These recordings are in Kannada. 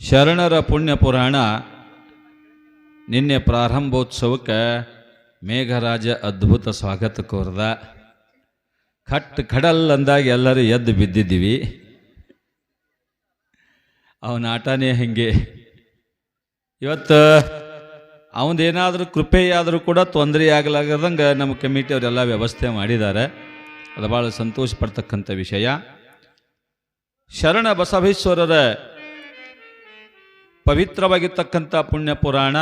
ಶರಣರ ಪುಣ್ಯ ಪುರಾಣ ನಿನ್ನೆ ಪ್ರಾರಂಭೋತ್ಸವಕ್ಕೆ ಮೇಘರಾಜ ಅದ್ಭುತ ಸ್ವಾಗತ ಕೋರ್ದ. ಕಡಲ್ ಅಂದಾಗ ಎಲ್ಲರೂ ಎದ್ದು ಬಿದ್ದಿದ್ದೀವಿ. ಅವನ ಆಟನೇ ಹಂಗೆ. ಇವತ್ತು ಅವನದೇನಾದರೂ ಕೃಪೆಯಾದರೂ ಕೂಡ ತೊಂದರೆ ಆಗಲಾಗದಂಗೆ ನಮ್ಮ ಕಮಿಟಿಯವರೆಲ್ಲ ವ್ಯವಸ್ಥೆ ಮಾಡಿದ್ದಾರೆ. ಅದು ಭಾಳ ಸಂತೋಷ ಪಡ್ತಕ್ಕಂಥ ವಿಷಯ. ಶರಣ ಬಸವೇಶ್ವರರ ಪವಿತ್ರವಾಗಿರ್ತಕ್ಕಂಥ ಪುಣ್ಯ ಪುರಾಣ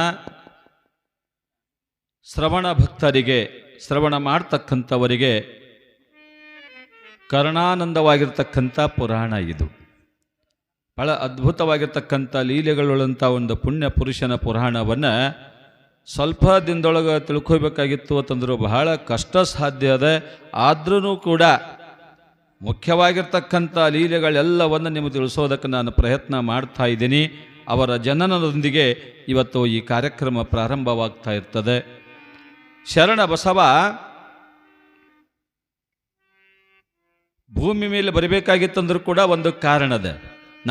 ಶ್ರವಣ ಭಕ್ತರಿಗೆ, ಶ್ರವಣ ಮಾಡ್ತಕ್ಕಂಥವರಿಗೆ ಕರ್ಣಾನಂದವಾಗಿರ್ತಕ್ಕಂಥ ಪುರಾಣ ಇದು. ಬಹಳ ಅದ್ಭುತವಾಗಿರ್ತಕ್ಕಂಥ ಲೀಲೆಗಳುಳ್ಳಂಥ ಒಂದು ಪುಣ್ಯ ಪುರುಷನ ಪುರಾಣವನ್ನು ಸ್ವಲ್ಪ ದಿನದೊಳಗೆ ತಿಳ್ಕೋಬೇಕಾಗಿತ್ತು ಅಂತಂದರೂ ಬಹಳ ಕಷ್ಟ ಸಾಧ್ಯ ಅದ. ಆದ್ರೂ ಕೂಡ ಮುಖ್ಯವಾಗಿರ್ತಕ್ಕಂಥ ಲೀಲೆಗಳೆಲ್ಲವನ್ನು ನಿಮಗೆ ತಿಳಿಸೋದಕ್ಕೆ ನಾನು ಪ್ರಯತ್ನ ಮಾಡ್ತಾ ಇದ್ದೀನಿ. ಅವರ ಜನನದೊಂದಿಗೆ ಇವತ್ತು ಈ ಕಾರ್ಯಕ್ರಮ ಪ್ರಾರಂಭವಾಗ್ತಾ ಇರ್ತದೆ. ಶರಣ ಬಸವ ಭೂಮಿ ಮೇಲೆ ಬರಬೇಕಾಗಿತ್ತಂದ್ರೂ ಕೂಡ ಒಂದು ಕಾರಣದ.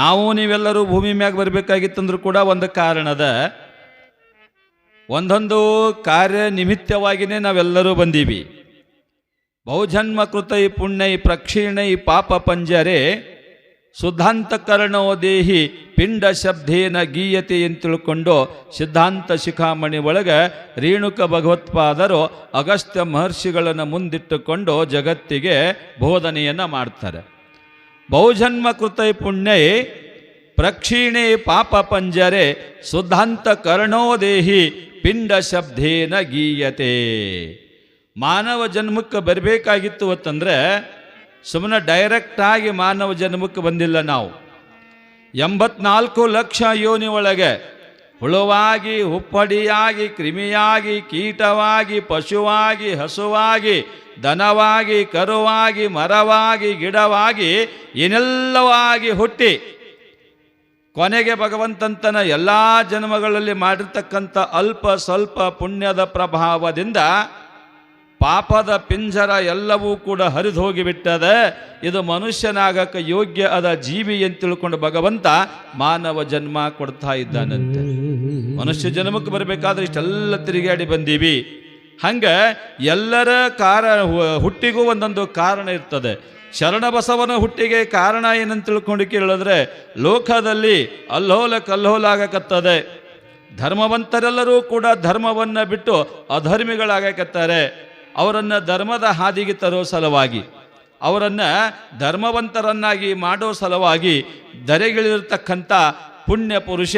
ನಾವು ನೀವೆಲ್ಲರೂ ಭೂಮಿ ಮ್ಯಾಗ ಬರಬೇಕಾಗಿತ್ತಂದ್ರೂ ಕೂಡ ಒಂದು ಕಾರಣದ. ಒಂದೊಂದು ಕಾರ್ಯ ನಿಮಿತ್ತವಾಗಿಯೇ ನಾವೆಲ್ಲರೂ ಬಂದೀವಿ. ಬಹುಜನ್ಮ ಕೃತೈ ಪುಣ್ಯೈ ಪ್ರಕ್ಷೀಣೈ ಪಾಪ ಪಂಜರೆ ಶುದ್ಧಾಂತಕರಣೋ ದೇಹಿ ಪಿಂಡ ಶಬ್ದೇನ ಗೀಯತೆ ಅಂತ ತಿಳ್ಕೊಂಡು ಸಿದ್ಧಾಂತ ಶಿಖಾಮಣಿ ಒಳಗೆ ರೇಣುಕ ಭಗವತ್ಪಾದರು ಅಗಸ್ತ್ಯ ಮಹರ್ಷಿಗಳನ್ನು ಮುಂದಿಟ್ಟುಕೊಂಡು ಜಗತ್ತಿಗೆ ಬೋಧನೆಯನ್ನು ಮಾಡ್ತಾರೆ. ಬಹುಜನ್ಮ ಕೃತೈ ಪುಣ್ಯೈ ಪ್ರಕ್ಷೀಣೆ ಪಾಪ ಪಂಜರೆ ಶುದ್ಧಾಂತ ಕರ್ಣೋ ದೇಹಿ ಪಿಂಡ ಶಬ್ದೇನ ಗೀಯತೆ. ಮಾನವ ಜನ್ಮಕ್ಕೆ ಬರಬೇಕಾಗಿತ್ತು ಅಂತಂದರೆ ಸುಮ್ಮನೆ ಡೈರೆಕ್ಟಾಗಿ ಮಾನವ ಜನ್ಮಕ್ಕೆ ಬಂದಿಲ್ಲ. ನಾವು 84 ಲಕ್ಷ ಯೋನಿ ಒಳಗೆ ಹುಳುವಾಗಿ, ಹುಪ್ಪಡಿಯಾಗಿ, ಕ್ರಿಮಿಯಾಗಿ, ಕೀಟವಾಗಿ, ಪಶುವಾಗಿ, ಹಸುವಾಗಿ, ದನವಾಗಿ, ಕರುವಾಗಿ, ಮರವಾಗಿ, ಗಿಡವಾಗಿ ಏನೆಲ್ಲವಾಗಿ ಹುಟ್ಟಿ ಕೊನೆಗೆ ಭಗವಂತನ ಎಲ್ಲ ಜನ್ಮಗಳಲ್ಲಿ ಮಾಡಿರ್ತಕ್ಕಂಥ ಅಲ್ಪ ಸ್ವಲ್ಪ ಪುಣ್ಯದ ಪ್ರಭಾವದಿಂದ ಪಾಪದ ಪಿಂಜರ ಎಲ್ಲವೂ ಕೂಡ ಹರಿದು ಹೋಗಿಬಿಟ್ಟದೆ. ಇದು ಮನುಷ್ಯನಾಗಕ್ಕೆ ಯೋಗ್ಯ ಅದ ಜೀವಿ ಅಂತ ತಿಳ್ಕೊಂಡು ಭಗವಂತ ಮಾನವ ಜನ್ಮ ಕೊಡ್ತಾ ಇದ್ದಾನಂತೆ. ಮನುಷ್ಯ ಜನ್ಮಕ್ಕೆ ಬರಬೇಕಾದ್ರೆ ಇಷ್ಟೆಲ್ಲ ತಿರುಗಾಡಿ ಬಂದೀವಿ. ಹಂಗೆ ಎಲ್ಲರ ಹುಟ್ಟಿಗೂ ಒಂದೊಂದು ಕಾರಣ ಇರ್ತದೆ. ಶರಣ ಬಸವನ ಹುಟ್ಟಿಗೆ ಕಾರಣ ಏನಂತ ತಿಳ್ಕೊಂಡು ಕೇಳಿದ್ರೆ ಲೋಕದಲ್ಲಿ ಅಲ್ಲೋಲ ಕಲ್ಲೋಲ ಆಗಕತ್ತದೆ. ಧರ್ಮವಂತರೆಲ್ಲರೂ ಕೂಡ ಧರ್ಮವನ್ನು ಬಿಟ್ಟು ಅಧರ್ಮಿಗಳಾಗಕತ್ತಾರೆ. ಅವರನ್ನು ಧರ್ಮದ ಹಾದಿಗೆ ತರೋ ಸಲುವಾಗಿ, ಅವರನ್ನು ಧರ್ಮವಂತರನ್ನಾಗಿ ಮಾಡೋ ಸಲುವಾಗಿ ಧರೆಗಿಳಿರ್ತಕ್ಕಂಥ ಪುಣ್ಯ ಪುರುಷ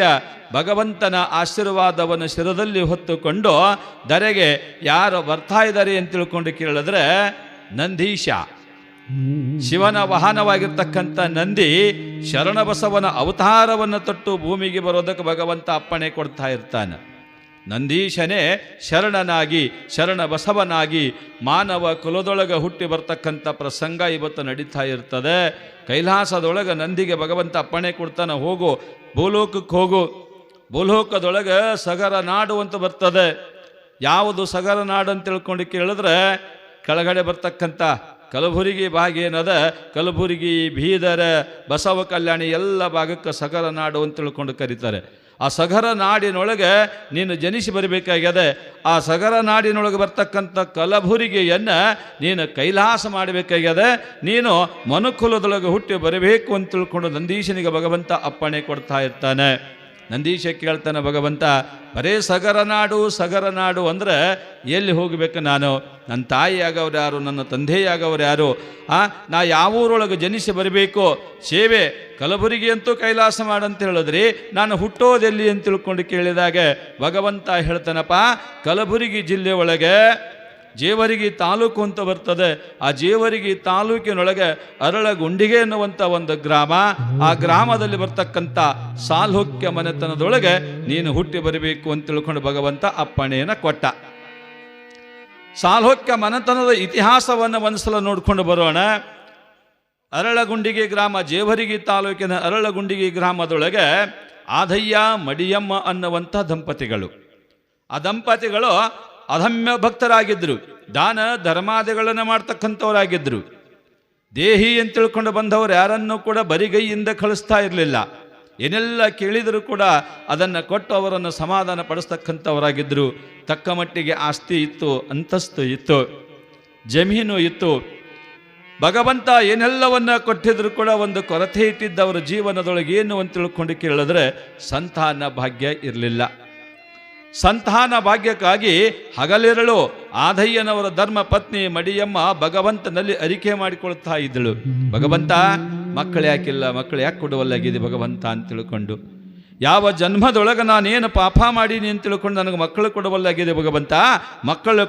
ಭಗವಂತನ ಆಶೀರ್ವಾದವನ್ನು ಶಿರದಲ್ಲಿ ಹೊತ್ತುಕೊಂಡು ಧರೆಗೆ ಯಾರು ಬರ್ತಾ ಇದ್ದಾರೆ ಅಂತ ತಿಳ್ಕೊಂಡು ಕೇಳಿದ್ರೆ ನಂದೀಶ, ಶಿವನ ವಾಹನವಾಗಿರ್ತಕ್ಕಂಥ ನಂದಿ ಶರಣಬಸವನ ಅವತಾರವನ್ನು ತೊಟ್ಟು ಭೂಮಿಗೆ ಬರೋದಕ್ಕೆ ಭಗವಂತ ಅಪ್ಪಣೆ ಕೊಡ್ತಾ ಇರ್ತಾನೆ. ನಂದೀಶನೇ ಶರಣನಾಗಿ, ಶರಣ ಬಸವನಾಗಿ ಮಾನವ ಕುಲದೊಳಗೆ ಹುಟ್ಟಿ ಬರ್ತಕ್ಕಂಥ ಪ್ರಸಂಗ ಇವತ್ತು ನಡೀತಾ ಇರ್ತದೆ. ಕೈಲಾಸದೊಳಗೆ ನಂದಿಗೆ ಭಗವಂತ ಅಪ್ಪಣೆ ಕೊಡ್ತಾನೆ, ಹೋಗು ಭೂಲೋಕಕ್ಕೆ ಹೋಗು. ಭೂಲೋಕದೊಳಗೆ ಸಗರ ನಾಡು ಅಂತ ಬರ್ತದೆ. ಯಾವುದು ಸಗರ ನಾಡು ಅಂತ ತಿಳ್ಕೊಂಡು ಕೇಳಿದ್ರೆ ಕೆಳಗಡೆ ಬರ್ತಕ್ಕಂಥ ಕಲಬುರಗಿ ಭಾಗ ಏನದ, ಕಲಬುರಗಿ, ಬೀದರ, ಬಸವ ಕಲ್ಯಾಣಿ ಎಲ್ಲ ಭಾಗಕ್ಕೆ ಸಗರ ನಾಡು ಅಂತ ತಿಳ್ಕೊಂಡು ಕರೀತಾರೆ. ಆ ಸಗರ ನಾಡಿನೊಳಗೆ ನೀನು ಜನಿಸಿ ಬರಬೇಕಾಗ್ಯದೆ. ಆ ಸಗರ ನಾಡಿನೊಳಗೆ ಬರ್ತಕ್ಕಂಥ ಕಲಬುರಗಿಯನ್ನು ನೀನು ಕೈಲಾಸ ಮಾಡಬೇಕಾಗ್ಯದೆ. ನೀನು ಮನುಕುಲದೊಳಗೆ ಹುಟ್ಟಿ ಬರಬೇಕು ಅಂತ ತಿಳ್ಕೊಂಡು ನಂದೀಶನಿಗೆ ಭಗವಂತ ಅಪ್ಪಣೆ ಕೊಡ್ತಾ ಇರ್ತಾನೆ. ನಂದೀಶ ಕೇಳ್ತಾನೆ ಭಗವಂತ, ಬರೇ ಸಗರ ನಾಡು ಅಂದರೆ ಎಲ್ಲಿ ಹೋಗಬೇಕು ನಾನು? ನನ್ನ ತಾಯಿಯಾಗವ್ರು ಯಾರು? ನನ್ನ ತಂದೆಯಾಗವ್ರು ಯಾರು? ನಾ ಯಾವ ಊರೊಳಗೆ ಜನಿಸಿ ಬರಬೇಕು? ಸೇವೆ ಕಲಬುರಗಿ ಅಂತೂ ಕೈಲಾಸ ಮಾಡಂತ ಹೇಳಿದ್ರಿ, ನಾನು ಹುಟ್ಟೋದೆಲ್ಲಿ ಅಂತ ತಿಳ್ಕೊಂಡು ಕೇಳಿದಾಗ ಭಗವಂತ ಹೇಳ್ತಾನಪ್ಪ, ಕಲಬುರಗಿ ಜಿಲ್ಲೆ ಒಳಗೆ ಜೇವರ್ಗಿ ತಾಲೂಕು ಅಂತ ಬರ್ತದೆ. ಆ ಜೇವರ್ಗಿ ತಾಲೂಕಿನೊಳಗೆ ಅರಳಗುಂಡಿಗೆ ಎನ್ನುವಂಥ ಒಂದು ಗ್ರಾಮ. ಆ ಗ್ರಾಮದಲ್ಲಿ ಬರ್ತಕ್ಕಂಥ ಸಾಲ್ಹೊಕ್ಯ ಮನೆತನದೊಳಗೆ ನೀನು ಹುಟ್ಟಿ ಬರಬೇಕು ಅಂತ ತಿಳ್ಕೊಂಡು ಭಗವಂತ ಅಪ್ಪಣೆಯನ್ನು ಕೊಟ್ಟ. ಸಾಲ್ಹೊಕ್ಯ ಮನೆತನದ ಇತಿಹಾಸವನ್ನು ಒಂದ್ಸಲ ನೋಡ್ಕೊಂಡು ಬರೋಣ. ಅರಳಗುಂಡಿಗೆ ಗ್ರಾಮ, ಜೇವರ್ಗಿ ತಾಲೂಕಿನ ಅರಳಗುಂಡಿಗೆ ಗ್ರಾಮದೊಳಗೆ ಆದಯ್ಯ ಮಡಿಯಮ್ಮ ಅನ್ನುವಂಥ ದಂಪತಿಗಳು. ಆ ದಂಪತಿಗಳು ಅಧಮ್ಯ ಭಕ್ತರಾಗಿದ್ದರು. ದಾನ ಧರ್ಮಾದಿಗಳನ್ನು ಮಾಡ್ತಕ್ಕಂಥವರಾಗಿದ್ದರು. ದೇಹಿ ಅಂತ ತಿಳ್ಕೊಂಡು ಬಂದವರು ಯಾರನ್ನೂ ಕೂಡ ಬರಿಗೈಯಿಂದ ಕಳಿಸ್ತಾ ಇರಲಿಲ್ಲ. ಏನೆಲ್ಲ ಕೇಳಿದರೂ ಕೂಡ ಅದನ್ನು ಕೊಟ್ಟು ಅವರನ್ನು ಸಮಾಧಾನ ಪಡಿಸ್ತಕ್ಕಂಥವರಾಗಿದ್ದರು. ತಕ್ಕ ಮಟ್ಟಿಗೆ ಆಸ್ತಿ ಇತ್ತು, ಅಂತಸ್ತು ಇತ್ತು, ಜಮೀನು ಇತ್ತು. ಭಗವಂತ ಏನೆಲ್ಲವನ್ನ ಕೊಟ್ಟಿದ್ರು ಕೂಡ ಒಂದು ಕೊರತೆ ಇಟ್ಟಿದ್ದ ಅವರ ಜೀವನದೊಳಗೆ ಏನು ಅಂತ ತಿಳ್ಕೊಂಡು ಕೇಳಿದ್ರೆ ಸಂತಾನ ಭಾಗ್ಯ ಇರಲಿಲ್ಲ. ಸಂತಾನ ಭಾಗ್ಯಕ್ಕಾಗಿ ಹಗಲಿರಳು ಆಧಯ್ಯನವರ ಧರ್ಮ ಪತ್ನಿ ಮಡಿಯಮ್ಮ ಭಗವಂತನಲ್ಲಿ ಅರಿಕೆ ಮಾಡಿಕೊಳ್ತಾ ಇದ್ದಳು. ಭಗವಂತ ಮಕ್ಕಳು ಯಾಕಿಲ್ಲ, ಮಕ್ಕಳು ಯಾಕೆ ಕೊಡುವಲ್ಲಾಗಿದೆ ಭಗವಂತ ಅಂತ ತಿಳ್ಕೊಂಡು, ಯಾವ ಜನ್ಮದೊಳಗೆ ನಾನೇನು ಪಾಪ ಮಾಡೀನಿ ಅಂತ ತಿಳ್ಕೊಂಡು ನನಗೆ ಮಕ್ಕಳು ಕೊಡುವಲ್ಲಾಗಿದೆ ಭಗವಂತ, ಮಕ್ಕಳು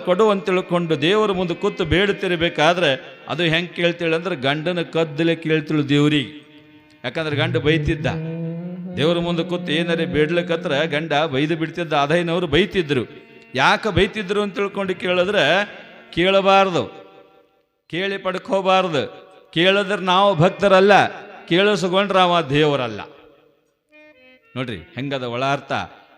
ಕೊಡು ಅಂತ ತಿಳ್ಕೊಂಡು ದೇವರ ಮುಂದೆ ಕೂತು ಬೇಡುತ್ತಿರಬೇಕಾದ್ರೆ ಅದು ಹೆಂಗೆ ಕೇಳ್ತೇಳಿ ಅಂದ್ರೆ ಗಂಡನ ಕದ್ದಲೆ ಕೇಳ್ತಿಳು ದೇವ್ರಿಗೆ. ಯಾಕಂದ್ರೆ ಗಂಡ ಬೈತಿದ್ದ, ದೇವ್ರ ಮುಂದೆ ಕೂತು ಏನಾರೇ ಬೇಡ್ಲಿಕ್ಕತ್ರ ಗಂಡ ಬೈದು ಬಿಡ್ತಿದ್ದ. ಆದಾಯನವರು ಬೈತಿದ್ರು. ಯಾಕೆ ಬೈತಿದ್ರು ಅಂತ ತಿಳ್ಕೊಂಡು ಕೇಳಿದ್ರೆ, ಕೇಳಬಾರ್ದು, ಕೇಳಿ ಪಡ್ಕೋಬಾರ್ದು, ಕೇಳಿದ್ರೆ ನಾವು ಭಕ್ತರಲ್ಲ, ಕೇಳಿಸ್ಕೊಂಡ್ರೆ ಅವ ದೇವರಲ್ಲ. ನೋಡ್ರಿ ಹೆಂಗದ ಒಳ ಅರ್ಥ.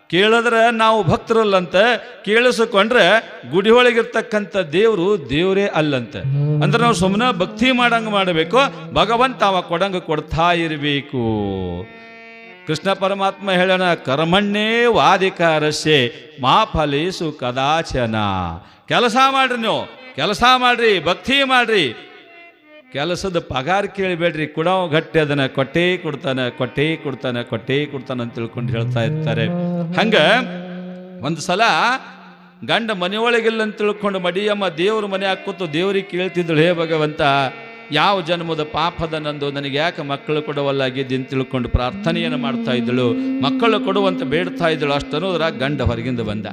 ಕೇಳಿದ್ರೆ ನಾವು ಭಕ್ತರಲ್ಲಂತೆ, ಕೇಳಿಸ್ಕೊಂಡ್ರೆ ಗುಡಿ ಒಳಗಿರ್ತಕ್ಕಂಥ ದೇವರು ದೇವರೇ ಅಲ್ಲಂತೆ. ಅಂದ್ರೆ ನಾವು ಸುಮ್ಮನೆ ಭಕ್ತಿ ಮಾಡಂಗೆ ಮಾಡಬೇಕು, ಭಗವಂತ ಅವ ಕೊಡಂಗೆ ಕೊಡ್ತಾ ಇರಬೇಕು. ಕೃಷ್ಣ ಪರಮಾತ್ಮ ಹೇಳೋಣ, ಕರ್ಮಣ್ಣೇ ವಾದಿಕಾರಸ್ಯೆ ಮಾ ಫಲೇಸು ಕದಾಚನ. ಕೆಲಸ ಮಾಡ್ರಿ, ನೀವು ಕೆಲಸ ಮಾಡ್ರಿ, ಭಕ್ತಿ ಮಾಡ್ರಿ, ಕೆಲಸದ ಪಗಾರ ಕೇಳಿಬೇಡ್ರಿ, ಕೊಡೋ ಗಟ್ಟಿ ಅದನ್ನ ಕೊಟ್ಟೇ ಕೊಡ್ತಾನೆ ಅಂತ ತಿಳ್ಕೊಂಡು ಹೇಳ್ತಾ ಇರ್ತಾರೆ. ಹಂಗ ಒಂದು ಸಲ ಗಂಡ ಮನೆಯೊಳಗಿಲ್ಲ ಅಂತ ತಿಳ್ಕೊಂಡು ಮಡಿಯಮ್ಮ ದೇವ್ರ ಮನೆ ಹಾಕೂತು ದೇವ್ರಿಗೆ ಕೇಳ್ತಿದ್ದಳು, ಹೇ ಭಗವಂತ, ಯಾವ ಜನ್ಮದ ಪಾಪದ ನಂದು, ನನಗೆ ಯಾಕೆ ಮಕ್ಕಳು ಕೊಡುವಲ್ಲಾಗಿದ್ದು ಅಂತ ತಿಳ್ಕೊಂಡು ಪ್ರಾರ್ಥನೆಯನ್ನು ಮಾಡ್ತಾ ಇದ್ದಳು. ಮಕ್ಕಳು ಕೊಡುವಂತ ಬೇಡ್ತಾ ಇದ್ದಳು. ಅಷ್ಟನ್ನೋದ್ರಾಗ ಗಂಡ ಹೊರಗಿಂದ ಬಂದ.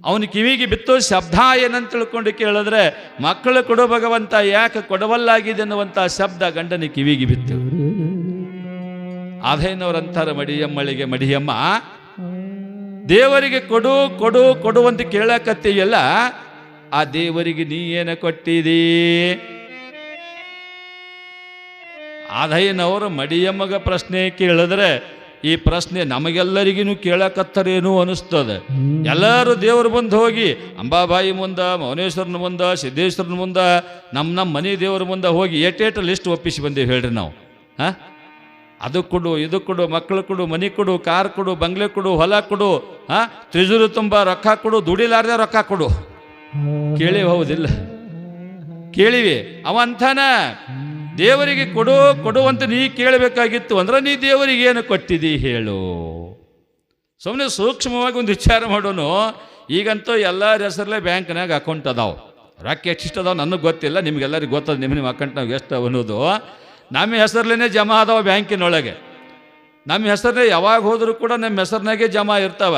ಅವನು ಕಿವಿಗೆ ಬಿತ್ತು ಶಬ್ದ ಏನಂತ ತಿಳ್ಕೊಂಡು ಕೇಳಿದ್ರೆ, ಮಕ್ಕಳು ಕೊಡು ಭಗವಂತ ಯಾಕೆ ಕೊಡವಲ್ಲಾಗಿದೆ ಅನ್ನುವಂಥ ಶಬ್ದ ಗಂಡನ ಕಿವಿಗೆ ಬಿತ್ತು. ಆಧೈನವರಂತಾರ ಮಡಿಯಮ್ಮಳಿಗೆ, ಮಡಿಯಮ್ಮ ದೇವರಿಗೆ ಕೊಡು ಕೊಡು ಕೊಡು ಅಂತ ಕೇಳಕತ್ತೀಯಲ್ಲ, ಆ ದೇವರಿಗೆ ನೀ ಏನ ಕೊಟ್ಟಿದ್ದೀ? ಆಧೈನವರು ಮಡಿಯಮ್ಮಗ ಪ್ರಶ್ನೆ ಕೇಳಿದ್ರೆ ಈ ಪ್ರಶ್ನೆ ನಮಗೆಲ್ಲರಿಗೂ ಕೇಳಕತ್ತರೇನು ಅನಿಸ್ತದೆ. ಎಲ್ಲರೂ ದೇವ್ರ ಮುಂದೆ ಹೋಗಿ ಅಂಬಾಬಾಯಿ ಮುಂದೆ, ಮೌನೇಶ್ವರನ ಮುಂದೆ, ಸಿದ್ದೇಶ್ವರನ ಮುಂದೆ, ನಮ್ಮ ಮನೆ ದೇವ್ರ ಮುಂದೆ ಹೋಗಿ ಏಟೇಟು ಲಿಸ್ಟ್ ಒಪ್ಪಿಸಿ ಬಂದೇವೆ ಹೇಳ್ರಿ ನಾವು. ಅದು ಕೊಡು, ಇದು ಕೊಡು, ಮಕ್ಕಳು ಕೊಡು, ಮನೆ ಕೊಡು, ಕಾರ್ ಕೊಡು, ಬಂಗ್ಲೆ ಕೊಡು, ಹೊಲ ಕೊಡು, ತ್ರಿಜುರು ತುಂಬ ರೊಕ್ಕ ಕೊಡು, ದುಡಿಲಾರ್ದೆ ರೊಕ್ಕ ಕೊಡು. ಕೇಳಿವಿ? ಹೌದಿಲ್ಲ, ಕೇಳಿವಿ. ಅವ ಅಂತಾನ, ದೇವರಿಗೆ ಕೊಡು ಕೊಡುವಂತ ನೀ ಕೇಳಬೇಕಾಗಿತ್ತು ಅಂದ್ರೆ ನೀ ದೇವರಿಗೆ ಏನು ಕೊಟ್ಟಿದ್ದೀ ಹೇಳು. ಸುಮ್ಮನೆ ಸೂಕ್ಷ್ಮವಾಗಿ ಒಂದು ವಿಚಾರ ಮಾಡೋನು. ಈಗಂತೂ ಎಲ್ಲರ ಹೆಸರಲ್ಲೇ ಬ್ಯಾಂಕ್ನಾಗ ಅಕೌಂಟ್ ಅದಾವೆ. ರೊಕ್ಕ ಎಷ್ಟಿಷ್ಟು ಅದಾವೆ ನನಗೆ ಗೊತ್ತಿಲ್ಲ, ನಿಮ್ಗೆಲ್ಲರಿಗೆ ಗೊತ್ತದ ನಿಮ್ಮ ಅಕೌಂಟ್ನಾಗ ಎಷ್ಟು ಅನ್ನೋದು. ನಮ್ಮ ಹೆಸರಲ್ಲೇ ಜಮಾ ಅದಾವೆ ಬ್ಯಾಂಕಿನೊಳಗೆ. ನಮ್ಮ ಹೆಸರನ್ನೇ ಯಾವಾಗ ಹೋದರೂ ಕೂಡ ನಮ್ಮ ಹೆಸರಿನಾಗೆ ಜಮಾ ಇರ್ತಾವ.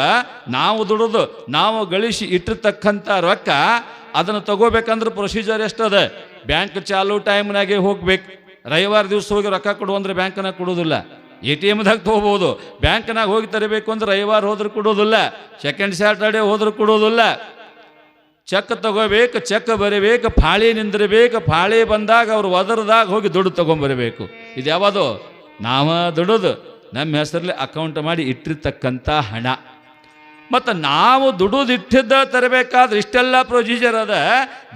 ನಾವು ದುಡಿದು ನಾವು ಗಳಿಸಿ ಇಟ್ಟಿರ್ತಕ್ಕಂಥ ರೊಕ್ಕ ಅದನ್ನು ತಗೋಬೇಕಂದ್ರೆ ಪ್ರೊಸೀಜರ್ ಎಷ್ಟದ. ಬ್ಯಾಂಕ್ ಚಾಲು ಟೈಮ್ನಾಗೆ ಹೋಗ್ಬೇಕು. ರವಿವಾರ ದಿವಸ ಹೋಗಿ ರೊಕ್ಕ ಕೊಡು ಅಂದ್ರೆ ಬ್ಯಾಂಕ್ನಾಗ ಕೊಡೋದಿಲ್ಲ. ATMದಾಗ ತೊಗೋಬೋದು. ಬ್ಯಾಂಕ್ನಾಗ ಹೋಗಿ ತರಬೇಕು ಅಂದ್ರೆ ರವಿವಾರ ಹೋದ್ರೆ ಕೊಡೋದಿಲ್ಲ, ಸೆಕೆಂಡ್ ಸ್ಯಾಟರ್ಡೆ ಹೋದ್ರೆ ಕೊಡೋದಿಲ್ಲ. ಚೆಕ್ ತಗೋಬೇಕು, ಚೆಕ್ ಬರೀಬೇಕು, ಫಾಳಿ ನಿಂದಿರಬೇಕು. ಫಾಳಿ ಬಂದಾಗ ಅವ್ರು ಒದರದಾಗ ಹೋಗಿ ದುಡ್ಡು ತೊಗೊಂಬರಬೇಕು. ಇದು ಯಾವುದು? ನಾವ ದುಡಿದು ನಮ್ಮ ಹೆಸರಲ್ಲಿ ಅಕೌಂಟ್ ಮಾಡಿ ಇಟ್ಟಿರ್ತಕ್ಕಂಥ ಹಣ. ಮತ್ತು ನಾವು ದುಡಿದಿಟ್ಟಿದ್ದ ತರಬೇಕಾದ್ರೆ ಇಷ್ಟೆಲ್ಲ ಪ್ರೊಸೀಜರ್ ಅದ.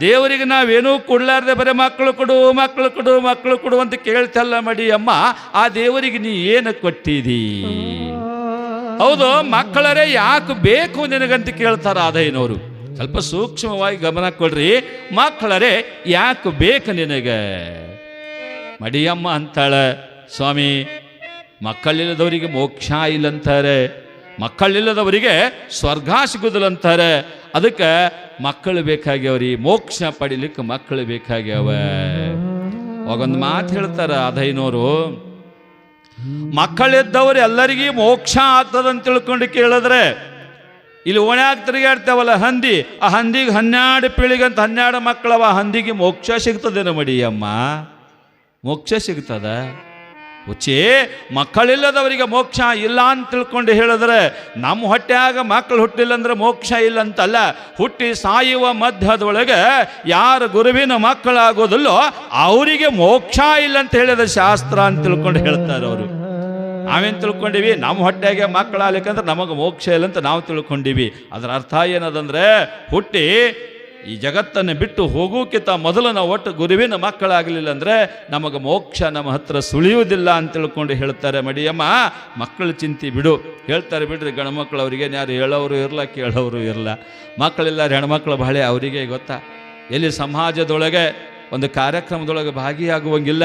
ದೇವರಿಗೆ ನಾವೇನೂ ಕೊಡ್ಲಾರ್ದೆ ಬರೀ ಮಕ್ಕಳು ಕೊಡು ಮಕ್ಕಳು ಕೊಡು ಮಕ್ಕಳು ಕೊಡು ಅಂತ ಕೇಳ್ತಲ್ಲ ಮಡಿಯಮ್ಮ, ಆ ದೇವರಿಗೆ ನೀ ಏನು ಕೊಟ್ಟಿದ್ದೀ? ಹೌದು, ಮಕ್ಕಳರೇ ಯಾಕೆ ಬೇಕು ನಿನಗಂತ ಕೇಳ್ತಾರ ಆದೈನವರು. ಸ್ವಲ್ಪ ಸೂಕ್ಷ್ಮವಾಗಿ ಗಮನ ಕೊಡ್ರಿ. ಮಕ್ಕಳರೇ ಯಾಕೆ ಬೇಕು ನಿನಗೆ? ಮಡಿಯಮ್ಮ ಅಂತಾಳೆ, ಸ್ವಾಮಿ ಮಕ್ಕಳಿಲ್ಲದವರಿಗೆ ಮೋಕ್ಷ ಇಲ್ಲಂತಾರೆ, ಮಕ್ಕಳಿಲ್ಲದವರಿಗೆ ಸ್ವರ್ಗ ಸಿಗುದಿಲ್ಲಂತಾರೆ. ಅದಕ್ಕೆ ಮಕ್ಕಳು ಬೇಕಾಗ್ಯಾವ್ರಿ, ಮೋಕ್ಷ ಪಡಿಲಿಕ್ಕೆ ಮಕ್ಕಳು ಬೇಕಾಗ್ಯಾವ. ಅವಾಗೊಂದು ಮಾತು ಹೇಳ್ತಾರ ಆದೈನವರು, ಮಕ್ಕಳಿದ್ದವರು ಎಲ್ಲರಿಗೂ ಮೋಕ್ಷ ಆಗ್ತದಂತ ತಿಳ್ಕೊಂಡು ಕೇಳಿದ್ರೆ, ಇಲ್ಲಿ ಓಣ್ಯಾಗ ತಿರುಗಾಡ್ತಾವಲ್ಲ ಹಂದಿ, ಆ ಹಂದಿಗೆ 12 ಪೀಳಿಗಂತ 12 ಮಕ್ಕಳವ, ಹಂದಿಗೆ ಮೋಕ್ಷ ಸಿಗ್ತದೇನು ಮಡಿಯಮ್ಮ? ಮೋಕ್ಷ ಸಿಗ್ತದ? ಹುಚ್ಚಿ, ಮಕ್ಕಳಿಲ್ಲದವರಿಗೆ ಮೋಕ್ಷ ಇಲ್ಲ ಅಂತ ತಿಳ್ಕೊಂಡು ಹೇಳಿದ್ರೆ, ನಮ್ಮ ಹೊಟ್ಟೆಯಾಗ ಮಕ್ಕಳು ಹುಟ್ಟಿಲ್ಲ ಅಂದ್ರೆ ಮೋಕ್ಷ ಇಲ್ಲ ಅಂತಲ್ಲ. ಹುಟ್ಟಿ ಸಾಯುವ ಮಧ್ಯದೊಳಗೆ ಯಾರು ಗುರುವಿನ ಮಕ್ಕಳಾಗೋದಿಲ್ಲೋ ಅವರಿಗೆ ಮೋಕ್ಷ ಇಲ್ಲ ಅಂತ ಹೇಳಿದ ಶಾಸ್ತ್ರ ಅಂತ ತಿಳ್ಕೊಂಡು ಹೇಳ್ತಾರೆ ಅವರು. ನಾವೇನು ತಿಳ್ಕೊಂಡಿವಿ? ನಮ್ಮ ಹೊಟ್ಟೆಗೆ ಮಕ್ಕಳಾಗಲಿಕ್ಕಂದ್ರೆ ನಮಗೆ ಮೋಕ್ಷ ಇಲ್ಲ ಅಂತ ನಾವು ತಿಳ್ಕೊಂಡಿವಿ. ಅದರ ಅರ್ಥ ಏನದಂದ್ರೆ, ಹುಟ್ಟಿ ಈ ಜಗತ್ತನ್ನು ಬಿಟ್ಟು ಹೋಗೋಕ್ಕಿಂತ ಮೊದಲು ನಾವು ಒಟ್ಟು ಗುರುವಿನ ಮಕ್ಕಳಾಗಲಿಲ್ಲ ಅಂದರೆ ನಮಗೆ ಮೋಕ್ಷ ನಮ್ಮ ಹತ್ರ ಸುಳಿಯುವುದಿಲ್ಲ ಅಂತ ತಿಳ್ಕೊಂಡು ಹೇಳ್ತಾರೆ. ಮಡಿಯಮ್ಮ, ಮಕ್ಕಳ ಚಿಂತೆ ಬಿಡು. ಹೇಳ್ತಾರೆ ಬಿಡ್ರಿ, ಗಂಡ್ಮಕ್ಳು ಅವ್ರಿಗೆ ಯಾರು ಹೇಳೋರು ಇರಲ್ಲ, ಕೇಳೋರು ಇರಲ್ಲ. ಮಕ್ಕಳಿಲ್ಲ ಹೆಣ್ಮಕ್ಳು ಬಾಳೆ ಅವರಿಗೆ ಗೊತ್ತಾ. ಎಲ್ಲಿ ಸಮಾಜದೊಳಗೆ ಒಂದು ಕಾರ್ಯಕ್ರಮದೊಳಗೆ ಭಾಗಿಯಾಗುವಂಗಿಲ್ಲ.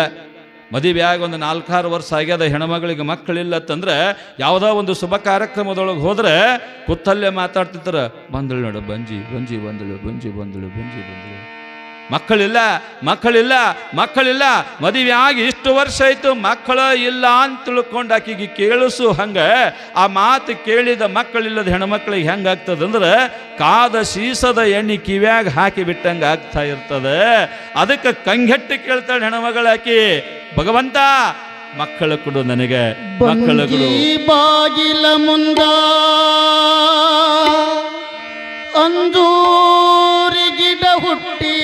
ಮದುವೆಯಾಗಿ ಒಂದು 4-6 ವರ್ಷ ಆಗ್ಯದ, ಹೆಣ್ಮಗಳಿಗೆ ಮಕ್ಕಳಿಲ್ಲ ಅಂತಂದ್ರೆ ಯಾವುದೋ ಒಂದು ಶುಭ ಕಾರ್ಯಕ್ರಮದೊಳಗೆ ಹೋದರೆ ಕುತ್ತಲ್ಲೇ ಮಾತಾಡ್ತಿರ್ತಾರೆ, ಬಂದಳು ನೋಡು ಬಂಜಿ ಬಂಜಿ ಬಂದಳು, ಬಂಜಿ ಬಂದಳು, ಬಂಜಿ ಬಂದಳು. ಮಕ್ಕಳಿಲ್ಲ ಮಕ್ಕಳಿಲ್ಲ ಮಕ್ಕಳಿಲ್ಲ, ಮದುವೆ ಆಗಿ ಇಷ್ಟು ವರ್ಷ ಆಯಿತು, ಮಕ್ಕಳ ಇಲ್ಲ ಅಂತ ತಿಳ್ಕೊಂಡು ಆಕಿಗೆ ಕೇಳಿಸು. ಹಂಗೆ ಆ ಮಾತು ಕೇಳಿದ ಮಕ್ಕಳಿಲ್ಲದ ಹೆಣ್ಮಕ್ಳಿಗೆ ಹೆಂಗೆ ಆಗ್ತದಂದ್ರೆ ಕಾದ ಸೀಸದ ಎಣ್ಣೆ ಕಿವ್ಯಾಗ ಹಾಕಿ ಬಿಟ್ಟಂಗೆ ಆಗ್ತಾ ಇರ್ತದೆ. ಅದಕ್ಕೆ ಕಂಗೆಟ್ಟು ಕೇಳ್ತಾಳೆ ಹೆಣ್ಮಗಳಾಕಿ, ಭಗವಂತ ಮಕ್ಕಳು ಕೊಡು ನನಗೆ, ಮಕ್ಕಳು ಕೊಡು. ಬಾಗಿಲ ಮುಂದ ಅಂಜೂರಿ ಗಿಡ ಹುಟ್ಟಿ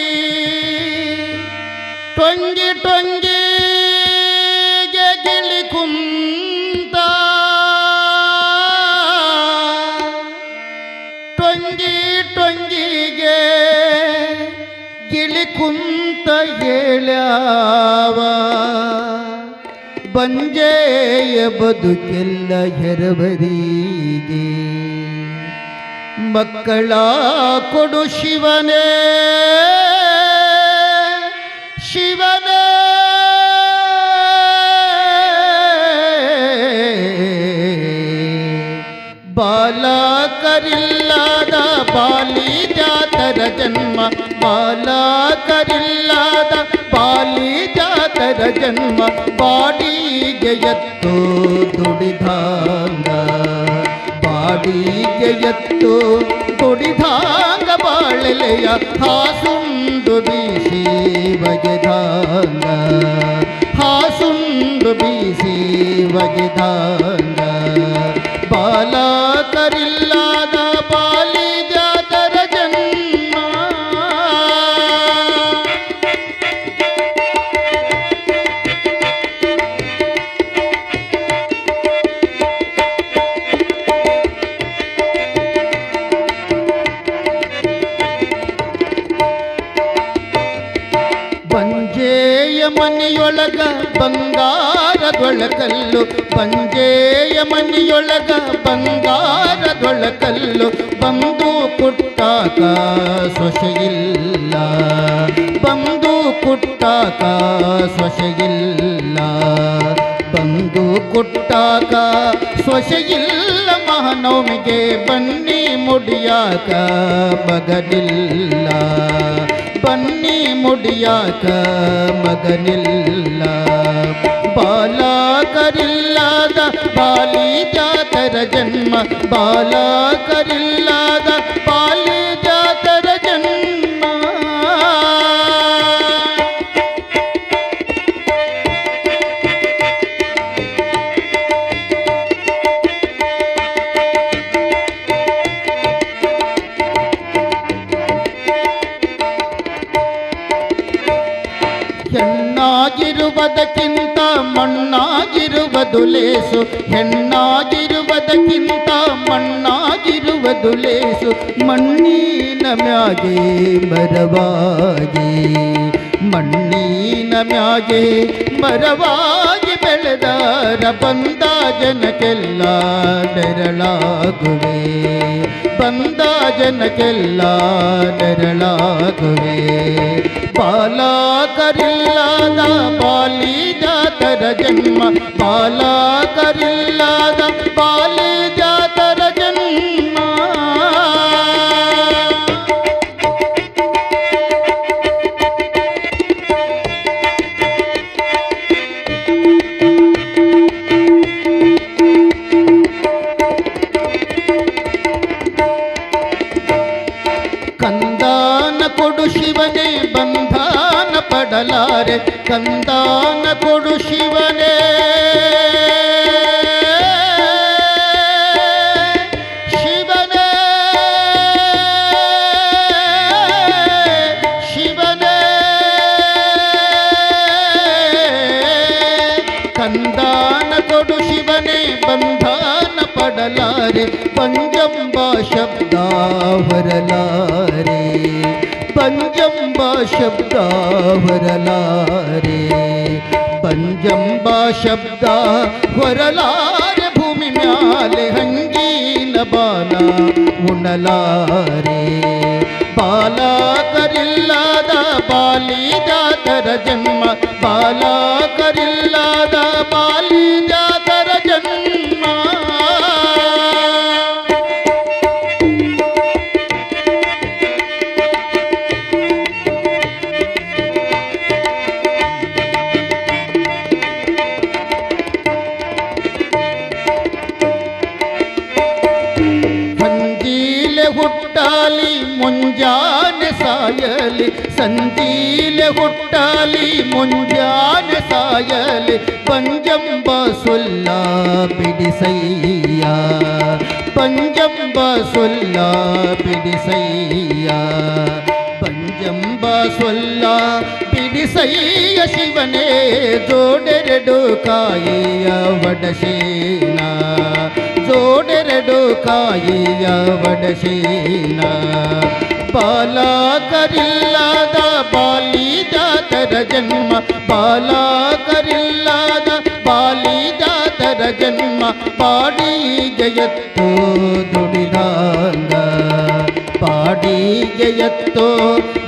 ಟೊಂಗಿ ಟೊಂಗಿಗೆ ಗಿಳಿ ಕುಂತ, ಟೊಂಗಿ ಟೊಂಗಿಗೆ ಗಿಳಿ ಕುಂತ ಹೇಳ್ಯಾವ, ಬಂಜೆಯ ಬದುಕೆಲ್ಲ ಹೆರಬರಿಗೆ, ಮಕ್ಕಳ ಕೊಡು ಶಿವನೇ ಶಿವನೇ, ಬಾಲಕರಿಲ್ಲದ ಬಾಲಿ ಜಾತರ ಜನ್ಮ, ಬಾಲಕರಿಲ್ಲದ ಬಾಲಿ ಜಾತರ ಜನ್ಮ, ಬಾಡಿಗೆ ಎತ್ತು ದುಡಿದಾಂಗ, ಬಾಡಿಗೆ ಎತ್ತು ದುಡಿದಾಂಗ, ಬಾಳೆಲೆಯ ಹಾಸುಂಡು ಬೀಸಿ ಬಗೆದಾಂಗ, ಹಾಸುಂಡು ಬೀಸಿ ಬಗೆದಾಂಗ, ಬಾಲಕರಿಲ್ಲದ ಬಾಲಿ ಜಾತರ ಜನ್ಮ. ಬಂಜೆಯ ಮನೆಯೊಳಗ ಬಂಗಾರದೊಳಕಲ್ಲು, ಬಂಜೆಯ ಮನೆಯೊಳಗ ಬಂಗಾರದೊಳಕಲ್ಲು, ಬಂದು ಕುಟ್ಟಾಕ ಸೊಸೆಯಿಲ್ಲ, ಬಂದು ಕುಟ್ಟಾಕ ಸೊಸೆಯಿಲ್ಲ, ಬಂದು ಕುಟ್ಟಾಕ ಸೊಸೆಯಿಲ್ಲ, ಮಹಾನವಮಿಗೆ ಬನ್ನಿ ಮುಡಿಯಾಕ ಮಗನಿಲ್ಲ, ಬನ್ನಿ ಮುಡಿಯಾಕ ಮಗನಿಲ್ಲ, ಬಾಲಕರಿಲ್ಲದ ಬಾಲಿ ಜಾತರ ಜನ್ಮ, ಬಾಲಕರಿಲ್ಲದ ಬಾಲಿ ಜಾತರ ಜನ್ಮ. ಹೆಣ್ಣಾಗಿರುವುದಕ್ಕಿಂತ ಮಣ್ಣಾಗಿರುವುದು ಲೇಸು, ಹೆಣ್ಣಾಗಿರುವುದಕ್ಕಿಂತ ಮಣ್ಣಾಗಿರುವುದು ಲೇಸು, ಮಣ್ಣಿನ ಮ್ಯಾಗೆ ಮರವಾಗಿ, ಮಣ್ಣಿನ ಮ್ಯಾಗೆ ಮರವಾಗಿ ಬೆಳೆದಾರ ಬಂದ ಜನಕ್ಕೆಲ್ಲ ನೆರಳಾಗುವೆ, ಬಂದ ಜನಕ್ಕೆಲ್ಲ ನೆರಳಾಗುವೆ, ಬಾಲಕರಿಲ್ಲದ ಬಾಲಿ ಜಾತರ ಜನ್ಮ, ಬಾಲಕರಿಲ್ಲದ ಬಾಲಿ ಜಾತರ ಜನ್ಮ. ಕಂದಾನ ಕೊಡು ಶಿವನೇ ಬಂಧನ ಪಡಲಾರೆ, ಕಂದಾನ ಕೊಡು ಶಿವನೇ ಶಿವನೇ ಶಿವನೇ, ಕಂದಾನ ಕೊಡು ಶಿವನೇ ಬಂಧನ ಪಡಲಾರೆ, ಪಂಜಂಬ ಶಬ್ದ ಹೊರಲಾರೆ, ಬಂಜಂಬ ಶಬ್ದ ಹೊರಲಾರೆ, ಬಂಜಂಬ ಶಬ್ದ ಹೊರಲಾರೆ, ಭೂಮಿ ಮ್ಯಾಲೆ ಹಂಗಿನ ಬಾಲ ಉಣಲಾರೆ. ಬಾಲಕರಿಲ್ಲದ ಬಾಲಿದಾತರ ಜನ್ಮ, ಬಾಲಕರಿಲ್ಲದ ಬಾಲಿದಾತರ ಜನ್ಮ. ಹುಟ್ಟಾಲಿ ಮುಂಜಾನೆ ಸಾಯಲಿ, ಸಂಜೀಲೆ ಹುಟ್ಟಾಲಿ ಮುಂಜಾನೆ ಸಾಯಲಿ, ಪಂಜಂಬ ಸೊಲ್ಲ ಬಿಡಿಸಯ್ಯ, ಪಂಜಂಬ ಸೊಲ್ಲ ಬಿಡಿಸಯ್ಯ, ಪಂಜಂಬ ಸೊಲ್ಲ ಬಿಡಿಸಯ್ಯ. ಶಿವನೇ ಜೋಡೆರಡು ಕಾಯಿಯ ವಡಸೇನ, ಜೋಡೆರಡು ಕಾಯಿಯ ವಡಸೇನ. ಬಾಲಕರಿಲ್ಲದ ಬಾಲಿದಾತರ ಜನ್ಮ, ಬಾಲಕರಿಲ್ಲದ ಬಾಲಿದಾತರ ಜನ್ಮ. ಪಾಡಿಗೆ ಎತ್ತು ದುಡಿದಾಂಗ, ಪಾಡಿಗೆ ಎತ್ತು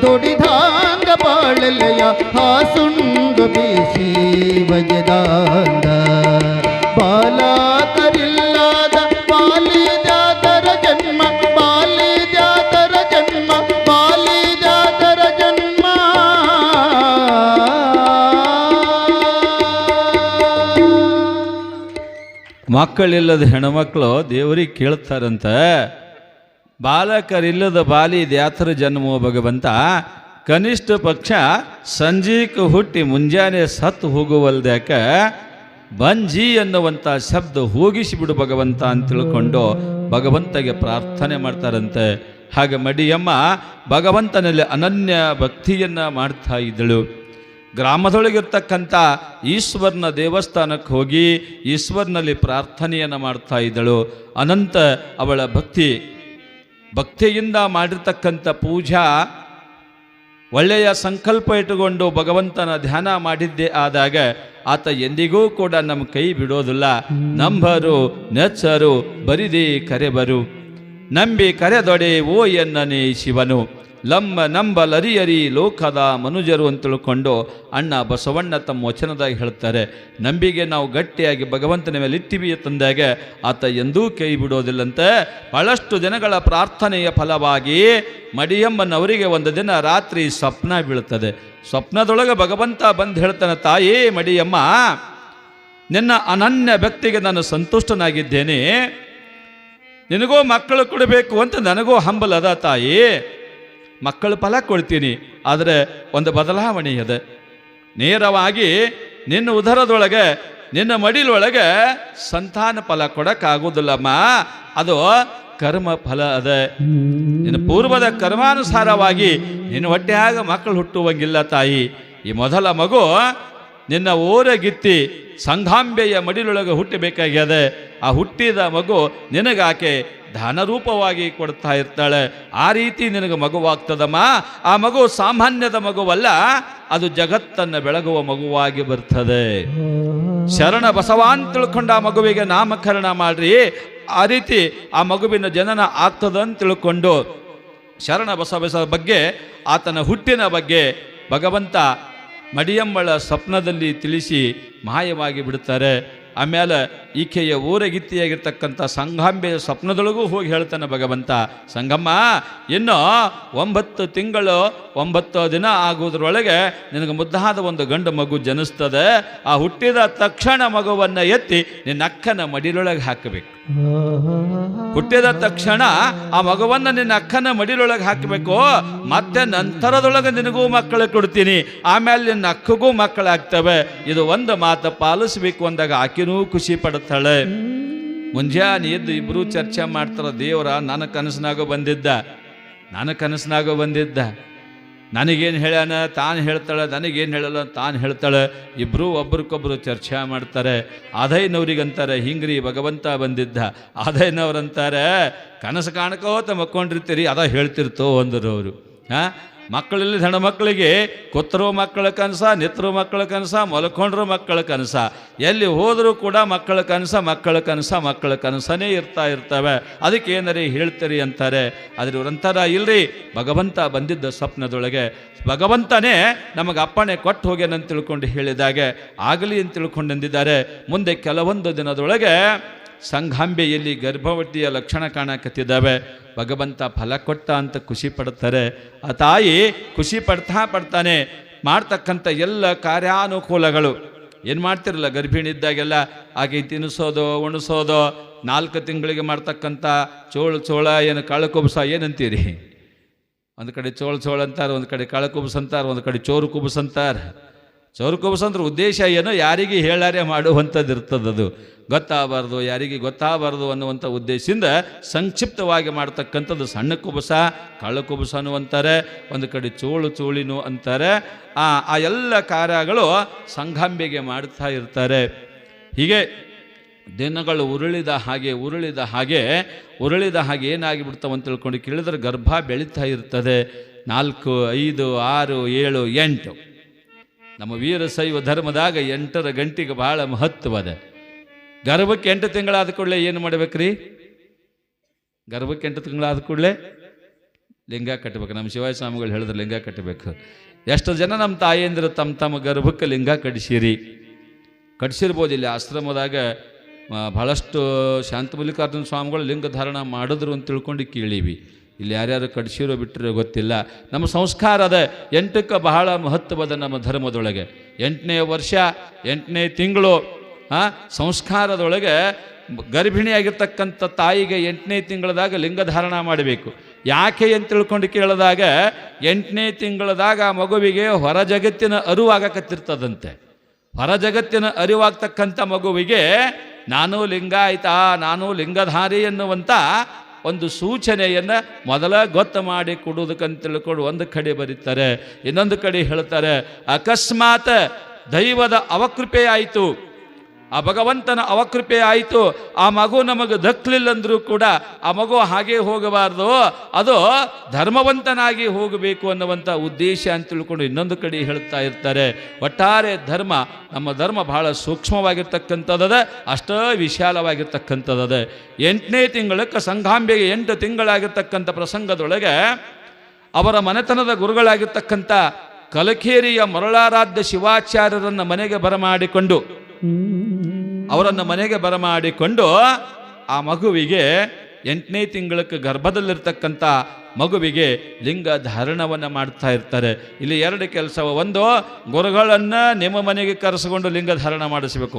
ದುಡಿದಾಂಗ, ಬಾಳಲೆಯ ಹಾಸುಂಡು ಬೀಸಿ ಬಗೆದಾಂಗ. ಬಾಲಕರಿಲ್ಲದ ಬಾಲಿದಾತರ ಜನ್ಮ, ಬಾಲಿದಾತರ ಜನ್ಮ, ಬಾಲಿದಾತರ ಜನ್ಮ. ಮಕ್ಕಳಿಲ್ಲದ ಹೆಣ್ಮಕ್ಳು ದೇವರಿಗೆ ಕೇಳ್ತಾರಂತ, ಬಾಲಕರಿಲ್ಲದ ಬಾಲಿ ದ್ಯಾತರ ಜನ್ಮೋ ಭಗವಂತ, ಕನಿಷ್ಠ ಪಕ್ಷ ಸಂಜೀಕ ಹುಟ್ಟಿ ಮುಂಜಾನೆ ಸತ್ತು ಹೋಗುವಲ್ದ್ಯಾಕ ಬಂಜಿ ಅನ್ನುವಂಥ ಶಬ್ದ ಹೋಗಿಸಿಬಿಡು ಭಗವಂತ ಅಂತ ತಿಳ್ಕೊಂಡು ಭಗವಂತಗೆ ಪ್ರಾರ್ಥನೆ ಮಾಡ್ತಾರಂತೆ. ಹಾಗೆ ಮಡಿಯಮ್ಮ ಭಗವಂತನಲ್ಲಿ ಅನನ್ಯ ಭಕ್ತಿಯನ್ನು ಮಾಡ್ತಾ ಇದ್ದಳು. ಗ್ರಾಮದೊಳಗಿರ್ತಕ್ಕಂಥ ಈಶ್ವರನ ದೇವಸ್ಥಾನಕ್ಕೆ ಹೋಗಿ ಈಶ್ವರನಲ್ಲಿ ಪ್ರಾರ್ಥನೆಯನ್ನು ಮಾಡ್ತಾ ಇದ್ದಳು. ಅನಂತ ಅವಳ ಭಕ್ತಿಯಿಂದ ಮಾಡಿರ್ತಕ್ಕಂಥ ಪೂಜಾ ಒಳ್ಳೆಯ ಸಂಕಲ್ಪ ಇಟ್ಟುಕೊಂಡು ಭಗವಂತನ ಧ್ಯಾನ ಮಾಡಿದ್ದೇ ಆದಾಗ ಆತ ಎಂದಿಗೂ ಕೂಡ ನಮ್ಮ ಕೈ ಬಿಡೋದಿಲ್ಲ. ನಂಬರು ನೆಚ್ಚರು ಬರಿದೇ ಕರೆಬರು, ನಂಬಿ ಕರೆದೊಡೆ ಓ ಎನ್ನನೇ ಶಿವನು, ನಂಬಲರಿಯರಿ ಲೋಕದ ಮನುಜರು ಅಂತ ತಿಳ್ಕೊಂಡು ಅಣ್ಣ ಬಸವಣ್ಣ ತಮ್ಮ ವಚನದಾಗ ಹೇಳ್ತಾರೆ. ನಂಬಿಗೆ ನಾವು ಗಟ್ಟಿಯಾಗಿ ಭಗವಂತನ ಮೇಲೆ ಇಟ್ಟಿವಿ ತಂದಾಗ ಆತ ಎಂದೂ ಕೈ ಬಿಡೋದಿಲ್ಲಂತೆ. ಬಹಳಷ್ಟು ದಿನಗಳ ಪ್ರಾರ್ಥನೆಯ ಫಲವಾಗಿ ಮಡಿಯಮ್ಮನವರಿಗೆ ಒಂದು ದಿನ ರಾತ್ರಿ ಸ್ವಪ್ನ ಬೀಳ್ತದೆ. ಸ್ವಪ್ನದೊಳಗೆ ಭಗವಂತ ಬಂದು ಹೇಳ್ತಾನೆ, ತಾಯೇ ಮಡಿಯಮ್ಮ, ನಿನ್ನ ಅನನ್ಯ ಭಕ್ತಿಗೆ ನಾನು ಸಂತುಷ್ಟನಾಗಿದ್ದೇನೆ, ನಿನಗೂ ಮಕ್ಕಳು ಕೊಡಬೇಕು ಅಂತ ನನಗೂ ಹಂಬಲದ ತಾಯಿ, ಮಕ್ಕಳು ಫಲ ಕೊಡ್ತೀನಿ. ಆದರೆ ಒಂದು ಬದಲಾವಣೆ ಇದೆ. ನೇರವಾಗಿ ನಿನ್ನ ಉದರದೊಳಗೆ ನಿನ್ನ ಮಡಿಲೊಳಗೆ ಸಂತಾನ ಫಲ ಕೊಡಕ್ಕಾಗೋದಿಲ್ಲಮ್ಮ, ಅದು ಕರ್ಮ ಫಲ ಅದ. ನಿನ್ನ ಪೂರ್ವದ ಕರ್ಮಾನುಸಾರವಾಗಿ ನಿನ್ನ ಹೊಟ್ಟೆಯಾಗ ಮಕ್ಕಳು ಹುಟ್ಟುವಂಗಿಲ್ಲ ತಾಯಿ. ಈ ಮೊದಲ ಮಗು ನಿನ್ನ ಓರಗಿತ್ತಿ ಸಂಘಾಂಬೆಯ ಮಡಿಲೊಳಗೆ ಹುಟ್ಟಬೇಕಾಗ್ಯದ. ಆ ಹುಟ್ಟಿದ ಮಗು ನಿನಗಾಕೆ ದಾನರೂಪವಾಗಿ ಕೊಡ್ತಾ ಇರ್ತಾಳೆ. ಆ ರೀತಿ ನಿನಗೆ ಮಗುವಾಗ್ತದಮ್ಮ. ಆ ಮಗು ಸಾಮಾನ್ಯದ ಮಗುವಲ್ಲ, ಅದು ಜಗತ್ತನ್ನು ಬೆಳಗುವ ಮಗುವಾಗಿ ಬರ್ತದೆ. ಶರಣ ಬಸವ ಅಂತ ತಿಳ್ಕೊಂಡು ಆ ಮಗುವಿಗೆ ನಾಮಕರಣ ಮಾಡ್ರಿ. ಆ ರೀತಿ ಆ ಮಗುವಿನ ಜನನ ಆಗ್ತದಂತ ತಿಳ್ಕೊಂಡು ಶರಣ ಬಸವ ಬಗ್ಗೆ, ಆತನ ಹುಟ್ಟಿನ ಬಗ್ಗೆ ಭಗವಂತ ಮಡಿಯಮ್ಮಳ ಸ್ವಪ್ನದಲ್ಲಿ ತಿಳಿಸಿ ಮಾಯವಾಗಿ ಬಿಡ್ತಾರೆ. ಆಮೇಲೆ ಈಕೆಯ ಊರಗಿತ್ತಿಯಾಗಿರ್ತಕ್ಕಂಥ ಸಂಘಾಂಬೆಯ ಸ್ವಪ್ನದೊಳಗೂ ಹೋಗಿ ಹೇಳ್ತಾನೆ ಭಗವಂತ, ಸಂಗಮ್ಮ, ಇನ್ನು 9 ತಿಂಗಳು 9 ದಿನ ಆಗುವುದರೊಳಗೆ ನಿನಗೆ ಮುದ್ದಾದ ಒಂದು ಗಂಡು ಮಗು ಜನಿಸ್ತದೆ. ಆ ಹುಟ್ಟಿದ ತಕ್ಷಣ ಮಗುವನ್ನು ಎತ್ತಿ ನಿನ್ನ ಅಕ್ಕನ ಮಡಿಲೊಳಗೆ ಹಾಕಬೇಕು. ಹುಟ್ಟಿದ ತಕ್ಷಣ ಆ ಮಗುವನ್ನು ನಿನ್ನ ಅಕ್ಕನ ಮಡಿಲೊಳಗೆ ಹಾಕಬೇಕು. ಮತ್ತೆ ನಂತರದೊಳಗೆ ನಿನಗೂ ಮಕ್ಕಳು ಕೊಡ್ತೀನಿ, ಆಮೇಲೆ ನಿನ್ನ ಅಕ್ಕಗೂ ಮಕ್ಕಳಾಗ್ತವೆ. ಇದು ಒಂದು ಮಾತು ಪಾಲಿಸ್ಬೇಕು ಅಂದಾಗ ಆಕೆನೂ ಖುಷಿ ಪಡ್ತಾಳೆ. ಮುಂಜಾನೆ ಎದ್ದು ಇಬ್ಬರು ಚರ್ಚೆ ಮಾಡ್ತಾರ. ದೇವರ ನನ್ನ ಕನಸಿನಾಗೋ ಬಂದಿದ್ದ, ನನಗೇನು ಹೇಳ್ಯಾನ ತಾನು ಹೇಳ್ತಾಳೆ, ನನಗೇನು ಹೇಳಲ್ಲ ತಾನು ಹೇಳ್ತಾಳೆ. ಇಬ್ಬರು ಒಬ್ರಿಗೊಬ್ರು ಚರ್ಚೆ ಮಾಡ್ತಾರೆ. ಆದೈನವ್ರಿಗಂತಾರೆ, ಹಿಂಗ್ರಿ ಭಗವಂತ ಬಂದಿದ್ದ. ಆದೈನವ್ರಂತಾರೆ, ಕನಸು ಕಾಣ್ಕೋತ ಮಕ್ಕೊಂಡಿರ್ತೀರಿ, ಅದ ಹೇಳ್ತಿರ್ತೋ ಅಂದರು ಅವರು. ಮಕ್ಕಳಿಲ್ಲ ಹೆಣ್ಮಕ್ಳಿಗೆ ಕೂತರೋ ಮಕ್ಕಳ ಕನಸ, ನಿತ್ತರೋ ಮಕ್ಕಳ ಕನಸ, ಮಲ್ಕೊಂಡ್ರೂ ಮಕ್ಕಳ ಕನಸ, ಎಲ್ಲಿ ಹೋದರೂ ಕೂಡ ಮಕ್ಕಳ ಕನಸ ಮಕ್ಕಳ ಕನಸ ಮಕ್ಕಳ ಕನಸನೇ ಇರ್ತವೆ. ಅದಕ್ಕೆ ಏನಾರೇ ಹೇಳ್ತೀರಿ ಅಂತಾರೆ. ಆದರೆ ಇವರಂತರ ಇಲ್ರಿ, ಭಗವಂತ ಬಂದಿದ್ದ ಸ್ವಪ್ನದೊಳಗೆ, ಭಗವಂತನೇ ನಮಗೆ ಅಪ್ಪಣೆ ಕೊಟ್ಟು ಹೋಗ್ಯಾನಂತ ತಿಳ್ಕೊಂಡು ಹೇಳಿದಾಗೆ ಆಗಲಿ ಅಂತ ತಿಳ್ಕೊಂಡಂದಿದ್ದಾರೆ. ಮುಂದೆ ಕೆಲವೊಂದು ದಿನದೊಳಗೆ ಸಂಘಾಂಬೆಯಲ್ಲಿ ಗರ್ಭವತಿಯ ಲಕ್ಷಣ ಕಾಣಕತ್ತಿದ್ದಾವೆ. ಭಗವಂತ ಫಲ ಕೊಟ್ಟ ಅಂತ ಖುಷಿ ಪಡ್ತಾರೆ. ಆ ತಾಯಿ ಖುಷಿ ಪಡ್ತಾನೆ ಮಾಡ್ತಕ್ಕಂಥ ಎಲ್ಲ ಕಾರ್ಯಾನುಕೂಲಗಳು ಏನು ಮಾಡ್ತಿರಲ್ಲ, ಗರ್ಭಿಣಿ ಇದ್ದಾಗೆಲ್ಲ ಆಕೆ ತಿನ್ನಿಸೋದು ಉಣಿಸೋದು, 4 ತಿಂಗಳಿಗೆ ಮಾಡ್ತಕ್ಕಂಥ ಚೋಳ ಏನು ಕಾಳುಕುಬಸ ಏನಂತೀರಿ, ಒಂದು ಕಡೆ ಚೋಳ ಅಂತಾರೆ, ಒಂದು ಕಡೆ ಕಾಳುಕುಬಸ್ ಅಂತಾರೆ, ಒಂದು ಕಡೆ ಚೋರು ಕುಬಸ್ ಅಂತಾರೆ. ಚೋರು ಕುಬಸ್ ಅಂದ್ರೆ ಉದ್ದೇಶ ಏನೋ ಯಾರಿಗೆ ಹೇಳಾರೆ ಮಾಡುವಂಥದ್ದು ಇರ್ತದದು, ಗೊತ್ತಾಗಬಾರ್ದು, ಯಾರಿಗೆ ಗೊತ್ತಾಗಬಾರ್ದು ಅನ್ನುವಂಥ ಉದ್ದೇಶದಿಂದ ಸಂಕ್ಷಿಪ್ತವಾಗಿ ಮಾಡ್ತಕ್ಕಂಥದ್ದು ಸಣ್ಣ ಕುಬಸ, ಕಳ್ಳ ಕುಬಸನು ಅಂತಾರೆ, ಒಂದು ಕಡೆ ಚೋಳಿನೂ ಅಂತಾರೆ. ಆ ಎಲ್ಲ ಕಾರ್ಯಗಳು ಸಂಘಾಂಬೆಗೆ ಮಾಡ್ತಾ ಇರ್ತಾರೆ. ಹೀಗೆ ದಿನಗಳು ಉರುಳಿದ ಹಾಗೆ ಏನಾಗಿಬಿಡ್ತಾವೆ ಅಂತ ತಿಳ್ಕೊಂಡು ಕೇಳಿದ್ರೆ ಗರ್ಭ ಬೆಳೀತಾ ಇರ್ತದೆ. 4, 5, 6, 7, 8 ನಮ್ಮ ವೀರಶೈವ ಧರ್ಮದಾಗ 8ರ ಗಂಟೆಗೆ ಭಾಳ ಮಹತ್ವದ. ಗರ್ಭಕ್ಕೆ 8 ತಿಂಗಳಾದ ಕೂಡಲೇ ಏನು ಮಾಡ್ಬೇಕ್ರಿ? ಗರ್ಭಕ್ಕೆ 8 ತಿಂಗಳಾದ ಕೂಡಲೇ ಲಿಂಗ ಕಟ್ಟಬೇಕು. ನಮ್ಮ ಶಿವಾಯ ಸ್ವಾಮಿಗಳು ಹೇಳಿದ್ರೆ ಲಿಂಗ ಕಟ್ಟಬೇಕು. ಎಷ್ಟು ಜನ ನಮ್ಮ ತಾಯಂದಿರು ತಮ್ಮ ಗರ್ಭಕ್ಕೆ ಲಿಂಗ ಕಟ್ಟಿಸಿರ್ಬೋದು. ಇಲ್ಲಿ ಆಶ್ರಮದಾಗ ಭಾಳಷ್ಟು ಶಾಂತಮಲ್ಲಿಕಾರ್ಜುನ ಸ್ವಾಮಿಗಳು ಲಿಂಗ ಧಾರಣ ಮಾಡಿದ್ರು ಅಂತ ತಿಳ್ಕೊಂಡು ಕೇಳೀವಿ. ಇಲ್ಲಿ ಯಾರ್ಯಾರು ಕಡಿಸಿರೋ ಬಿಟ್ಟರೆ ಗೊತ್ತಿಲ್ಲ. ನಮ್ಮ ಸಂಸ್ಕಾರ ಅದ 8ಕ್ಕೆ ಬಹಳ ಮಹತ್ವದ ನಮ್ಮ ಧರ್ಮದೊಳಗೆ. 8ನೇ ವರ್ಷ 8ನೇ ತಿಂಗಳು ಸಂಸ್ಕಾರದೊಳಗೆ ಗರ್ಭಿಣಿಯಾಗಿರ್ತಕ್ಕಂಥ ತಾಯಿಗೆ 8ನೇ ತಿಂಗಳದಾಗ ಲಿಂಗಧಾರಣ ಮಾಡಬೇಕು. ಯಾಕೆ ಅಂತ ತಿಳ್ಕೊಂಡು ಕೇಳಿದಾಗ 8ನೇ ತಿಂಗಳದಾಗ ಆ ಮಗುವಿಗೆ ಹೊರ ಜಗತ್ತಿನ ಅರಿವಾಗಕತ್ತಿರ್ತದಂತೆ. ಹೊರ ಜಗತ್ತಿನ ಅರಿವಾಗ್ತಕ್ಕಂಥ ಮಗುವಿಗೆ ನಾನು ಲಿಂಗಧಾರಿ ಎನ್ನುವಂಥ ಒಂದು ಸೂಚನೆಯನ್ನು ಮೊದಲ ಗೊತ್ತು ಮಾಡಿ ಕೊಡುವುದಕ್ಕಂತ ತಿಳ್ಕೊಂಡು ಒಂದು ಕಡೆ ಬರೀತಾರೆ. ಇನ್ನೊಂದು ಕಡೆ ಹೇಳ್ತಾರೆ, ಅಕಸ್ಮಾತ್ ದೈವದ ಅವಕೃಪೆ ಆಯಿತು, ಆ ಭಗವಂತನ ಅವಕೃಪೆ ಆಯಿತು, ಆ ಮಗು ನಮಗೆ ದಕ್ಕಲಿಲ್ಲಂದ್ರೂ ಕೂಡ ಆ ಮಗು ಹಾಗೆ ಹೋಗಬಾರ್ದು, ಅದು ಧರ್ಮವಂತನಾಗಿ ಹೋಗಬೇಕು ಅನ್ನುವಂಥ ಉದ್ದೇಶ ಅಂತ ತಿಳ್ಕೊಂಡು ಇನ್ನೊಂದು ಕಡೆ ಹೇಳ್ತಾ ಇರ್ತಾರೆ. ಒಟ್ಟಾರೆ ನಮ್ಮ ಧರ್ಮ ಬಹಳ ಸೂಕ್ಷ್ಮವಾಗಿರ್ತಕ್ಕಂಥದ್ದು, ಅಷ್ಟೇ ವಿಶಾಲವಾಗಿರ್ತಕ್ಕಂಥದ್ದು. 8ನೇ ತಿಂಗಳಕ್ಕೆ ಸಂಘಾಂಬೆಗೆ 8 ತಿಂಗಳಾಗಿರ್ತಕ್ಕಂಥ ಪ್ರಸಂಗದೊಳಗೆ ಅವರ ಮನೆತನದ ಗುರುಗಳಾಗಿರ್ತಕ್ಕಂಥ ಕಲಕೇರಿಯ ಮರಳಾರಾಧ್ಯ ಶಿವಾಚಾರ್ಯರನ್ನು ಮನೆಗೆ ಬರಮಾಡಿಕೊಂಡು ಆ ಮಗುವಿಗೆ 8ನೇ ತಿಂಗಳಕ್ಕೆ ಗರ್ಭದಲ್ಲಿರ್ತಕ್ಕಂಥ ಮಗುವಿಗೆ ಲಿಂಗ ಧಾರಣವನ್ನು ಮಾಡ್ತಾ ಇರ್ತಾರೆ. ಇಲ್ಲಿ 2 ಕೆಲಸ. ಒಂದು, ಗುರುಗಳನ್ನು ನಿಮ್ಮ ಮನೆಗೆ ಕರೆಸಿಕೊಂಡು ಲಿಂಗ ಧಾರಣ ಮಾಡಿಸಬೇಕು.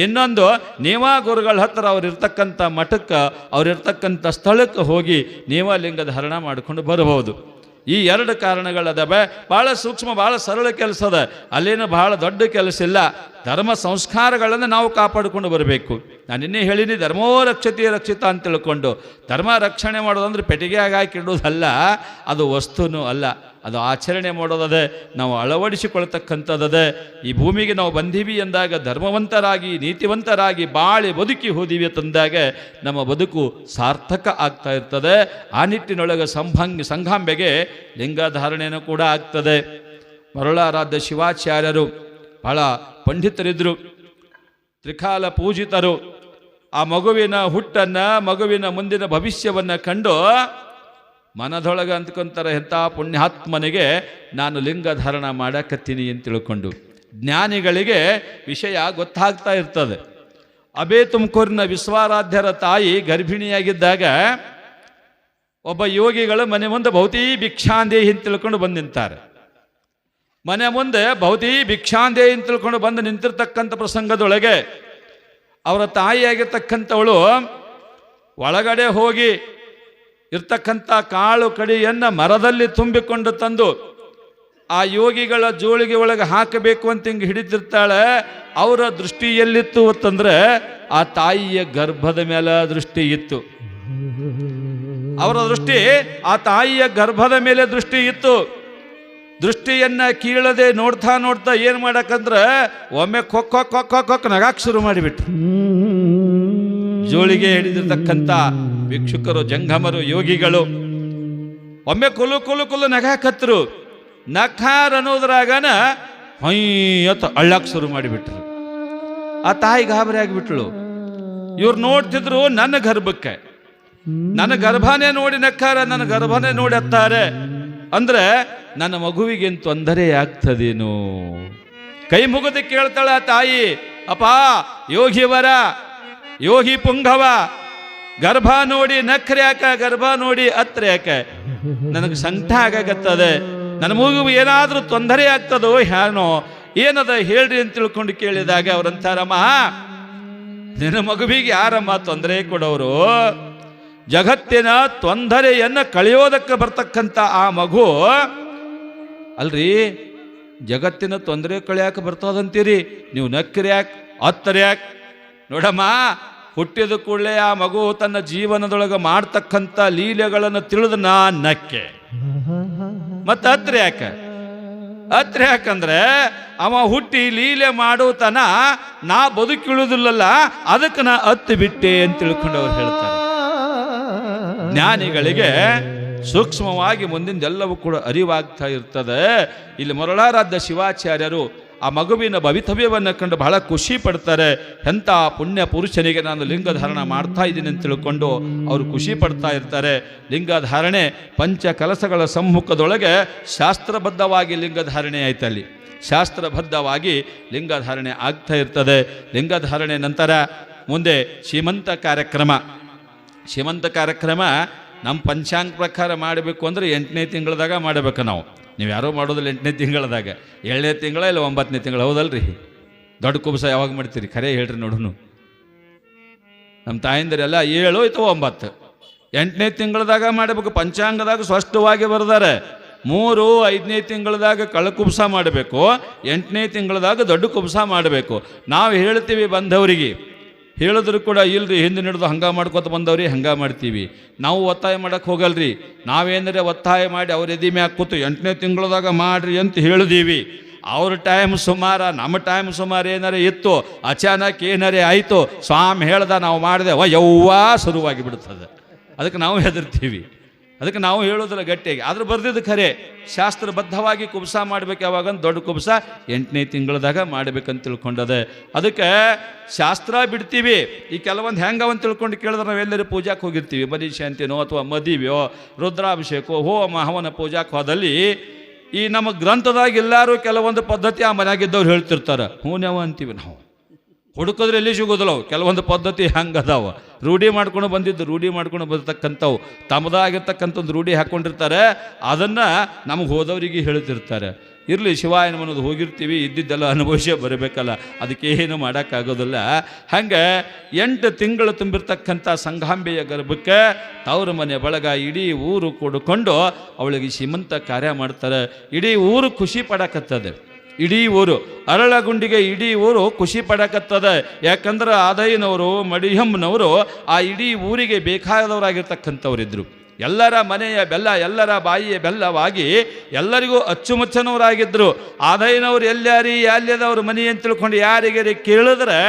ಇನ್ನೊಂದು, ನೀವ ಗುರುಗಳ ಹತ್ರ ಅವ್ರಿರ್ತಕ್ಕಂಥ ಮಠಕ್ಕೆ, ಅವ್ರಿರ್ತಕ್ಕಂಥ ಸ್ಥಳಕ್ಕೆ ಹೋಗಿ ನೀವ ಲಿಂಗ ಧಾರಣ ಮಾಡಿಕೊಂಡು ಬರಬಹುದು. ಈ 2 ಕಾರಣಗಳದಾವೆ. ಭಾಳ ಸೂಕ್ಷ್ಮ, ಭಾಳ ಸರಳ ಕೆಲಸ ಅದ. ಅಲ್ಲೇನು ಭಾಳ ದೊಡ್ಡ ಕೆಲಸ ಇಲ್ಲ. ಧರ್ಮ ಸಂಸ್ಕಾರಗಳನ್ನು ನಾವು ಕಾಪಾಡಿಕೊಂಡು ಬರಬೇಕು. ನಾನು ನಿನ್ನೆ ಹೇಳಿನಿ, ಧರ್ಮೋ ರಕ್ಷತೆ ರಕ್ಷಿತ ಅಂತ ತಿಳ್ಕೊಂಡು. ಧರ್ಮ ರಕ್ಷಣೆ ಮಾಡೋದಂದ್ರೆ ಪೆಟ್ಟಿಗೆ ಹಾಕಿಡೋದಲ್ಲ, ಅದು ವಸ್ತುನೂ ಅಲ್ಲ, ಅದು ಆಚರಣೆ ಮಾಡೋದದೆ, ನಾವು ಅಳವಡಿಸಿಕೊಳ್ತಕ್ಕಂಥದ್ದೇ. ಈ ಭೂಮಿಗೆ ನಾವು ಬಂದೀವಿ ಎಂದಾಗ ಧರ್ಮವಂತರಾಗಿ ನೀತಿವಂತರಾಗಿ ಬಾಳಿ ಬದುಕಿ ಹೋದೀವಿ ತಂದಾಗ ನಮ್ಮ ಬದುಕು ಸಾರ್ಥಕ ಆಗ್ತಾ ಇರ್ತದೆ. ಆ ನಿಟ್ಟಿನೊಳಗೆ ಸಂಘಾಂಬೆಗೆ ಲಿಂಗಧಾರಣೆಯೂ ಕೂಡ ಆಗ್ತದೆ. ಮರಳಾರಾಧ್ಯ ಶಿವಾಚಾರ್ಯರು ಬಹಳ ಪಂಡಿತರಿದ್ದರು, ತ್ರಿಕಾಲ ಪೂಜಿತರು. ಆ ಮಗುವಿನ ಹುಟ್ಟನ್ನು, ಮಗುವಿನ ಮುಂದಿನ ಭವಿಷ್ಯವನ್ನು ಕಂಡು ಮನದೊಳಗೆ ಅಂದ್ಕೊಂತಾರೆ, ಎಂಥ ಪುಣ್ಯಾತ್ಮನಿಗೆ ನಾನು ಲಿಂಗಧಾರಣ ಮಾಡಕತ್ತೀನಿ ಅಂತ ತಿಳ್ಕೊಂಡು. ಜ್ಞಾನಿಗಳಿಗೆ ವಿಷಯ ಗೊತ್ತಾಗ್ತಾ ಇರ್ತದೆ. ಅಬೇ ತುಮಕೂರಿನ ವಿಶ್ವಾರಾಧ್ಯರ ತಾಯಿ ಗರ್ಭಿಣಿಯಾಗಿದ್ದಾಗ ಒಬ್ಬ ಯೋಗಿಗಳು ಮನೆ ಮುಂದೆ ಭೌತಿ ಭಿಕ್ಷಾಂದೇಹಿ ಅಂತ ತಿಳ್ಕೊಂಡು ಬಂದು ನಿಂತಾರೆ. ಮನೆ ಮುಂದೆ ಭೌತಿ ಭಿಕ್ಷಾಂದೇಹಿ ಅಂತ ತಿಳ್ಕೊಂಡು ಬಂದು ನಿಂತಿರ್ತಕ್ಕಂಥ ಪ್ರಸಂಗದೊಳಗೆ ಅವರ ತಾಯಿಯಾಗಿರ್ತಕ್ಕಂಥವಳು ಒಳಗಡೆ ಹೋಗಿ ಇರ್ತಕ್ಕಂಥ ಕಾಳು ಕಡಿಯನ್ನು ಮರದಲ್ಲಿ ತುಂಬಿಕೊಂಡು ತಂದು ಆ ಯೋಗಿಗಳ ಜೋಳಿಗೆ ಒಳಗೆ ಹಾಕಬೇಕು ಅಂತ ಹಿಂಗೆ ಹಿಡಿತಿರ್ತಾಳೆ. ಅವರ ದೃಷ್ಟಿ ಎಲ್ಲಿತ್ತು ಅಂತಂದ್ರೆ ಆ ತಾಯಿಯ ಗರ್ಭದ ಮೇಲೆ ದೃಷ್ಟಿ ಇತ್ತು. ಅವರ ದೃಷ್ಟಿ ಆ ತಾಯಿಯ ಗರ್ಭದ ಮೇಲೆ ದೃಷ್ಟಿ ಇತ್ತು. ದೃಷ್ಟಿಯನ್ನ ಕೀಳದೆ ನೋಡ್ತಾ ನೋಡ್ತಾ ಏನು ಮಾಡಕಂದ್ರೆ ಒಮ್ಮೆ ಕೊಕ್ಕ ನಗಾಕ್ ಶುರು ಮಾಡಿಬಿಟ್ರು. ಜೋಳಿಗೆ ಹಿಡಿದಿರ್ತಕ್ಕಂಥ ಭಿಕ್ಷುಕರು, ಜಂಗಮರು, ಯೋಗಿಗಳು ಒಮ್ಮೆ ಕುಲು ನಗಾಕತ್ರು. ನಖಾರ್ ಅನ್ನೋದ್ರಾಗನ ಹೊಯ್ಯತ್ ಅಳ್ಳಾಕ್ ಶುರು ಮಾಡಿಬಿಟ್ರು. ಆ ತಾಯಿ ಗಾಬರಿ ಆಗಿಬಿಟ್ಳು. ಇವ್ರು ನೋಡ್ತಿದ್ರು ನನ್ನ ಗರ್ಭಕ್ಕೆ, ನನ್ನ ಗರ್ಭನೇ ನೋಡಿ ನಕ್ಕಾರ, ನನ್ನ ಗರ್ಭನೇ ನೋಡಿ ಅತ್ತಾರೆ ಅಂದ್ರೆ ನನ್ನ ಮಗುವಿಗೇನು ತೊಂದರೆ ಆಗ್ತದೇನು? ಕೈ ಮುಗಿದು ಕೇಳ್ತಾಳ ತಾಯಿ, ಅಪ್ಪ ಯೋಗಿವರ, ಯೋಗಿ ಪುಂಗವ, ಗರ್ಭ ನೋಡಿ ನಕ್ರೆ ಯಾಕ, ಗರ್ಭ ನೋಡಿ ಅತ್ರೆ ಯಾಕ? ನನಗೆ ಸಂಕಟ ಆಗತ್ತದ, ನನ್ನ ಮಗುವು ಏನಾದ್ರೂ ತೊಂದರೆ ಆಗ್ತದೋ ಹ್ಯಾನೋ, ಏನದ ಹೇಳ್ರಿ ಅಂತ ತಿಳ್ಕೊಂಡು ಕೇಳಿದಾಗ ಅವ್ರಂತಾರಮ್ಮ, ನಿನ್ನ ಮಗುವಿಗೆ ಯಾರಮ್ಮ ತೊಂದರೆ ಕೊಡೋರು? ಜಗತ್ತಿನ ತೊಂದರೆಯನ್ನ ಕಳೆಯೋದಕ್ಕೆ ಬರ್ತಕ್ಕಂಥ ಆ ಮಗು ಅಲ್ರಿ, ಜಗತ್ತಿನ ತೊಂದರೆ ಕಳೆಯಾಕ ಬರ್ತದಂತೀರಿ, ನೀವು ನಕ್ಕರ್ಯಾಕ್ ಅತ್ತರ್ಯಾಕ್? ನೋಡಮ್ಮ, ಹುಟ್ಟಿದ ಕೂಡಲೇ ಆ ಮಗು ತನ್ನ ಜೀವನದೊಳಗೆ ಮಾಡ್ತಕ್ಕಂಥ ಲೀಲೆಗಳನ್ನು ತಿಳಿದು ನಾ ನಕ್ಕೆ. ಮತ್ತೆ ಅತ್ರ ಯಾಕಂದ್ರೆ ಅವ ಹುಟ್ಟಿ ಲೀಲೆ ಮಾಡೋತನ ನಾ ಬದುಕಿಳುದಿಲ್ಲಲ್ಲ, ಅದಕ್ಕೆ ನಾ ಅತ್ತು ಬಿಟ್ಟೆ ಅಂತ ತಿಳ್ಕೊಂಡು ಅವ್ರು ಹೇಳ್ತಾರೆ. ಜ್ಞಾನಿಗಳಿಗೆ ಸೂಕ್ಷ್ಮವಾಗಿ ಮುಂದಿಂದೆಲ್ಲವೂ ಕೂಡ ಅರಿವಾಗ್ತಾ ಇರ್ತದೆ. ಇಲ್ಲಿ ಮೊರಳಾರಾಧ್ಯ ಶಿವಾಚಾರ್ಯರು ಆ ಮಗುವಿನ ಭವಿತವ್ಯವನ್ನು ಕಂಡು ಬಹಳ ಖುಷಿ ಪಡ್ತಾರೆ. ಎಂಥ ಪುಣ್ಯ ಪುರುಷನಿಗೆ ನಾನು ಲಿಂಗಧಾರಣ ಮಾಡ್ತಾ ಇದ್ದೀನಿ ಅಂತ ತಿಳ್ಕೊಂಡು ಅವರು ಖುಷಿ ಪಡ್ತಾ ಇರ್ತಾರೆ. ಲಿಂಗಧಾರಣೆ ಪಂಚ ಕಲಸಗಳ ಸಮ್ಮುಖದೊಳಗೆ ಶಾಸ್ತ್ರಬದ್ಧವಾಗಿ ಲಿಂಗಧಾರಣೆ ಆಯ್ತಲ್ಲಿ, ಶಾಸ್ತ್ರಬದ್ಧವಾಗಿ ಲಿಂಗಧಾರಣೆ ಆಗ್ತಾ ಇರ್ತದೆ. ಲಿಂಗಧಾರಣೆ ನಂತರ ಮುಂದೆ ಶ್ರೀಮಂತ ಕಾರ್ಯಕ್ರಮ. ಶ್ರೀಮಂತ ಕಾರ್ಯಕ್ರಮ ನಮ್ಮ ಪಂಚಾಂಗ ಪ್ರಕಾರ ಮಾಡಬೇಕು ಅಂದರೆ 8ನೇ ತಿಂಗಳದಾಗ ಮಾಡಬೇಕು. ನೀವು ಯಾರೋ ಮಾಡೋದಿಲ್ಲ 8ನೇ ತಿಂಗಳದಾಗ, 7ನೇ ತಿಂಗಳ ಇಲ್ಲ 9ನೇ ತಿಂಗಳು, ಹೌದಲ್ರಿ? ದೊಡ್ಡ ಕುಬಸ ಯಾವಾಗ ಮಾಡ್ತೀರಿ? ಖರೆ ಹೇಳ್ರಿ ನೋಡೋನು. ನಮ್ಮ ತಾಯಿಂದರೆಲ್ಲ 7 ಅಥವಾ 9, 8ನೇ ತಿಂಗಳದಾಗ ಮಾಡಬೇಕು. ಪಂಚಾಂಗದಾಗ ಸ್ಪಷ್ಟವಾಗಿ ಬರ್ದಾರೆ 3, 5ನೇ ತಿಂಗಳದಾಗ ಕಳಕುಬ್ಸ ಮಾಡಬೇಕು, 8ನೇ ತಿಂಗಳದಾಗ ದೊಡ್ಡ ಕುಬ್ಸ ಮಾಡಬೇಕು. ನಾವು ಹೇಳ್ತೀವಿ ಬಂದವರಿಗೆ, ಹೇಳಿದ್ರು ಕೂಡ ಇಲ್ರಿ, ಹಿಂದೆ ನಡೆದು ಹಂಗ ಮಾಡ್ಕೊತ ಬಂದವ್ರಿ, ಹಂಗ ಮಾಡ್ತೀವಿ. ನಾವು ಒತ್ತಾಯ ಮಾಡಕ್ಕೆ ಹೋಗಲ್ರಿ. ನಾವೇನರೇ ಒತ್ತಾಯ ಮಾಡಿ ಅವ್ರ ಎದಿ ಮ್ಯಾಗ ಕೂತು 8ನೇ ತಿಂಗಳದಾಗ ಮಾಡ್ರಿ ಅಂತ ಹೇಳಿದೀವಿ. ಅವ್ರ ಟೈಮ್ ಸುಮಾರು, ನಮ್ಮ ಟೈಮ್ ಸುಮಾರು ಏನಾರೇ ಇತ್ತು, ಅಚಾನಕ್ ಏನಾರೇ ಆಯಿತು, ಸ್ವಾಮಿ ಹೇಳ್ದ ನಾವು ಮಾಡಿದೆ, ಯವ್ವಾ ಶುರುವಾಗಿ ಬಿಡ್ತದೆ. ಅದಕ್ಕೆ ನಾವು ಹೆದರ್ತೀವಿ. ಅದಕ್ಕೆ ನಾವು ಹೇಳೋದ್ರ ಗಟ್ಟಿಯಾಗಿ. ಆದ್ರೆ ಬರ್ದಿದ್ದು ಖರೆ, ಶಾಸ್ತ್ರಬದ್ಧವಾಗಿ ಕುಬ್ಸ ಮಾಡ್ಬೇಕು. ಯಾವಾಗ ದೊಡ್ಡ ಕುಬ್ಸ 8ನೇ ತಿಂಗಳದಾಗ ಮಾಡ್ಬೇಕಂತ ತಿಳ್ಕೊಂಡದೆ. ಅದಕ್ಕೆ ಶಾಸ್ತ್ರ ಬಿಡ್ತೀವಿ. ಈ ಕೆಲವೊಂದು ಹೆಂಗವಂತ ತಿಳ್ಕೊಂಡು ಕೇಳಿದ್ರೆ ನಾವೆಲ್ಲರೂ ಪೂಜಾಕ್ಕೆ ಹೋಗಿರ್ತೀವಿ, ಮದಿ ಶಾಂತಿನೋ ಅಥವಾ ಮದುವೆಯೋ ರುದ್ರಾಭಿಷೇಕೋ ಹೋಮ ಹವನ ಪೂಜಾಕ್ಕೆ ಹೋದಲ್ಲಿ ಈ ನಮ್ಮ ಗ್ರಂಥದಾಗ ಎಲ್ಲರೂ ಕೆಲವೊಂದು ಪದ್ಧತಿ ಆ ಮನೆಯಾಗಿದ್ದವ್ರು ಹೇಳ್ತಿರ್ತಾರೆ. ಹೂನ್ಯಾವ ಅಂತೀವಿ ನಾವು, ಹುಡುಕಿದ್ರೆ ಎಲ್ಲಿ ಸಿಗೋದಿಲ್ಲ. ಅವು ಕೆಲವೊಂದು ಪದ್ಧತಿ ಹೆಂಗದಾವ, ರೂಢಿ ಮಾಡ್ಕೊಂಡು ಬಂದಿರ್ತಕ್ಕಂಥವು ತಮ್ಮದಾಗಿರ್ತಕ್ಕಂಥದ್ದು ರೂಢಿ ಹಾಕ್ಕೊಂಡಿರ್ತಾರೆ. ಅದನ್ನು ನಮಗೆ ಹೋದವರಿಗೆ ಹೇಳ್ತಿರ್ತಾರೆ. ಇರಲಿ, ಶಿವಾಯನ ಅನ್ನೋದು ಹೋಗಿರ್ತೀವಿ, ಇದ್ದಿದ್ದೆಲ್ಲ ಅನುಭವಿಸೇ ಬರಬೇಕಲ್ಲ, ಅದಕ್ಕೇನು ಮಾಡೋಕ್ಕಾಗೋದಿಲ್ಲ. ಹಂಗೆ 8 ತಿಂಗಳು ತುಂಬಿರ್ತಕ್ಕಂಥ ಸಂಘಾಂಬೆಯ ಗರ್ಭಕ್ಕೆ ತವ್ರ ಮನೆ ಬಳಗ ಇಡೀ ಊರು ಕೂಡಿಕೊಂಡು ಅವಳಿಗೆ ಶ್ರೀಮಂತ ಕಾರ್ಯ ಮಾಡ್ತಾರೆ. ಇಡೀ ಊರು ಖುಷಿ ಪಡಕತ್ತದೆ. ಇಡೀ ಊರು ಅರಳಗುಂಡಿಗೆ ಇಡೀ ಊರು ಖುಷಿ ಪಡಕತ್ತದೆ. ಯಾಕಂದ್ರೆ ಆದಯ್ಯನವರು, ಮಡಿಯಮ್ಮನವರು ಆ ಇಡೀ ಊರಿಗೆ ಬೇಕಾದವರಾಗಿರ್ತಕ್ಕಂಥವ್ರಿದ್ರು. ಎಲ್ಲರ ಮನೆಯ ಬೆಲ್ಲ, ಎಲ್ಲರ ಬಾಯಿಯ ಬೆಲ್ಲವಾಗಿ ಎಲ್ಲರಿಗೂ ಅಚ್ಚುಮುಚ್ಚನವರಾಗಿದ್ದರು. ಆದಯ್ಯನವ್ರು ಎಲ್ಲಾರಿ ಅಲ್ಯದವ್ರ ಮನೆ ಅಂತ ತಿಳ್ಕೊಂಡು ಯಾರಿಗಾರಿ ಕೇಳಿದ್ರೆ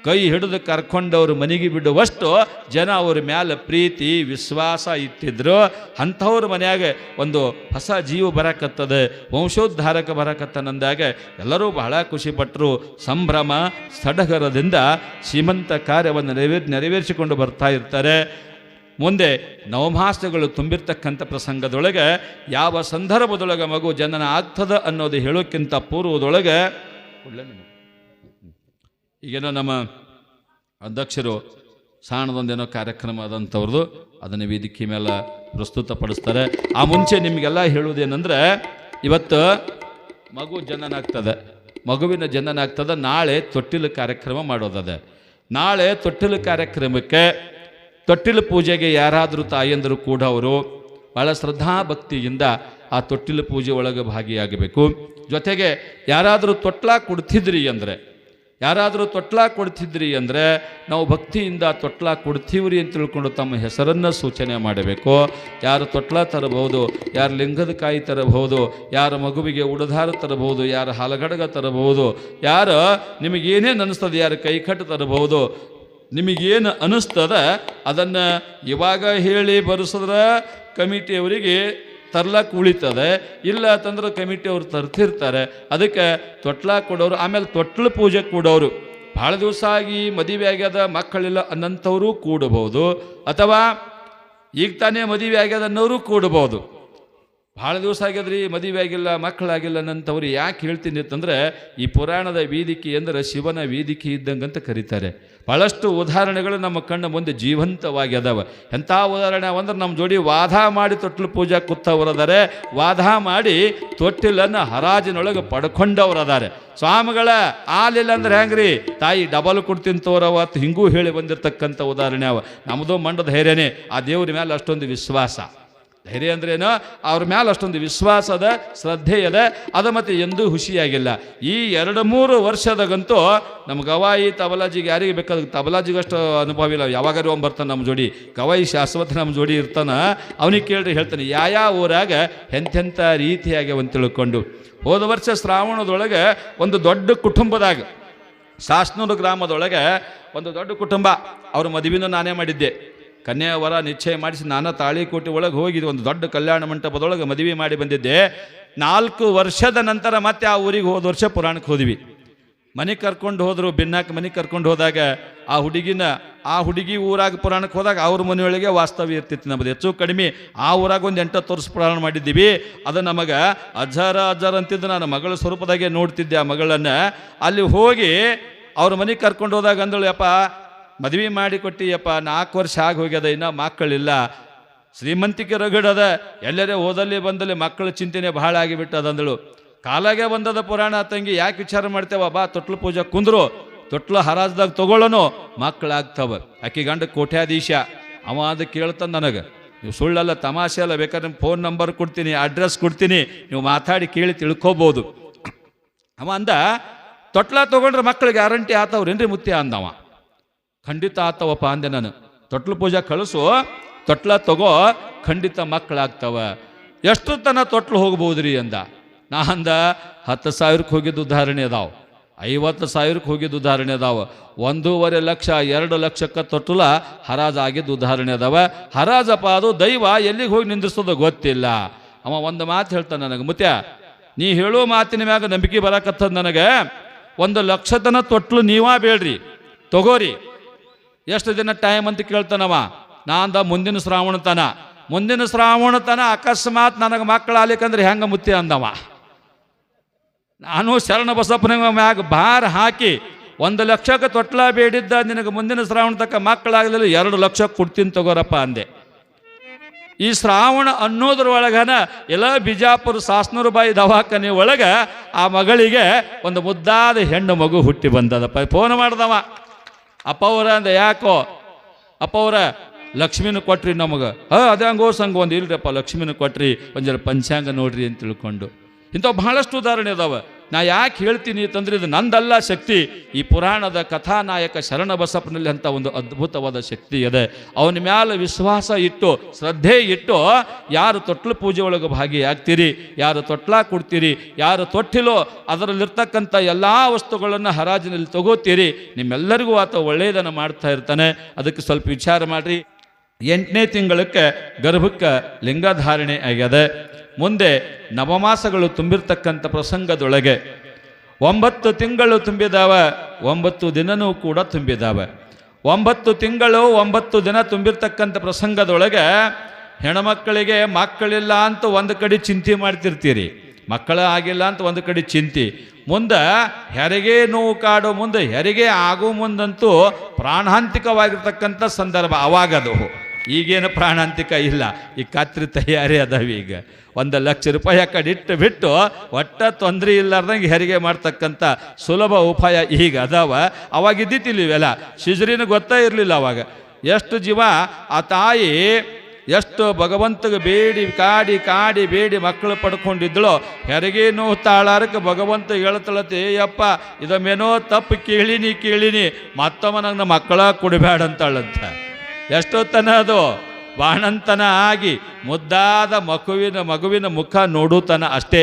ಕೈ ಹಿಡಿದು ಕರ್ಕೊಂಡವ್ರು ಮನೆಗೆ ಬಿಡುವಷ್ಟು ಜನ ಅವ್ರ ಮ್ಯಾಲ ಪ್ರೀತಿ ವಿಶ್ವಾಸ ಇಟ್ಟಿದ್ರು. ಅಂಥವ್ರ ಮನೆಯಾಗ ಒಂದು ಹೊಸ ಜೀವ ಬರಕತ್ತದೆ, ವಂಶೋದ್ಧಾರಕ ಬರಕತ್ತನಂದಾಗ ಎಲ್ಲರೂ ಬಹಳ ಖುಷಿಪಟ್ಟರು. ಸಂಭ್ರಮ ಸಡಗರದಿಂದ ಶ್ರೀಮಂತ ಕಾರ್ಯವನ್ನು ನೆರವೇರಿಸಿಕೊಂಡು ಬರ್ತಾ ಇರ್ತಾರೆ. ಮುಂದೆ ನವಮಾಸಗಳು ತುಂಬಿರ್ತಕ್ಕಂಥ ಪ್ರಸಂಗದೊಳಗೆ ಯಾವ ಸಂದರ್ಭದೊಳಗೆ ಮಗು ಜನನ ಆಗ್ತದ ಅನ್ನೋದು ಹೇಳೋಕ್ಕಿಂತ ಪೂರ್ವದೊಳಗೆ ಈಗೇನೋ ನಮ್ಮ ಅಧ್ಯಕ್ಷರು ಸಾಣದೊಂದೇನೋ ಕಾರ್ಯಕ್ರಮ ಆದಂಥವ್ರದ್ದು ಅದನ್ನು ವೇದಿಕೆ ಮೇಲೆ ಪ್ರಸ್ತುತಪಡಿಸ್ತಾರೆ. ಆ ಮುಂಚೆ ನಿಮಗೆಲ್ಲ ಹೇಳುವುದೇನೆಂದರೆ, ಇವತ್ತು ಮಗು ಜನನ ಆಗ್ತದೆ, ಮಗುವಿನ ಜನನ ಆಗ್ತದೆ. ನಾಳೆ ತೊಟ್ಟಿಲು ಕಾರ್ಯಕ್ರಮ ಮಾಡೋದದೆ. ನಾಳೆ ತೊಟ್ಟಿಲು ಕಾರ್ಯಕ್ರಮಕ್ಕೆ, ತೊಟ್ಟಿಲು ಪೂಜೆಗೆ ಯಾರಾದರೂ ತಾಯಂದರು ಕೂಡ ಅವರು ಭಾಳ ಶ್ರದ್ಧಾಭಕ್ತಿಯಿಂದ ಆ ತೊಟ್ಟಿಲು ಪೂಜೆ ಒಳಗೆ ಭಾಗಿಯಾಗಬೇಕು. ಜೊತೆಗೆ ಯಾರಾದರೂ ತೊಟ್ಲ ಕೊಡ್ತಿದ್ರಿ ಅಂದರೆ ನಾವು ಭಕ್ತಿಯಿಂದ ತೊಟ್ಲ ಕೊಡ್ತೀವ್ರಿ ಅಂತ ತಿಳ್ಕೊಂಡು ತಮ್ಮ ಹೆಸರನ್ನು ಸೂಚನೆ ಮಾಡಬೇಕು. ಯಾರು ತೊಟ್ಲ ತರಬಹುದು, ಯಾರು ಲಿಂಗದ ಕಾಯಿ ತರಬಹುದು, ಯಾರು ಮಗುವಿಗೆ ಉಡಧಾರ ತರಬಹುದು, ಯಾರು ಹಾಲಗಡಗ ತರಬಹುದು, ಯಾರು ನಿಮಗೇನೇನು ಅನ್ನಿಸ್ತದೆ, ಯಾರು ಕೈಕಟ್ಟು ತರಬಹುದು. ನಿಮಗೇನು ಅನ್ನಿಸ್ತದ ಅದನ್ನು ಇವಾಗ ಹೇಳಿ ಬರೆಸಿದ್ರೆ ಕಮಿಟಿಯವರಿಗೆ ತರ್ಲಕ್ಕೆ ಉಳಿತದೆ, ಇಲ್ಲ ಅಂತಂದ್ರೆ ಕಮಿಟಿಯವ್ರು ತರ್ತಿರ್ತಾರೆ. ಅದಕ್ಕೆ ತೊಟ್ಲ ಕೊಡೋರು, ಆಮೇಲೆ ತೊಟ್ಲು ಪೂಜೆ ಕೊಡೋರು, ಭಾಳ ದಿವಸ ಆಗಿ ಮದುವೆ ಆಗ್ಯದ ಮಕ್ಕಳಿಲ್ಲ ಅನ್ನಂಥವರು ಕೂಡಬಹುದು, ಅಥವಾ ಈಗ ತಾನೇ ಮದುವೆ ಆಗ್ಯದ ಅನ್ನೋರು ಕೂಡಬಹುದು. ಭಾಳ ದಿವಸ ಆಗ್ಯದ್ರಿ ಮದುವೆ ಆಗಿಲ್ಲ ಮಕ್ಕಳಾಗಿಲ್ಲ ಅನ್ನಂಥವ್ರು ಯಾಕೆ ಹೇಳ್ತೀನಿ ಅಂತಂದರೆ, ಈ ಪುರಾಣದ ವೇದಿಕೆ ಅಂದರೆ ಶಿವನ ವೇದಿಕೆ ಇದ್ದಂಗಂತ ಕರೀತಾರೆ. ಭಾಳಷ್ಟು ಉದಾಹರಣೆಗಳು ನಮ್ಮ ಕಣ್ಣ ಮುಂದೆ ಜೀವಂತವಾಗಿ ಅದಾವ. ಎಂಥ ಉದಾಹರಣೆ ಅಂದ್ರೆ, ನಮ್ಮ ಜೋಡಿ ವಾದ ಮಾಡಿ ತೊಟ್ಲು ಪೂಜಾ ಕೂತವರದಾರೆ, ವಾದ ಮಾಡಿ ತೊಟ್ಟಿಲನ್ನು ಹರಾಜಿನೊಳಗೆ ಪಡ್ಕೊಂಡವರದಾರೆ. ಸ್ವಾಮಿಗಳ ಆಲಿಲ್ಲ ಅಂದ್ರೆ ಹೆಂಗ್ರಿ, ತಾಯಿ ಡಬಲ್ ಕೊಡ್ತೀನಿ ತೋರವತ್ತು ಹಿಂಗೂ ಹೇಳಿ ಬಂದಿರತಕ್ಕಂಥ ಉದಾಹರಣೆ ಅವ. ನಮ್ಮದು ಮಂಡದ ಧೈರ್ಯನೇ, ಆ ದೇವ್ರ ಮೇಲೆ ಅಷ್ಟೊಂದು ವಿಶ್ವಾಸ. ಧೈರ್ಯ ಅಂದ್ರೇನು, ಅವ್ರ ಮೇಲೆ ಅಷ್ಟೊಂದು ವಿಶ್ವಾಸ ಅದ, ಶ್ರದ್ಧೆ ಅದ, ಅದು ಮತ್ತು ಎಂದೂ ಹುಷಿಯಾಗಿಲ್ಲ. ಈ 2-3 ವರ್ಷದಾಗಂತೂ ನಮ್ಮ ಗವಾಯಿ ತಬಲಾಜಿಗೆ ಯಾರಿಗೆ ಬೇಕಾದ ತಬಲಾಜಿಗಷ್ಟು ಅನುಭವ ಇಲ್ಲ. ಯಾವಾಗಾರು ಅವ್ನು ಬರ್ತಾನೆ ನಮ್ಮ ಜೋಡಿ, ಗವಾಯಿ ಶಾಶ್ವತ ನಮ್ಮ ಜೋಡಿ ಇರ್ತಾನೆ. ಅವನಿಗೆ ಕೇಳ್ರಿ ಹೇಳ್ತಾನೆ ಯಾವ ಊರಾಗ ಎಂತೆಂಥ ರೀತಿಯಾಗಿ ಅವನು ತಿಳ್ಕೊಂಡು. ಹೋದ ವರ್ಷ ಶ್ರಾವಣದೊಳಗೆ ಒಂದು ದೊಡ್ಡ ಕುಟುಂಬದಾಗ, ಸಾಸ್ನೂರು ಗ್ರಾಮದೊಳಗೆ ಒಂದು ದೊಡ್ಡ ಕುಟುಂಬ, ಅವ್ರ ಮದುವೆನೂ ನಾನೇ ಮಾಡಿದ್ದೆ. ಕನ್ಯಾವರ ನಿಶ್ಚಯ ಮಾಡಿಸಿ ನಾನು ತಾಳಿಕೋಟೆ ಒಳಗೆ ಹೋಗಿದ್ದು, ಒಂದು ದೊಡ್ಡ ಕಲ್ಯಾಣ ಮಂಟಪದೊಳಗೆ ಮದುವೆ ಮಾಡಿ ಬಂದಿದ್ದೆ. 4 ವರ್ಷದ ನಂತರ ಮತ್ತೆ ಆ ಊರಿಗೆ ಹೋದ ವರ್ಷ ಪುರಾಣಕ್ಕೆ ಹೋದ್ವಿ. ಮನೆಗೆ ಕರ್ಕೊಂಡು ಹೋದರು, ಭಿನ್ನಾಕ ಮನೆಗೆ ಕರ್ಕೊಂಡು ಹೋದಾಗ ಆ ಹುಡುಗಿ ಊರಾಗ ಪುರಾಣಕ್ಕೆ ಹೋದಾಗ ಅವ್ರ ಮನೆಯೊಳಗೆ ವಾಸ್ತವ್ಯ ಇರ್ತಿತ್ತು ನಮ್ಮದು. ಹೆಚ್ಚು ಕಡಿಮೆ ಆ ಊರಾಗ ಒಂದು 8 ವರ್ಷ ಪುರಾಣ ಮಾಡಿದ್ದೀವಿ. ಅದು ನಮಗೆ ಅಜ್ಜಾರ ಅಂತಿದ್ದು, ನಾನು ಮಗಳ ಸ್ವರೂಪದಾಗೆ ನೋಡ್ತಿದ್ದೆ ಆ ಮಗಳನ್ನು. ಅಲ್ಲಿ ಹೋಗಿ ಅವ್ರ ಮನೆಗೆ ಕರ್ಕೊಂಡು ಹೋದಾಗ ಅಂದಳು, ಯಪ್ಪ ಮದುವೆ ಮಾಡಿ ಕೊಟ್ಟಿಯಪ್ಪ, 4 ವರ್ಷ ಆಗಿ ಹೋಗ್ಯದ, ಇನ್ನೂ ಮಕ್ಕಳಿಲ್ಲ, ಶ್ರೀಮಂತಿಕೆ ರಗಡದ, ಎಲ್ಲರೇ ಓದಲ್ಲಿ ಬಂದಲ್ಲಿ ಮಕ್ಕಳ ಚಿಂತನೆ ಭಾಳ ಆಗಿಬಿಟ್ಟದ ಅಂದಳು. ಕಾಲಾಗೆ ಬಂದದ ಪುರಾಣ ತಂಗಿ, ಯಾಕೆ ವಿಚಾರ ಮಾಡ್ತೇವ, ಬಾ ತೊಟ್ಲು ಪೂಜೆ ಕುಂದ್ರು, ತೊಟ್ಲು ಹರಾಜ್ದಾಗ ತಗೊಳ್ಳೋನು, ಮಕ್ಕಳಾಗ್ತವ. ಆಕಿ ಗಂಡ ಕೋಟ್ಯಾಧೀಶ. ಅವ ಅದು ಕೇಳ್ತಾನೆ ನನಗೆ, ನೀವು ಸುಳ್ಳಲ್ಲ ತಮಾಷೆ ಅಲ್ಲ, ಬೇಕಾದ್ರೆ ನಿಮ್ಮ ಫೋನ್ ನಂಬರ್ ಕೊಡ್ತೀನಿ, ಅಡ್ರೆಸ್ ಕೊಡ್ತೀನಿ, ನೀವು ಮಾತಾಡಿ ಕೇಳಿ ತಿಳ್ಕೊಬೋದು. ಅವ ಅಂದ, ತೊಟ್ಲ ತೊಗೊಂಡ್ರೆ ಮಕ್ಕಳಿಗೆ ಗ್ಯಾರಂಟಿ ಆತವ್ರೇನ್ರಿ ಮುತ್ಯ ಅಂದವ. ಖಂಡಿತ ಆತವಪ್ಪ ಅಂದೆ ನಾನು. ತೊಟ್ಲು ಪೂಜೆ ಕಳಿಸು, ತೊಟ್ಲ ತಗೋ, ಖಂಡಿತ ಮಕ್ಕಳಾಗ್ತವ. ಎಷ್ಟು ತನ ತೊಟ್ಲು ಹೋಗ್ಬೋದ್ರಿ ಅಂದ. ನಾ ಅಂದ, 10,000ಕ್ಕೆ ಹೋಗಿದ್ದು ಉದಾಹರಣೆ ಅದಾವ, 50,000ಕ್ಕೆ ಹೋಗಿದ್ದು ಉದಾಹರಣೆ ಅದಾವ, 1.5 ಲಕ್ಷ 2 ಲಕ್ಷಕ್ಕೆ ತೊಟ್ಲ ಹರಾಜಾಗಿದ್ದು ಉದಾಹರಣೆ ಅದಾವ. ಹರಾಜಪ್ಪ ಅದು ದೈವ ಎಲ್ಲಿಗೆ ಹೋಗಿ ನಿಂದಿಸೋದು ಗೊತ್ತಿಲ್ಲ. ಅವ ಒಂದು ಮಾತು ಹೇಳ್ತಾನೆ ನನಗೆ, ಮುತ್ಯ ನೀ ಹೇಳೋ ಮಾತಿನ ಮ್ಯಾಗ ನಂಬಿಕೆ ಬರಕತ್ತದ ನನಗೆ. 1 ಲಕ್ಷ ತನ ತೊಟ್ಲು ನೀವಾ ಬೇಡ್ರಿ, ತಗೋರಿ, ಎಷ್ಟು ದಿನ ಟೈಮ್ ಅಂತ ಕೇಳ್ತಾನವ. ನಾ ಅಂದ, ಮುಂದಿನ ಶ್ರಾವಣ ತನ ಅಕಸ್ಮಾತ್ ನನಗೆ ಮಕ್ಕಳು ಆಲಿಕಂದ್ರೆ ಹೆಂಗ ಮುತ್ತಿ ಅಂದವ. ನಾನು ಶರಣ ಬಸಪ್ಪನ ಮ್ಯಾಗ ಭಾರ ಹಾಕಿ 1 ಲಕ್ಷಕ್ಕೆ ತೊಟ್ಲ ಬೇಡಿದ್ದ, ನಿನಗೆ ಮುಂದಿನ ಶ್ರಾವಣ ತಕ್ಕ ಮಕ್ಕಳಾಗಲಿಲ್ಲ, 2 ಲಕ್ಷ ಕೊಡ್ತೀನಿ ತಗೋರಪ್ಪ ಅಂದೆ. ಈ ಶ್ರಾವಣ ಅನ್ನೋದ್ರೊಳಗನ ಎಲ್ಲ ಬಿಜಾಪುರ ಸಾಸ್ನೂರು ಬಾಯಿ ದವಾಖಾನೆ ಒಳಗೆ ಆ ಮಗಳಿಗೆ ಒಂದು ಮುದ್ದಾದ ಹೆಣ್ಣು ಮಗು ಹುಟ್ಟಿ ಬಂದದಪ್ಪ. ಫೋನ್ ಮಾಡ್ದವ, ಅಪ್ಪವ್ರ ಅಂದ, ಯಾಕೋ ಅಪ್ಪವ್ರ ಲಕ್ಷ್ಮಿನ ಕೊಟ್ರಿ ನಮಗೆ. ಅದೇ ಹಂಗೋ ಸಂಘ ಒಂದು ಇಲ್ರಿಪ್ಪ, ಲಕ್ಷ್ಮಿನ ಕೊಟ್ರಿ, ಒಂದು ಜರ ಪಂಚಾಂಗ ನೋಡ್ರಿ ಅಂತ ತಿಳ್ಕೊಂಡು. ಇಂಥವು ಬಹಳಷ್ಟು ಉದಾಹರಣೆ ಅದಾವ. ನಾ ಯಾಕೆ ಹೇಳ್ತೀನಿ ಅಂತಂದ್ರೆ, ಇದು ನಂದಲ್ಲ ಶಕ್ತಿ, ಈ ಪುರಾಣದ ಕಥಾನಾಯಕ ಶರಣ ಬಸಪ್ಪನಲ್ಲಿ ಅಂತ ಒಂದು ಅದ್ಭುತವಾದ ಶಕ್ತಿ ಇದೆ. ಅವನ ಮ್ಯಾಲ ವಿಶ್ವಾಸ ಇಟ್ಟು, ಶ್ರದ್ಧೆ ಇಟ್ಟು, ಯಾರು ತೊಟ್ಲು ಪೂಜೆ ಒಳಗೆ ಭಾಗಿಯಾಗ್ತೀರಿ, ಯಾರು ತೊಟ್ಲ ಕೊಡ್ತೀರಿ, ಯಾರು ತೊಟ್ಟಿಲೋ ಅದರಲ್ಲಿರ್ತಕ್ಕಂಥ ಎಲ್ಲ ವಸ್ತುಗಳನ್ನು ಹರಾಜಿನಲ್ಲಿ ತಗೋತೀರಿ, ನಿಮ್ಮೆಲ್ಲರಿಗೂ ಆತ ಒಳ್ಳೆಯದನ್ನು ಮಾಡ್ತಾ ಇರ್ತಾನೆ. ಅದಕ್ಕೆ ಸ್ವಲ್ಪ ವಿಚಾರ ಮಾಡಿರಿ. 8ನೇ ತಿಂಗಳಕ್ಕೆ ಗರ್ಭಕ್ಕೆ ಲಿಂಗಧಾರಣೆ ಆಗ್ಯದ. ಮುಂದೆ ನವಮಾಸಗಳು ತುಂಬಿರ್ತಕ್ಕಂಥ ಪ್ರಸಂಗದೊಳಗೆ 9 ತಿಂಗಳು ತುಂಬಿದಾವ, 9 ದಿನನೂ ಕೂಡ ತುಂಬಿದಾವ. 9 ತಿಂಗಳು 9 ದಿನ ತುಂಬಿರ್ತಕ್ಕಂಥ ಪ್ರಸಂಗದೊಳಗೆ ಹೆಣ್ಮಕ್ಕಳಿಗೆ ಮಕ್ಕಳಿಲ್ಲ ಅಂತ ಒಂದು ಕಡೆ ಚಿಂತೆ ಮಾಡ್ತಿರ್ತೀರಿ, ಮಕ್ಕಳ ಆಗಿಲ್ಲ ಅಂತ ಒಂದು ಕಡೆ ಚಿಂತೆ. ಮುಂದೆ ಹೆರಿಗೆ ನೋವು ಕಾಡೋ ಮುಂದೆ, ಹೆರಿಗೆ ಆಗೋ ಮುಂದಂತೂ ಪ್ರಾಣಾಂತಿಕವಾಗಿರ್ತಕ್ಕಂಥ ಸಂದರ್ಭ ಅವಾಗದು. ಈಗೇನು ಪ್ರಾಣಾಂತಿಕ ಇಲ್ಲ, ಈ ಖಾತ್ರಿ ತಯಾರಿ ಅದಾವ. ಈಗ 1 ಲಕ್ಷ ರೂಪಾಯಿ ಆ ಕಡೆ ಇಟ್ಟು ಬಿಟ್ಟು ಒಟ್ಟ ತೊಂದರೆ ಇಲ್ಲಾರ್ದಂಗೆ ಹೆರಿಗೆ ಮಾಡ್ತಕ್ಕಂಥ ಸುಲಭ ಉಪಾಯ ಈಗ ಅದಾವ. ಅವಾಗ ಇದ್ದಿತ್ತಿಲ್ಲ ಇವೆಲ್ಲ, ಶಿಜರಿನ ಗೊತ್ತೇ ಇರಲಿಲ್ಲ ಅವಾಗ. ಎಷ್ಟು ಜೀವ ಆ ತಾಯಿ ಎಷ್ಟು ಭಗವಂತಗೆ ಬೇಡಿ ಕಾಡಿ ಕಾಡಿ ಬೇಡಿ ಮಕ್ಕಳು ಪಡ್ಕೊಂಡಿದ್ದಳು. ಹೆರಿಗೆ ನೋವು ತಾಳಾರಕ್ಕೆ ಭಗವಂತ ಹೇಳ್ತಳತೆ, ಯಪ್ಪ ಇದಮ್ಮೇನೋ ತಪ್ಪು ಕೇಳಿನಿ ಮತ್ತೊಮ್ಮ ನಂಗೆ ಮಕ್ಕಳ ಕೊಡಬೇಡಂತಾಳಂತ. ಎಷ್ಟೊತ್ತನ ಅದು ಬಾಣಂತನ ಆಗಿ ಮುದ್ದಾದ ಮಗುವಿನ ಮುಖ ನೋಡುತ್ತಾನ ಅಷ್ಟೇ.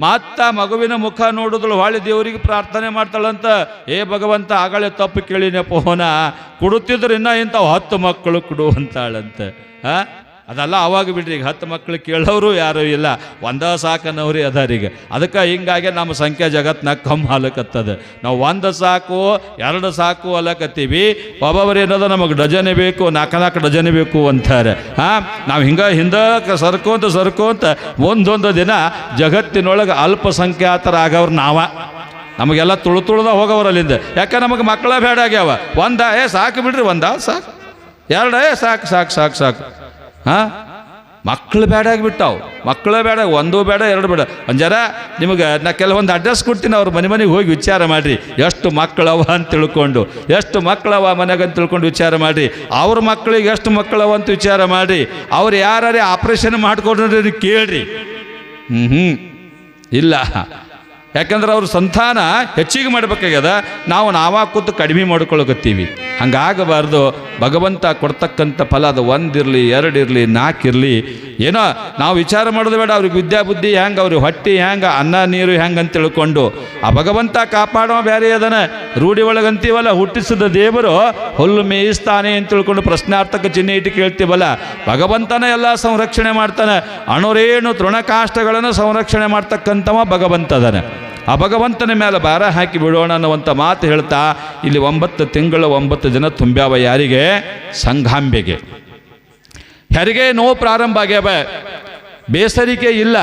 ಮತ್ತ ಮಗುವಿನ ಮುಖ ನೋಡಿದಳು, ಹೊಳ್ಳಿ ದೇವರಿಗೆ ಪ್ರಾರ್ಥನೆ ಮಾಡ್ತಾಳಂತ, ಏ ಭಗವಂತ ಆಗಲೇ ತಪ್ಪು ಕೇಳಿನ ಪೋನ ಕೊಡುತ್ತಿದ್ರು ಇನ್ನ ಇಂಥ 10 ಮಕ್ಕಳು ಕೊಡು ಅಂತಾಳಂತ. ಅದೆಲ್ಲ ಆವಾಗ ಬಿಡ್ರಿ. ಈಗ 10 ಮಕ್ಕಳು ಕೇಳೋರು ಯಾರೂ ಇಲ್ಲ, ಒಂದ ಸಾಕನವ್ರಿ ಅದಾರೀಗ. ಅದಕ್ಕೆ ಹಿಂಗಾಗಿ ನಮ್ಮ ಸಂಖ್ಯೆ ಜಗತ್ನಾಗ ಕಮ್ಮಿ ಹಾಲಕತ್ತದ. ನಾವು 1 ಸಾಕು 2 ಸಾಕು ಅಲ್ಲಕತ್ತೀವಿ. ಒಬ್ಬೊಬ್ಬರು ಏನದ ನಮಗೆ ಡಜನೆ ಬೇಕು, 4 ಡಜನೆ ಬೇಕು ಅಂತಾರೆ. ನಾವು ಹಿಂದೆ ಸರ್ಕೋಂತ ಒಂದೊಂದು ದಿನ ಜಗತ್ತಿನೊಳಗೆ ಅಲ್ಪಸಂಖ್ಯಾತರಾಗವ್ರು ನಮಗೆಲ್ಲ ತುಳ್ದ ಹೋಗವ್ರು ಅಲ್ಲಿಂದ. ಯಾಕೆ ನಮಗೆ ಮಕ್ಕಳ ಬೇಡ ಆಗ್ಯಾವ. ಸಾಕು ಬಿಡ್ರಿ, ಸಾಕು 2 ಸಾಕು ಮಕ್ಕಳು ಬೇಡ ಆಗಿಬಿಟ್ಟಾವು. ಮಕ್ಕಳು ಬೇಡ, 1 ಬೇಡ 2 ಬೇಡ. ಒಂಜರ ನಿಮಗೆ ನಾ ಕೆಲವೊಂದು ಅಡ್ರೆಸ್ ಕೊಡ್ತೀನಿ, ಅವ್ರ ಮನೆಗೆ ಹೋಗಿ ವಿಚಾರ ಮಾಡಿರಿ ಎಷ್ಟು ಮಕ್ಕಳವ ಅಂತ ತಿಳ್ಕೊಂಡು, ಎಷ್ಟು ಮಕ್ಕಳವ ಮನೆಗೆ ಅಂತ ತಿಳ್ಕೊಂಡು ವಿಚಾರ ಮಾಡಿರಿ. ಅವ್ರ ಮಕ್ಕಳಿಗೆ ಎಷ್ಟು ಮಕ್ಕಳವ ಅಂತ ವಿಚಾರ ಮಾಡಿರಿ. ಅವ್ರು ಯಾರೇ ಆಪ್ರೇಷನ್ ಮಾಡ್ಕೊಂಡ್ರೆ ಕೇಳ್ರಿ. ಇಲ್ಲ, ಯಾಕಂದ್ರೆ ಅವ್ರ ಸಂತಾನ ಹೆಚ್ಚಿಗೆ ಮಾಡಬೇಕಾಗ್ಯದ. ನಾವು ಕೂತು ಕಡಿಮೆ ಮಾಡ್ಕೊಳಕತ್ತೀವಿ. ಹಂಗಾಗಬಾರ್ದು. ಭಗವಂತ ಕೊಡ್ತಕ್ಕಂಥ ಫಲ ಅದು 1 ಇರಲಿ 2 ಇರಲಿ 4 ಇರಲಿ, ಏನೋ ನಾವು ವಿಚಾರ ಮಾಡೋದು ಬೇಡ. ಅವ್ರಿಗೆ ವಿದ್ಯಾ ಬುದ್ಧಿ ಹೆಂಗೆ, ಅವ್ರಿಗೆ ಹೊಟ್ಟೆ ಹೆಂಗೆ, ಅನ್ನ ನೀರು ಹೆಂಗೆ ಅಂತ ತಿಳ್ಕೊಂಡು ಆ ಭಗವಂತ ಕಾಪಾಡೋ ಬೇರೆ ಅದನ. ರೂಢಿ ಒಳಗಂತೀವಲ್ಲ, ಹುಟ್ಟಿಸಿದ ದೇವರು ಹುಲ್ಲು ಮೇಯಿಸ್ತಾನೆ ಅಂತ ತಿಳ್ಕೊಂಡು ಪ್ರಶ್ನಾರ್ಥಕ ಚಿಹ್ನೆ ಇಟ್ಟು ಕೇಳ್ತೀವಲ್ಲ. ಭಗವಂತನ ಎಲ್ಲ ಸಂರಕ್ಷಣೆ ಮಾಡ್ತಾನೆ. ಅಣುರೇಣು ತೃಣಕಾಷ್ಟಗಳನ್ನು ಸಂರಕ್ಷಣೆ ಮಾಡ್ತಕ್ಕಂಥವ ಭಗವಂತದನ. ಆ ಭಗವಂತನ ಮೇಲೆ ಭಾರ ಹಾಕಿ ಬಿಡೋಣ ಅನ್ನುವಂಥ ಮಾತು ಹೇಳ್ತಾ ಇಲ್ಲಿ 9 ತಿಂಗಳು 9 ದಿನ ತುಂಬ್ಯಾವ. ಯಾರಿಗೆ? ಸಂಘಾಂಬೆಗೆ. ಹೆರಿಗೆ ನೋವು ಪ್ರಾರಂಭ ಆಗ್ಯಾವ. ಬೇಸರಿಕೆ ಇಲ್ಲ,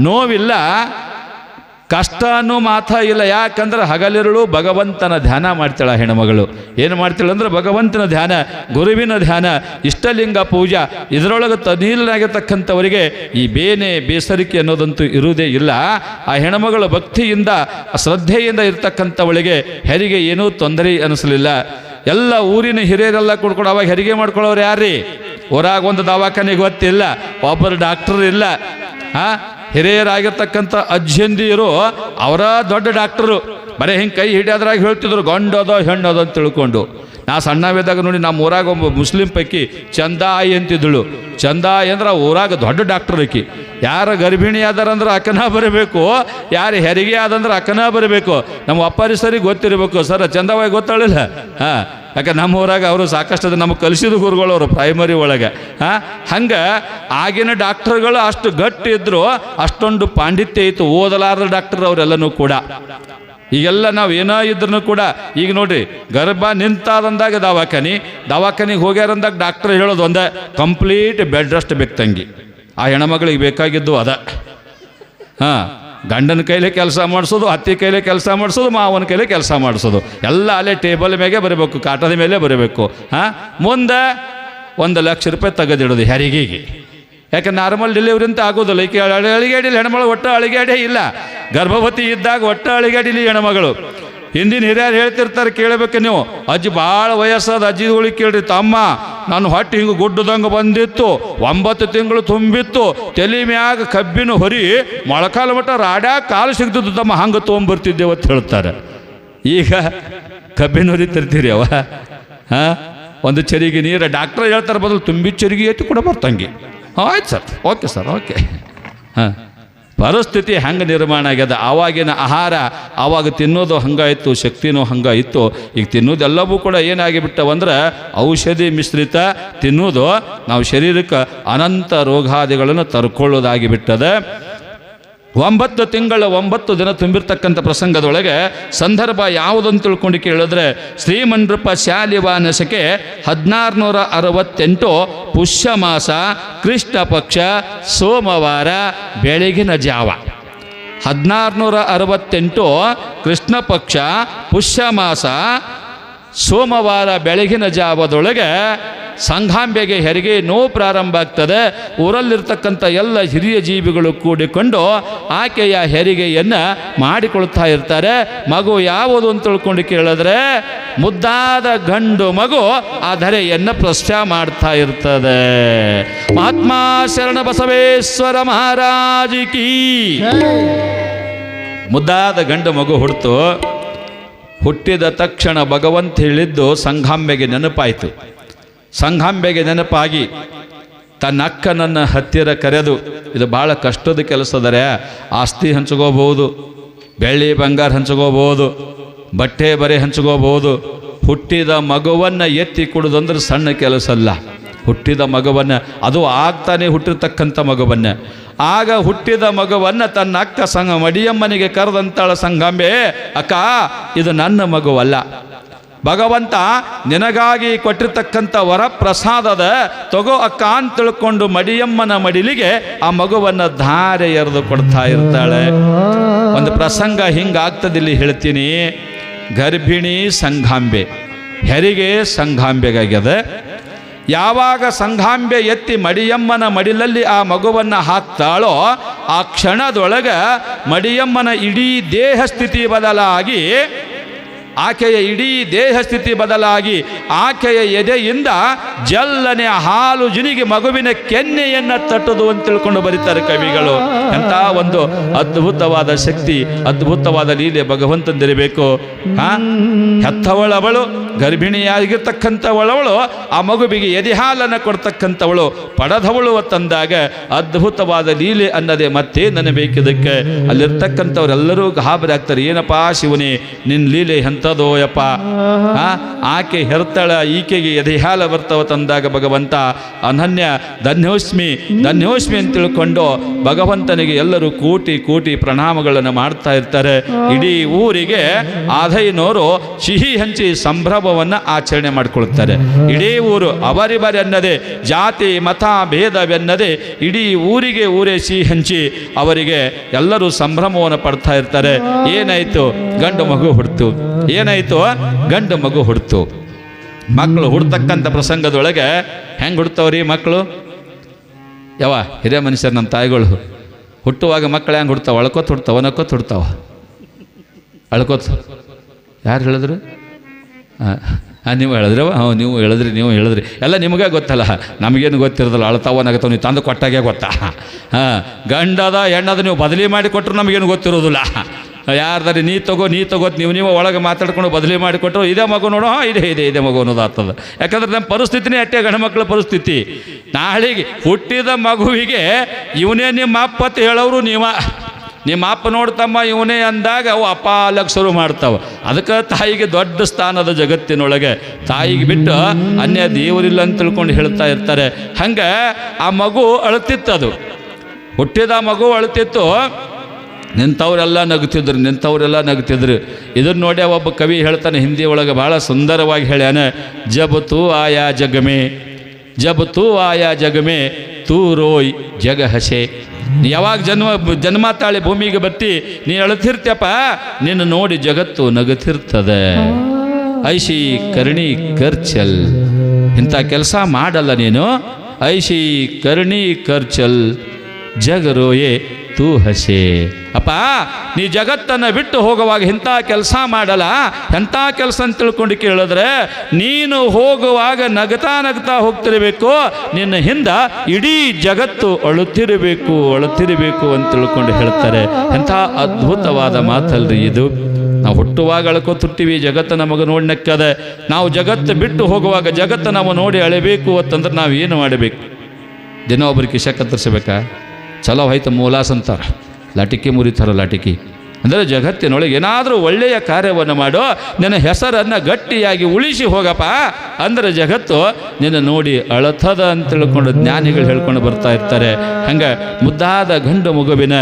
ನೋವಿಲ್ಲ, ಕಷ್ಟ ಅನ್ನೋ ಮಾತ ಇಲ್ಲ. ಯಾಕಂದ್ರೆ ಹಗಲಿರುಳು ಭಗವಂತನ ಧ್ಯಾನ ಮಾಡ್ತಾಳೆ ಹೆಣ್ಮಗಳು. ಏನು ಮಾಡ್ತಾಳೆ ಅಂದ್ರೆ ಭಗವಂತನ ಧ್ಯಾನ, ಗುರುವಿನ ಧ್ಯಾನ, ಇಷ್ಟಲಿಂಗ ಪೂಜಾ. ಇದರೊಳಗೆ ತನ್ನೀಲಾಗಿರ್ತಕ್ಕಂಥವರಿಗೆ ಈ ಬೇಸರಿಕೆ ಅನ್ನೋದಂತೂ ಇರುವುದೇ ಇಲ್ಲ. ಆ ಹೆಣ್ಮಗಳು ಭಕ್ತಿಯಿಂದ ಶ್ರದ್ಧೆಯಿಂದ ಇರ್ತಕ್ಕಂಥವಳಿಗೆ ಹೆರಿಗೆ ಏನೂ ತೊಂದರೆ ಅನಿಸಲಿಲ್ಲ. ಎಲ್ಲ ಊರಿನ ಹಿರಿಯರೆಲ್ಲ ಕೂಡ್ಕೊಂಡು ಅವಾಗ ಹೆರಿಗೆ ಮಾಡ್ಕೊಳ್ಳೋರು ಯಾರ್ರೀ? ಊರಾಗ ಒಂದು ದವಾಖಾನೆಗೆ ಗೊತ್ತಿಲ್ಲ, ಒಬ್ಬರು ಡಾಕ್ಟರ್ ಇಲ್ಲ. ಹಿರಿಯರಾಗಿರ್ತಕ್ಕಂಥ ಅಜ್ಜಂದಿಯರು ಅವರ ದೊಡ್ಡ ಡಾಕ್ಟರು. ಬರೀ ಹಿಂಗೆ ಕೈ ಹಿಡಿಯೋದ್ರಾಗ ಹೇಳ್ತಿದ್ರು ಗಂಡದೋ ಹೆಣ್ಣದೋ ಅಂತ ತಿಳ್ಕೊಂಡು. ನಾ ಸಣ್ಣವಿದ್ದಾಗ ನೋಡಿ, ನಮ್ಮ ಊರಾಗ ಒಬ್ಬ ಮುಸ್ಲಿಂ ಪೈಕಿ ಚಂದಾಯಿ ಅಂತಿದ್ದಳು. ಚಂದಾಯಿ ಅಂದ್ರೆ ಊರಾಗ ದೊಡ್ಡ ಡಾಕ್ಟರ್ ಆಕಿ. ಯಾರು ಗರ್ಭಿಣಿ ಆದಾರಂದ್ರೆ ಅಕ್ಕನ ಬರಬೇಕು, ಯಾರು ಹೆರಿಗೆ ಆದಂದ್ರೆ ಅಕ್ಕನ ಬರಬೇಕು. ನಮ್ಮ ಅಪ್ಪರಿಸರಿಗೆ ಗೊತ್ತಿರಬೇಕು. ಸರ್ ಚಂದಾವಾಯಿ ಗೊತ್ತಾಳಿಲ್ಲ? ಯಾಕೆ ನಮ್ಮ ಊರಾಗ ಅವರು ಸಾಕಷ್ಟು ಅದು ನಮಗೆ ಕಲಿಸಿದ ಗುರುಗಳು ಅವರು ಪ್ರೈಮರಿ ಒಳಗೆ. ಹಂಗೆ ಆಗಿನ ಡಾಕ್ಟರ್ಗಳು ಅಷ್ಟು ಗಟ್ಟಿ ಇದ್ರು, ಅಷ್ಟೊಂದು ಪಾಂಡಿತ್ಯ ಇತ್ತು. ಓದಲಾರದ ಡಾಕ್ಟರ್ ಅವರೆಲ್ಲನೂ ಕೂಡ. ಈಗೆಲ್ಲ ನಾವು ಏನೋ ಇದ್ರೂ ಕೂಡ ಈಗ ನೋಡ್ರಿ, ಗರ್ಭ ನಿಂತಾದಂದಾಗ ದವಾಖಾನಿಗೆ ಹೋಗ್ಯಾರಂದಾಗ ಡಾಕ್ಟರ್ ಹೇಳೋದು ಒಂದೇ, ಕಂಪ್ಲೀಟ್ ಬೆಡ್ ರೆಸ್ಟ್ ಬೇಕು ತಂಗಿ. ಆ ಹೆಣ್ಮಗಳಿಗೆ ಬೇಕಾಗಿದ್ದು ಅದ. ಗಂಡನ ಕೈಲೇ ಕೆಲಸ ಮಾಡಿಸೋದು, ಅತ್ತಿ ಕೈಲೇ ಕೆಲಸ ಮಾಡಿಸೋದು, ಮಾವನ ಕೈಲೇ ಕೆಲಸ ಮಾಡಿಸೋದು. ಎಲ್ಲ ಅಲ್ಲೇ ಟೇಬಲ್ ಮೇಗೆ ಬರಬೇಕು, ಕಾಟದ ಮೇಲೆ ಬರಬೇಕು. ಮುಂದೆ 1 ಲಕ್ಷ ರೂಪಾಯಿ ತೆಗೆದಿಡೋದು ಹೆರಿಗೆಗೆ. ಯಾಕೆ ನಾರ್ಮಲ್ ಡೆಲಿವರಿ ಅಂತ ಆಗೋದಿಲ್ಲ. ಈಕೆ ಅಳಿಗಾಡಿಲಿ ಹೆಣ್ಮಗಳು, ಒಟ್ಟು ಅಳಿಗಾಡೇ ಇಲ್ಲ. ಗರ್ಭವತಿ ಇದ್ದಾಗ ಒಟ್ಟು ಅಳಿಗಾಡಿಲಿ ಹೆಣ್ಮಗಳು. ಹಿಂದಿನ ಹಿರಿಯರು ಹೇಳ್ತಿರ್ತಾರೆ, ಕೇಳಬೇಕು ನೀವು. ಅಜ್ಜಿ ಭಾಳ ವಯಸ್ಸಾದ ಅಜ್ಜಿಗಳಿಗೆ ಕೇಳ್ರಿ, ತಮ್ಮ ನಾನು ಹೊಟ್ಟೆ ಹಿಂಗೆ ಗುಡ್ಡದಂಗೆ ಬಂದಿತ್ತು, 9 ತಿಂಗಳು ತುಂಬಿತ್ತು, ತಲೆ ಮ್ಯಾಗ ಕಬ್ಬಿನ ಹೊರಿ ಮೊಳಕಾಲ ಮಟ್ಟ ರಾಡ್ಯಾಗ ಕಾಲು ಸಿಗ್ತಿದ್ದು ತಮ್ಮ, ಹಂಗೆ ತೊಗೊಂಬರ್ತಿದ್ದೇವೆ ಅಂತ ಹೇಳ್ತಾರೆ. ಈಗ ಕಬ್ಬಿನ ಹೊರಿ ತರ್ತೀರಿ ಅವ? ಒಂದು ಚರಿಗೆ ನೀರು ಡಾಕ್ಟರ್ ಹೇಳ್ತಾರೆ, ಬದಲು ತುಂಬಿ ಚರಿಗೆ ಎತ್ತಿ ಕೂಡ ಬರ್ತಂಗೆ. ಆಯ್ತು ಸರ್, ಓಕೆ ಸರ್, ಓಕೆ. ಪರಿಸ್ಥಿತಿ ಹೆಂಗೆ ನಿರ್ಮಾಣ ಆಗ್ಯದ. ಆವಾಗಿನ ಆಹಾರ ಆವಾಗ ತಿನ್ನೋದು ಹಂಗಾಯಿತು, ಶಕ್ತಿನೂ ಹಂಗಾಯಿತು. ಈಗ ತಿನ್ನೋದೆಲ್ಲವೂ ಕೂಡ ಏನಾಗಿಬಿಟ್ಟವಂದ್ರೆ ಔಷಧಿ ಮಿಶ್ರಿತ ತಿನ್ನೋದು. ನಾವು ಶರೀರಕ್ಕೆ ಅನಂತ ರೋಗಾದಿಗಳನ್ನು ತರ್ಕೊಳ್ಳೋದಾಗಿಬಿಟ್ಟದೆ. 9 ತಿಂಗಳ 9 ದಿನ ತುಂಬಿರ್ತಕ್ಕಂಥ ಪ್ರಸಂಗದೊಳಗೆ ಸಂದರ್ಭ ಯಾವುದಂತ ತಿಳ್ಕೊಂಡು ಕೇಳಿದ್ರೆ, ಶ್ರೀಮಂಡ್ರಪ ಶಾಲಿವಾನಸಕ್ಕೆ 1668 ಪುಷ್ಯ ಮಾಸ, ಕೃಷ್ಣ ಪಕ್ಷ, ಸೋಮವಾರ ಬೆಳಗಿನ ಜಾವ. 1668 ಕೃಷ್ಣ ಪಕ್ಷ, ಪುಷ್ಯ ಮಾಸ, ಸೋಮವಾರ ಬೆಳಗಿನ ಜಾವದೊಳಗೆ ಸಂಘಾಂಬೆಗೆ ಹೆರಿಗೆ ನೋವು ಪ್ರಾರಂಭ ಆಗ್ತದೆ. ಊರಲ್ಲಿರ್ತಕ್ಕಂಥ ಎಲ್ಲ ಹಿರಿಯ ಜೀವಿಗಳು ಕೂಡಿಕೊಂಡು ಆಕೆಯ ಹೆರಿಗೆಯನ್ನು ಮಾಡಿಕೊಳ್ತಾ ಇರ್ತಾರೆ. ಮಗು ಯಾವುದು ಅಂತ ತಿಳ್ಕೊಂಡು ಕೇಳಿದ್ರೆ, ಮುದ್ದಾದ ಗಂಡು ಮಗು ಆ ಧರೆಯನ್ನು ಪ್ರಶ್ನೆ ಮಾಡ್ತಾ ಇರ್ತದೆ. ಮಹಾತ್ಮ ಶರಣ ಬಸವೇಶ್ವರ ಮಹಾರಾಜಿಕಿ. ಮುದ್ದಾದ ಗಂಡು ಮಗು ಹುಟ್ಟಿದ ತಕ್ಷಣ ಭಗವಂತ ಹೇಳಿದ್ದು ಸಂಘಾಂಬೆಗೆ ನೆನಪಾಯಿತು. ಸಂಘಾಂಬೆಗೆ ನೆನಪಾಗಿ ತನ್ನ ಅಕ್ಕನನ್ನು ಹತ್ತಿರ ಕರೆದು, ಇದು ಭಾಳ ಕಷ್ಟದ ಕೆಲಸದರೆ, ಆಸ್ತಿ ಹಂಚ್ಕೋಬಹುದು, ಬೆಳ್ಳಿ ಬಂಗಾರ ಹಂಚ್ಕೋಬಹುದು, ಬಟ್ಟೆ ಬರೆ ಹಂಚ್ಕೋಬಹುದು. ಹುಟ್ಟಿದ ಮಗುವನ್ನು ಎತ್ತಿ ಕೊಡೋದಂದ್ರೆ ಸಣ್ಣ ಕೆಲಸ ಅಲ್ಲ. ಹುಟ್ಟಿದ ಮಗುವನ್ನು, ಅದು ಆಗ್ತಾನೆ ಹುಟ್ಟಿರ್ತಕ್ಕಂಥ ಮಗುವನ್ನು. ಆಗ ಹುಟ್ಟಿದ ಮಗುವನ್ನು ತನ್ನ ಅಕ್ಕ ಮಡಿಯಮ್ಮನಿಗೆ ಕರೆದಂತಾಳ ಸಂಗಾಂಬೆ, ಅಕ್ಕ ಇದು ನನ್ನ ಮಗುವಲ್ಲ, ಭಗವಂತ ನಿನಗಾಗಿ ಕೊಟ್ಟಿರ್ತಕ್ಕಂಥ ವರಪ್ರಸಾದದ, ತಗೋ ಅಕ್ಕ ಅಂತ ತಿಳ್ಕೊಂಡು ಮಡಿಯಮ್ಮನ ಮಡಿಲಿಗೆ ಆ ಮಗುವನ್ನು ಧಾರೆ ಎರೆದು ಕೊಡ್ತಾ ಇರ್ತಾಳೆ. ಒಂದು ಪ್ರಸಂಗ ಹಿಂಗಾಗ್ತದಿಲ್ಲಿ ಹೇಳ್ತೀನಿ. ಗರ್ಭಿಣಿ ಸಂಘಾಂಬೆ, ಹೆರಿಗೆ ಸಂಘಾಂಬೆಗಾಗ್ಯದ. ಯಾವಾಗ ಸಂಘಾಂಬೆ ಎತ್ತಿ ಮಡಿಯಮ್ಮನ ಮಡಿಲಲ್ಲಿ ಆ ಮಗುವನ್ನು ಹಾಕ್ತಾಳೋ ಆ ಕ್ಷಣದೊಳಗೆ ಮಡಿಯಮ್ಮನ ಇಡೀ ದೇಹ ಸ್ಥಿತಿ ಬದಲಾಗಿ, ಆಕೆಯ ಇಡೀ ದೇಹ ಸ್ಥಿತಿ ಬದಲಾಗಿ ಆಕೆಯ ಎದೆಯಿಂದ ಜಲ್ಲನೆ ಹಾಲು ಜಿನಿಗೆ ಮಗುವಿನ ಕೆನ್ನೆಯನ್ನು ತಟ್ಟುದು ಅಂತ ತಿಳ್ಕೊಂಡು ಬರೀತಾರೆ ಕವಿಗಳು. ಎಂಥ ಒಂದು ಅದ್ಭುತವಾದ ಶಕ್ತಿ, ಅದ್ಭುತವಾದ ಲೀಲೆ ಭಗವಂತಂದಿರಬೇಕು. ಹೆತ್ತವಳವಳು, ಗರ್ಭಿಣಿಯಾಗಿರ್ತಕ್ಕಂಥವಳವಳು ಆ ಮಗುವಿಗೆ ಎದೆ ಹಾಲನ್ನು ಕೊಡ್ತಕ್ಕಂಥವಳು, ಪಡೆದವಳು ತಂದಾಗ ಅದ್ಭುತವಾದ ಲೀಲೆ ಅನ್ನೋದೇ ಮತ್ತೆ ನನಬೇಕಿದ್ದಕ್ಕೆ. ಅಲ್ಲಿರ್ತಕ್ಕಂಥವರೆಲ್ಲರೂ ಗಾಬರಿ ಆಗ್ತಾರೆ. ಏನಪ್ಪಾ ಶಿವನೇ ನಿನ್ನ ಲೀಲೆ ಎಂಥದೋ ಯಪ್ಪ, ಆಕೆ ಹೆರ್ತಾಳ, ಈಕೆಗೆ ಎದೆ ಹಾಲ ಬರ್ತಾವ ತಂದಾಗ ಭಗವಂತ ಅನನ್ಯ ಧನ್ಯೋಸ್ಮಿ ಧನ್ಯೋಸ್ಮಿ ಅಂತ ತಿಳ್ಕೊಂಡು ಭಗವಂತನಿಗೆ ಎಲ್ಲರೂ ಕೋಟಿ ಕೋಟಿ ಪ್ರಣಾಮಗಳನ್ನು ಮಾಡ್ತಾ ಇರ್ತಾರೆ. ಇಡೀ ಊರಿಗೆ ಆಧೈನವರು ಸಿಹಿ ಹಂಚಿ ಸಂಭ್ರಮವನ್ನು ಆಚರಣೆ ಮಾಡಿಕೊಳ್ತಾರೆ. ಇಡೀ ಊರು ಅವರಿವರಿ ಅನ್ನದೆ, ಜಾತಿ ಮತ ಭೇದವೆನ್ನದೆ ಇಡೀ ಊರೇ ಸಿಹಿ ಹಂಚಿ ಅವರಿಗೆ ಎಲ್ಲರೂ ಸಂಭ್ರಮವನ್ನು ಪಡ್ತಾ ಇರ್ತಾರೆ. ಏನಾಯ್ತು? ಗಂಡು ಮಗು ಹುಡ್ತು. ಏನಾಯ್ತು? ಗಂಡು ಮಗು ಹುಡ್ತು. ಮಕ್ಕಳು ಹುಡ್ತಕ್ಕಂಥ ಪ್ರಸಂಗದೊಳಗೆ ಹೆಂಗೆ ಹುಡ್ತಾವ್ರಿ ಮಕ್ಕಳು? ಯಾವ ಹಿರಿಯ ಮನುಷ್ಯರು ನಮ್ಮ ತಾಯಿಗಳು ಹುಟ್ಟುವಾಗ ಮಕ್ಕಳು ಹೆಂಗೆ ಹುಡ್ತಾವ? ಅಳ್ಕೋತ ಹುಡ್ತಾವ, ನಕ್ಕೋತ ಹುಡ್ತಾವ, ಅಳ್ಕೋತ. ಯಾರು ಹೇಳಿದ್ರು? ನೀವು ಹೇಳಿದ್ರವ? ನೀವು ಹೇಳಿದ್ರಿ ಎಲ್ಲ ನಿಮಗೆ ಗೊತ್ತಲ್ಲ, ನಮಗೇನು ಗೊತ್ತಿರೋದಲ್ಲ. ಅಳ್ತಾವ ನಗತಾವ, ನೀವು ತಂದು ಕೊಟ್ಟಾಗೆ ಗೊತ್ತಾ? ಗಂಡದ ಹೆಣ್ಣದ ನೀವು ಬದಲಿ ಮಾಡಿ ಕೊಟ್ಟರು ನಮಗೇನು ಗೊತ್ತಿರೋದಿಲ್ಲ. ಯಾರ್ದಾರಿ ನೀ ತಗೋತ್ ನೀವು ಒಳಗೆ ಮಾತಾಡ್ಕೊಂಡು ಬದಲಿ ಮಾಡಿಕೊಟ್ರು ಇದೇ ಮಗು ನೋಡೋ, ಇದೇ ಮಗು ಅನ್ನೋದು ಆಗ್ತದೆ. ಯಾಕಂದ್ರೆ ನಮ್ಮ ಪರಿಸ್ಥಿತಿನೇ ಅಟ್ಟೆ, ಗಂಡುಮಕ್ಕಳ ಪರಿಸ್ಥಿತಿ. ನಾಳೆಗೆ ಹುಟ್ಟಿದ ಮಗುವಿಗೆ ಇವನೇ ನಿಮ್ಮ ಅಪ್ಪ ಅಂತ ಹೇಳೋರು ನಿಮ್ಮ ಅಪ್ಪ ನೋಡ್ತಮ್ಮ ಇವನೇ ಅಂದಾಗ ಅವು ಅಪ್ಪ ಅಲ್ಲಕ್ಕೆ ಶುರು ಮಾಡ್ತಾವೆ. ಅದಕ್ಕೆ ತಾಯಿಗೆ ದೊಡ್ಡ ಸ್ಥಾನದ ಜಗತ್ತಿನೊಳಗೆ. ತಾಯಿಗೆ ಬಿಟ್ಟು ಅನ್ಯ ದೇವರಿಲ್ಲ ಅಂತ ತಿಳ್ಕೊಂಡು ಹೇಳ್ತಾ ಇರ್ತಾರೆ. ಹಂಗೆ ಆ ಮಗು ಅಳ್ತಿತ್ತು. ಅದು ಹುಟ್ಟಿದ ಮಗು ಅಳ್ತಿತ್ತು. ನಿಂತವರೆಲ್ಲ ನಗುತ್ತಿದ್ರು. ಇದನ್ನು ನೋಡಿ ಒಬ್ಬ ಕವಿ ಹೇಳ್ತಾನೆ ಹಿಂದಿ ಒಳಗೆ, ಭಾಳ ಸುಂದರವಾಗಿ ಹೇಳ್ಯಾನ. ಜಬ್ ತೂ ಆಯಾ ಜಗಮೆ ತೂ ರೋಯ್ ಜಗ ಹಸೆ. ಯಾವಾಗ ಜನ್ಮ ತಾಳಿ ಭೂಮಿಗೆ ಬತ್ತಿ ನೀ ಅಳ್ತಿರ್ತೀಯಪ್ಪ, ನಿನ್ನ ನೋಡಿ ಜಗತ್ತು ನಗುತ್ತಿರ್ತದೆ. ಐಶಿ ಕರ್ಣಿ ಕರ್ಚಲ್, ಇಂಥ ಕೆಲಸ ಮಾಡಲ್ಲ ನೀನು. ಐಶಿ ಕರ್ಣಿ ಕರ್ಚಲ್ ಜಗರೋಯೆ ತೂ ಹಸೆ. ಅಪ್ಪ ನೀ ಜಗತ್ತನ್ನು ಬಿಟ್ಟು ಹೋಗುವಾಗ ಇಂಥ ಕೆಲಸ ಮಾಡಲ್ಲ. ಎಂಥ ಕೆಲಸ ಅಂತ ತಿಳ್ಕೊಂಡು ಕೇಳಿದ್ರೆ, ನೀನು ಹೋಗುವಾಗ ನಗ್ತಾ ಹೋಗ್ತಿರಬೇಕು, ನಿನ್ನ ಹಿಂದೆ ಇಡೀ ಜಗತ್ತು ಅಳುತ್ತಿರಬೇಕು ಅಂತ ತಿಳ್ಕೊಂಡು ಹೇಳ್ತಾರೆ. ಎಂಥ ಅದ್ಭುತವಾದ ಮಾತಲ್ರಿ ಇದು. ನಾವು ಹುಟ್ಟುವಾಗ ಅಳ್ಕೋತಿರ್ತೀವಿ, ಜಗತ್ತು ನಮಗೆ ನೋಡಿ ನಕ್ಕದೆ. ನಾವು ಜಗತ್ತು ಬಿಟ್ಟು ಹೋಗುವಾಗ ಜಗತ್ತು ನಾವು ನೋಡಿ ಅಳಬೇಕು ಅಂತಂದ್ರೆ ನಾವು ಏನು ಮಾಡಬೇಕು? ದಿನ ಒಬ್ಬರಿಗೆ ಕಿಶ ಕತ್ತರಿಸ್ಬೇಕಾ? ಚಲೋ ಹೋಯ್ತು ಮೂಲಾಸ್ ಅಂತಾರೆ, ಲಾಟಿಕಿ ಮುರಿತಾರೆ. ಲಾಟಿಕಿ ಅಂದರೆ ಜಗತ್ತಿನೊಳಗೆ ಏನಾದರೂ ಒಳ್ಳೆಯ ಕಾರ್ಯವನ್ನು ಮಾಡೋ, ನಿನ್ನ ಹೆಸರನ್ನು ಗಟ್ಟಿಯಾಗಿ ಉಳಿಸಿ ಹೋಗಪ್ಪ ಅಂದರೆ ಜಗತ್ತು ನಿನ್ನ ನೋಡಿ ಅಳತದ ಅಂತ ತಿಳ್ಕೊಂಡು ಜ್ಞಾನಿಗಳು ಹೇಳ್ಕೊಂಡು ಬರ್ತಾ ಇರ್ತಾರೆ. ಹಂಗೆ ಮುದ್ದಾದ ಗಂಡು ಮಗುವಿನ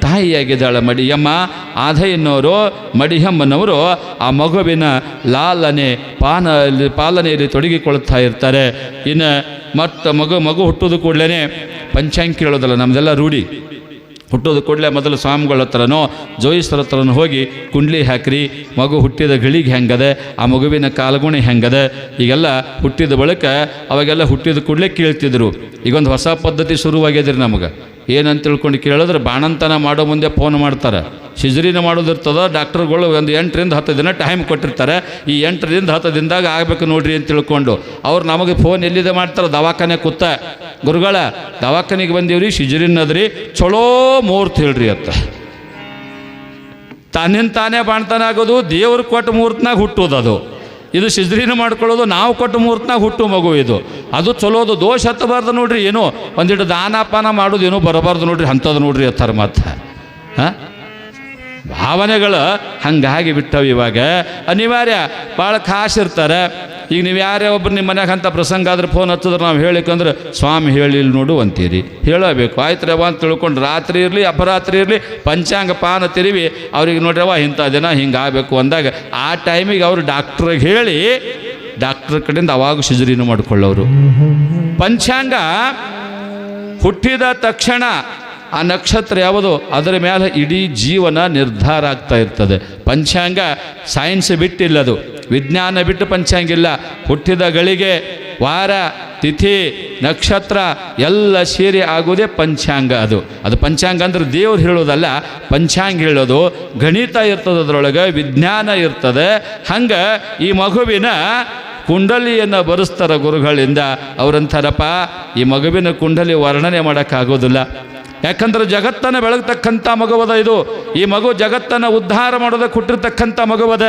ತಾಯಿಯಾಗಿದ್ದಾಳೆ ಮಡಿಯಮ್ಮ. ಆಧೈನವರು ಮಡಿಯಮ್ಮನವರು ಆ ಮಗುವಿನ ಪಾಲನೆಯಲ್ಲಿ ತೊಡಗಿಕೊಳ್ತಾ ಇರ್ತಾರೆ. ಇನ್ನು ಮತ್ತು ಮಗು ಹುಟ್ಟೋದು ಕೂಡಲೇ ಪಂಚಾಂಗ ಕೇಳೋದಲ್ಲ, ನಮ್ಮದೆಲ್ಲ ರೂಢಿ. ಹುಟ್ಟೋದು ಕೂಡಲೇ ಮೊದಲು ಸ್ವಾಮಿಗಳ ಹತ್ರನೋ ಜೋಯಿಸ್ತರ ಹತ್ರನೋ ಹೋಗಿ ಕುಂಡ್ಲಿ ಹಾಕ್ರಿ, ಮಗು ಹುಟ್ಟಿದ ಗಳಿಗೆ ಹೆಂಗದೆ, ಆ ಮಗುವಿನ ಕಾಲಗುಣಿ ಹೆಂಗದೆ, ಈಗೆಲ್ಲ ಹುಟ್ಟಿದ ಬಳಿಕ ಅವಾಗೆಲ್ಲ ಹುಟ್ಟಿದ ಕೂಡಲೇ ಕೇಳ್ತಿದ್ರು. ಈಗೊಂದು ಹೊಸ ಪದ್ಧತಿ ಶುರುವಾಗಿದ್ರಿ ನಮಗೆ. ಏನಂತ ತಿಳ್ಕೊಂಡು ಕೇಳಿದ್ರೆ, ಬಾಣಂತನ ಮಾಡೋ ಮುಂದೆ ಫೋನ್ ಮಾಡ್ತಾರೆ. ಸಿಜರಿನ ಮಾಡೋದಿರ್ತದೆ, ಡಾಕ್ಟರ್ಗಳು ಒಂದು 8 ರಿಂದ 10 ದಿನ ಟೈಮ್ ಕೊಟ್ಟಿರ್ತಾರೆ. ಈ 8 ರಿಂದ 10 ದಿನದಾಗ ಆಗಬೇಕು ನೋಡ್ರಿ ಅಂತ ತಿಳ್ಕೊಂಡು ಅವ್ರು ನಮಗೆ ಫೋನ್ ಎಲ್ಲಿದೆ ಮಾಡ್ತಾರೆ, ದವಾಖಾನೆ ಕೂತ, ಗುರುಗಳ ದವಾಖಾನೆಗೆ ಬಂದೀವ್ರಿ, ಸಿಜರಿನ್ ಅದ್ರಿ, ಚಲೋ ಮುಹೂರ್ತ ಹೇಳ್ರಿ ಅಂತ. ತಾನೇ ಬಾಣ್ತಾನೆ ಆಗೋದು ದೇವ್ರು ಕೊಟ್ಟ ಮುಹೂರ್ತನಾಗ ಹುಟ್ಟೋದು. ಅದು ಇದು ಸಿಜರಿನ ಮಾಡ್ಕೊಳ್ಳೋದು ನಾವು ಕೊಟ್ಟ ಮುಹೂರ್ತನಾಗ ಹುಟ್ಟು ಮಗು. ಇದು ಅದು ಚಲೋದು, ದೋಷ ಹತ್ತಬಾರ್ದು ನೋಡ್ರಿ. ಏನೋ ಒಂದಿಟ್ಟು ದಾನಪಾನ ಮಾಡೋದು ಏನೋ ಬರಬಾರ್ದು ನೋಡ್ರಿ, ಅಂಥದ್ದು ನೋಡ್ರಿ ಅತ್ತಾರ. ಮತ್ತು ಭಾವನೆಗಳು ಹಂಗಾಗಿ ಬಿಟ್ಟವು. ಇವಾಗ ಅನಿವಾರ್ಯ ಭಾಳ ಕಾಸಿರ್ತಾರೆ. ಈಗ ನೀವು ಯಾರೇ ಒಬ್ರು ನಿಮ್ಮ ಮನ್ಯಾಗ ಅಂತ ಪ್ರಸಂಗ ಆದ್ರೆ ಫೋನ್ ಹಚ್ಚಿದ್ರೆ ನಾವು ಹೇಳಿಕಂದ್ರೆ ಸ್ವಾಮಿ ಹೇಳಿಲ್ಲ ನೋಡು ಅಂತೀರಿ. ಹೇಳಬೇಕು ಆಯ್ತು ರವ ಅಂತ ತಿಳ್ಕೊಂಡು ರಾತ್ರಿ ಇರಲಿ ಅಪರಾತ್ರಿ ಇರಲಿ ಪಂಚಾಂಗ ಪಾನ ತಿರುವಿ ಅವ್ರಿಗೆ ನೋಡ್ರವ ಇಂಥ ದಿನ ಹಿಂಗೆ ಆಗಬೇಕು ಅಂದಾಗ ಆ ಟೈಮಿಗೆ ಅವರು ಡಾಕ್ಟ್ರಿಗೆ ಹೇಳಿ ಡಾಕ್ಟ್ರ್ ಕಡೆಯಿಂದ ಅವಾಗ ಸಿಜರಿನ ಮಾಡ್ಕೊಳ್ಳೋರು. ಪಂಚಾಂಗ ಹುಟ್ಟಿದ ತಕ್ಷಣ ಆ ನಕ್ಷತ್ರ ಯಾವುದು ಅದರ ಮೇಲೆ ಇಡೀ ಜೀವನ ನಿರ್ಧಾರ ಆಗ್ತಾ ಇರ್ತದೆ. ಪಂಚಾಂಗ ಸೈನ್ಸ್ ಬಿಟ್ಟಿಲ್ಲದು, ವಿಜ್ಞಾನ ಬಿಟ್ಟು ಪಂಚಾಂಗ ಇಲ್ಲ. ಹುಟ್ಟಿದ ಗಳಿಗೆ ವಾರ ತಿಥಿ ನಕ್ಷತ್ರ ಎಲ್ಲ ಸೇರಿ ಆಗೋದೇ ಪಂಚಾಂಗ. ಅದು ಪಂಚಾಂಗ ಅಂದ್ರೆ ದೇವ್ರು ಹೇಳೋದಲ್ಲ, ಪಂಚಾಂಗ ಹೇಳೋದು. ಗಣಿತ ಇರ್ತದೆ, ಅದರೊಳಗೆ ವಿಜ್ಞಾನ ಇರ್ತದೆ. ಹಂಗೆ ಈ ಮಗುವಿನ ಕುಂಡಲಿಯನ್ನು ಬರೆಸ್ತಾರ ಗುರುಗಳಿಂದ. ಅವರಂತಾರಪ್ಪ ಈ ಮಗುವಿನ ಕುಂಡಲಿ ವರ್ಣನೆ ಮಾಡೋಕ್ಕಾಗೋದಿಲ್ಲ, ಯಾಕಂದ್ರೆ ಜಗತ್ತನ್ನು ಬೆಳಗ್ತಕ್ಕಂಥ ಮಗುವದ ಇದು. ಈ ಮಗು ಜಗತ್ತನ್ನು ಉದ್ಧಾರ ಮಾಡೋದಕ್ಕೆ ಹುಟ್ಟಿರ್ತಕ್ಕಂಥ ಮಗುವದ.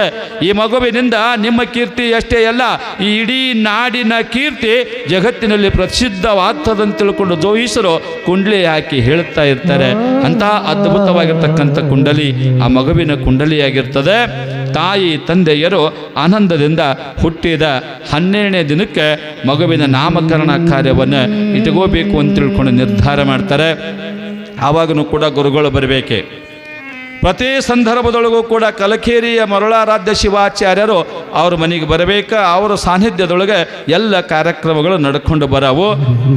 ಈ ಮಗುವಿನಿಂದ ನಿಮ್ಮ ಕೀರ್ತಿ ಅಷ್ಟೇ ಅಲ್ಲ, ಈ ಇಡೀ ನಾಡಿನ ಕೀರ್ತಿ ಜಗತ್ತಿನಲ್ಲಿ ಪ್ರಸಿದ್ಧವಾಗ್ತದಂತ ತಿಳ್ಕೊಂಡು ಜೋಯಿಸರು ಕುಂಡಲಿ ಹಾಕಿ ಹೇಳ್ತಾ ಇರ್ತಾರೆ. ಅಂತಹ ಅದ್ಭುತವಾಗಿರ್ತಕ್ಕಂಥ ಕುಂಡಲಿ ಆ ಮಗುವಿನ ಕುಂಡಲಿಯಾಗಿರ್ತದೆ. ತಾಯಿ ತಂದೆಯರು ಆನಂದದಿಂದ ಹುಟ್ಟಿದ 12ನೇ ದಿನಕ್ಕೆ ಮಗುವಿನ ನಾಮಕರಣ ಕಾರ್ಯವನ್ನು ಇಟ್ಕೋಬೇಕು ಅಂತ ತಿಳ್ಕೊಂಡು ನಿರ್ಧಾರ ಮಾಡ್ತಾರೆ. ಆವಾಗನೂ ಕೂಡ ಗುರುಗಳು ಬರಬೇಕೆ. ಪ್ರತಿ ಸಂದರ್ಭದೊಳಗೂ ಕೂಡ ಕಲಕೇರಿಯ ಮರುಳಾರಾಧ್ಯ ಶಿವಾಚಾರ್ಯರು ಅವ್ರ ಮನೆಗೆ ಬರಬೇಕು. ಅವರ ಸಾನ್ನಿಧ್ಯದೊಳಗೆ ಎಲ್ಲ ಕಾರ್ಯಕ್ರಮಗಳು ನಡ್ಕೊಂಡು ಬರವು.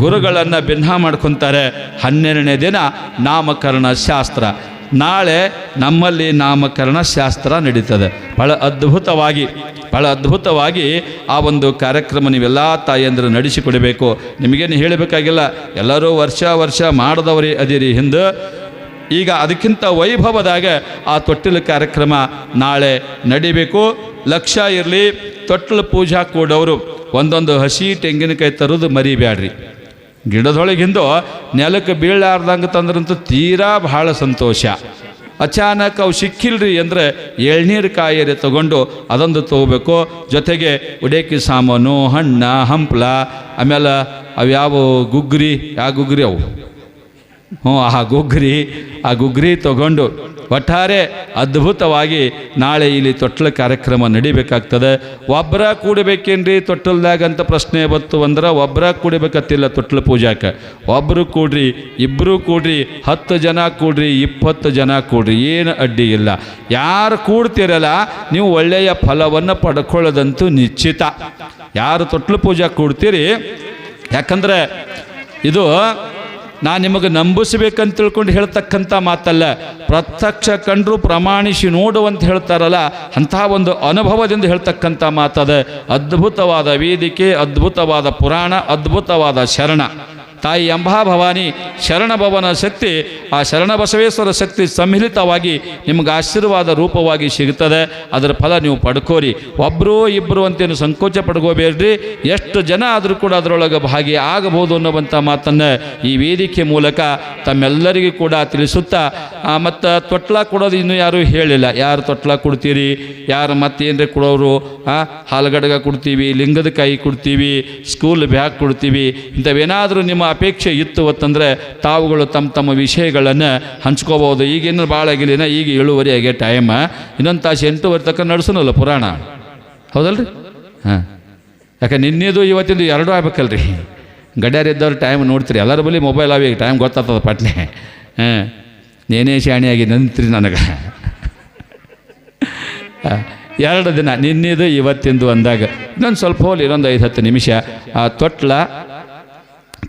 ಗುರುಗಳನ್ನು ಭಿನ್ನ ಮಾಡ್ಕೊತಾರೆ. 12ನೇ ದಿನ ನಾಮಕರಣ ಶಾಸ್ತ್ರ. ನಾಳೆ ನಮ್ಮಲ್ಲಿ ನಾಮಕರಣ ಶಾಸ್ತ್ರ ನಡೀತದೆ. ಭಾಳ ಅದ್ಭುತವಾಗಿ ಆ ಒಂದು ಕಾರ್ಯಕ್ರಮ ನೀವೆಲ್ಲ ತಾಯಿಯಂದ್ರೆ ನಡೆಸಿಕೊಡಬೇಕು. ನಿಮಗೇನು ಹೇಳಬೇಕಾಗಿಲ್ಲ, ಎಲ್ಲರೂ ವರ್ಷ ಮಾಡಿದವರೇ ಅದಿರಿ ಹಿಂದೆ. ಈಗ ಅದಕ್ಕಿಂತ ವೈಭವದಾಗ ಆ ತೊಟ್ಟಿಲು ಕಾರ್ಯಕ್ರಮ ನಾಳೆ ನಡಿಬೇಕು. ಲಕ್ಷ್ಯ ಇರಲಿ, ತೊಟ್ಟಿಲು ಪೂಜಾ ಕೂಡವರು ಒಂದೊಂದು ಹಸಿ ತೆಂಗಿನಕಾಯಿ ತರೋದು ಮರಿಬ್ಯಾಡ್ರಿ. ಗಿಡದೊಳಗಿಂದು ನೆಲಕ್ಕೆ ಬೀಳಾರ್ದಂಗೆ ತಂದ್ರಂತೂ ತೀರಾ ಭಾಳ ಸಂತೋಷ. ಅಚಾನಕ್ ಅವು ಸಿಕ್ಕಿಲ್ರಿ ಅಂದರೆ ಎಳ್ನೀರು ಕಾಯಿರಿ ತಗೊಂಡು ಅದೊಂದು ತೊಗೋಬೇಕು. ಜೊತೆಗೆ ಉಡೇಕಿ ಸಾಮಾನು, ಹಣ್ಣ ಹಂಪ್ಲ, ಆಮೇಲೆ ಅವ್ಯಾವ ಗುಗ್ರಿ, ಅವು ಆ ಗುಗ್ರಿ ತಗೊಂಡು ಒಟ್ಟಾರೆ ಅದ್ಭುತವಾಗಿ ನಾಳೆ ಇಲ್ಲಿ ತೊಟ್ಟಲ ಕಾರ್ಯಕ್ರಮ ನಡಿಬೇಕಾಗ್ತದೆ. ಒಬ್ಬರ ಕೂಡಬೇಕೇನ್ರಿ ತೊಟ್ಟಲ್ದಾಗ ಅಂತ ಪ್ರಶ್ನೆ ಬಂತು ಅಂದ್ರೆ ಒಬ್ಬರ ಕೂಡಬೇಕತ್ತಿಲ್ಲ. ತೊಟ್ಟಲ ಪೂಜಾಕ್ಕೆ ಒಬ್ಬರು ಕೂಡ್ರಿ, ಇಬ್ಬರು ಕೂಡ್ರಿ, 10 ಜನ ಕೂಡ್ರಿ, 20 ಜನ ಕೂಡ್ರಿ, ಏನು ಅಡ್ಡಿ ಇಲ್ಲ. ಯಾರು ಕೂಡ್ತಿರಲ್ಲ ನೀವು ಒಳ್ಳೆಯ ಫಲವನ್ನು ಪಡ್ಕೊಳ್ಳೋದಂತೂ ನಿಶ್ಚಿತ. ಯಾರು ತೊಟ್ಟಲ ಪೂಜಾ ಕೂಡ್ತೀರಿ, ಯಾಕಂದರೆ ಇದು ನಾನು ನಿಮಗೆ ನಂಬಿಸ್ಬೇಕಂತ ತಿಳ್ಕೊಂಡು ಹೇಳ್ತಕ್ಕಂಥ ಮಾತಲ್ಲ. ಪ್ರತ್ಯಕ್ಷ ಕಂಡ್ರು ಪ್ರಮಾಣಿಸಿ ನೋಡುವಂತ ಹೇಳ್ತಾರಲ್ಲ, ಅಂತಹ ಒಂದು ಅನುಭವದಿಂದ ಹೇಳ್ತಕ್ಕಂಥ ಮಾತದ. ಅದ್ಭುತವಾದ ವೇದಿಕೆ, ಅದ್ಭುತವಾದ ಪುರಾಣ, ಅದ್ಭುತವಾದ ಶರಣ. ತಾಯಿ ಅಂಬಾಭವಾನಿ ಶರಣಭವನ ಶಕ್ತಿ, ಆ ಶರಣಬಸವೇಶ್ವರ ಶಕ್ತಿ ಸಮ್ಮಿಲಿತವಾಗಿ ನಿಮಗೆ ಆಶೀರ್ವಾದ ರೂಪವಾಗಿ ಸಿಗುತ್ತದೆ. ಅದರ ಫಲ ನೀವು ಪಡ್ಕೋರಿ. ಒಬ್ಬರು ಇಬ್ಬರು ಅಂತೇನು ಸಂಕೋಚ ಪಡ್ಕೋಬೇಡ್ರಿ. ಎಷ್ಟು ಜನ ಆದರೂ ಕೂಡ ಅದರೊಳಗೆ ಭಾಗಿ ಆಗಬಹುದು ಅನ್ನುವಂಥ ಮಾತನ್ನು ಈ ವೇದಿಕೆ ಮೂಲಕ ತಮ್ಮೆಲ್ಲರಿಗೂ ಕೂಡ ತಿಳಿಸುತ್ತಾ, ಮತ್ತು ತೊಟ್ಲ ಕೊಡೋದು ಇನ್ನೂ ಯಾರೂ ಹೇಳಿಲ್ಲ. ಯಾರು ತೊಟ್ಲ ಕೊಡ್ತೀರಿ, ಯಾರು ಮತ್ತೇನ್ರಿ ಕೊಡೋರು, ಹಾಲುಗಡಗ ಕೊಡ್ತೀವಿ, ಲಿಂಗದ ಕಾಯಿ ಕೊಡ್ತೀವಿ, ಸ್ಕೂಲ್ ಬ್ಯಾಗ್ ಕೊಡ್ತೀವಿ, ಇಂಥವೇನಾದರೂ ನಿಮ್ಮ ಅಪೇಕ್ಷೆ ಇತ್ತು ಅಂತಂದರೆ ತಾವುಗಳು ತಮ್ಮ ವಿಷಯಗಳನ್ನು ಹಂಚ್ಕೋಬೋದು. ಈಗೇನು ಭಾಳ ಆಗಿಲ್ಲ, ಈಗ 7:30 ಆಗಿ ಟೈಮ್. ಇನ್ನೊಂದು ತಾಸು 8:30 ತನಕ ನಡೆಸೋನಲ್ಲ ಪುರಾಣ, ಹೌದಲ್ರಿ? ಯಾಕೆ ನಿನ್ನೆದು ಇವತ್ತಿಂದು 2 ಆಗ್ಬೇಕಲ್ರಿ. ಗಡ್ಯಾರಿದ್ದವ್ರು ಟೈಮ್ ನೋಡ್ತೀರಿ, ಎಲ್ಲರ ಬಳಿ ಮೊಬೈಲ್ ಅವಿ, ಟೈಮ್ ಗೊತ್ತಾಗ್ತದೆ ಪಟ್ನೆ. ನೇನೇ ಶಾಣಿಯಾಗಿ ನಂತ್ರಿ ನನಗೆ 2 ದಿನ ನಿನ್ನೆದು ಇವತ್ತಿಂದು ಅಂದಾಗ ಇನ್ನೊಂದು ಸ್ವಲ್ಪ ಹೋಲಿ, ಇನ್ನೊಂದು 5-10 ನಿಮಿಷ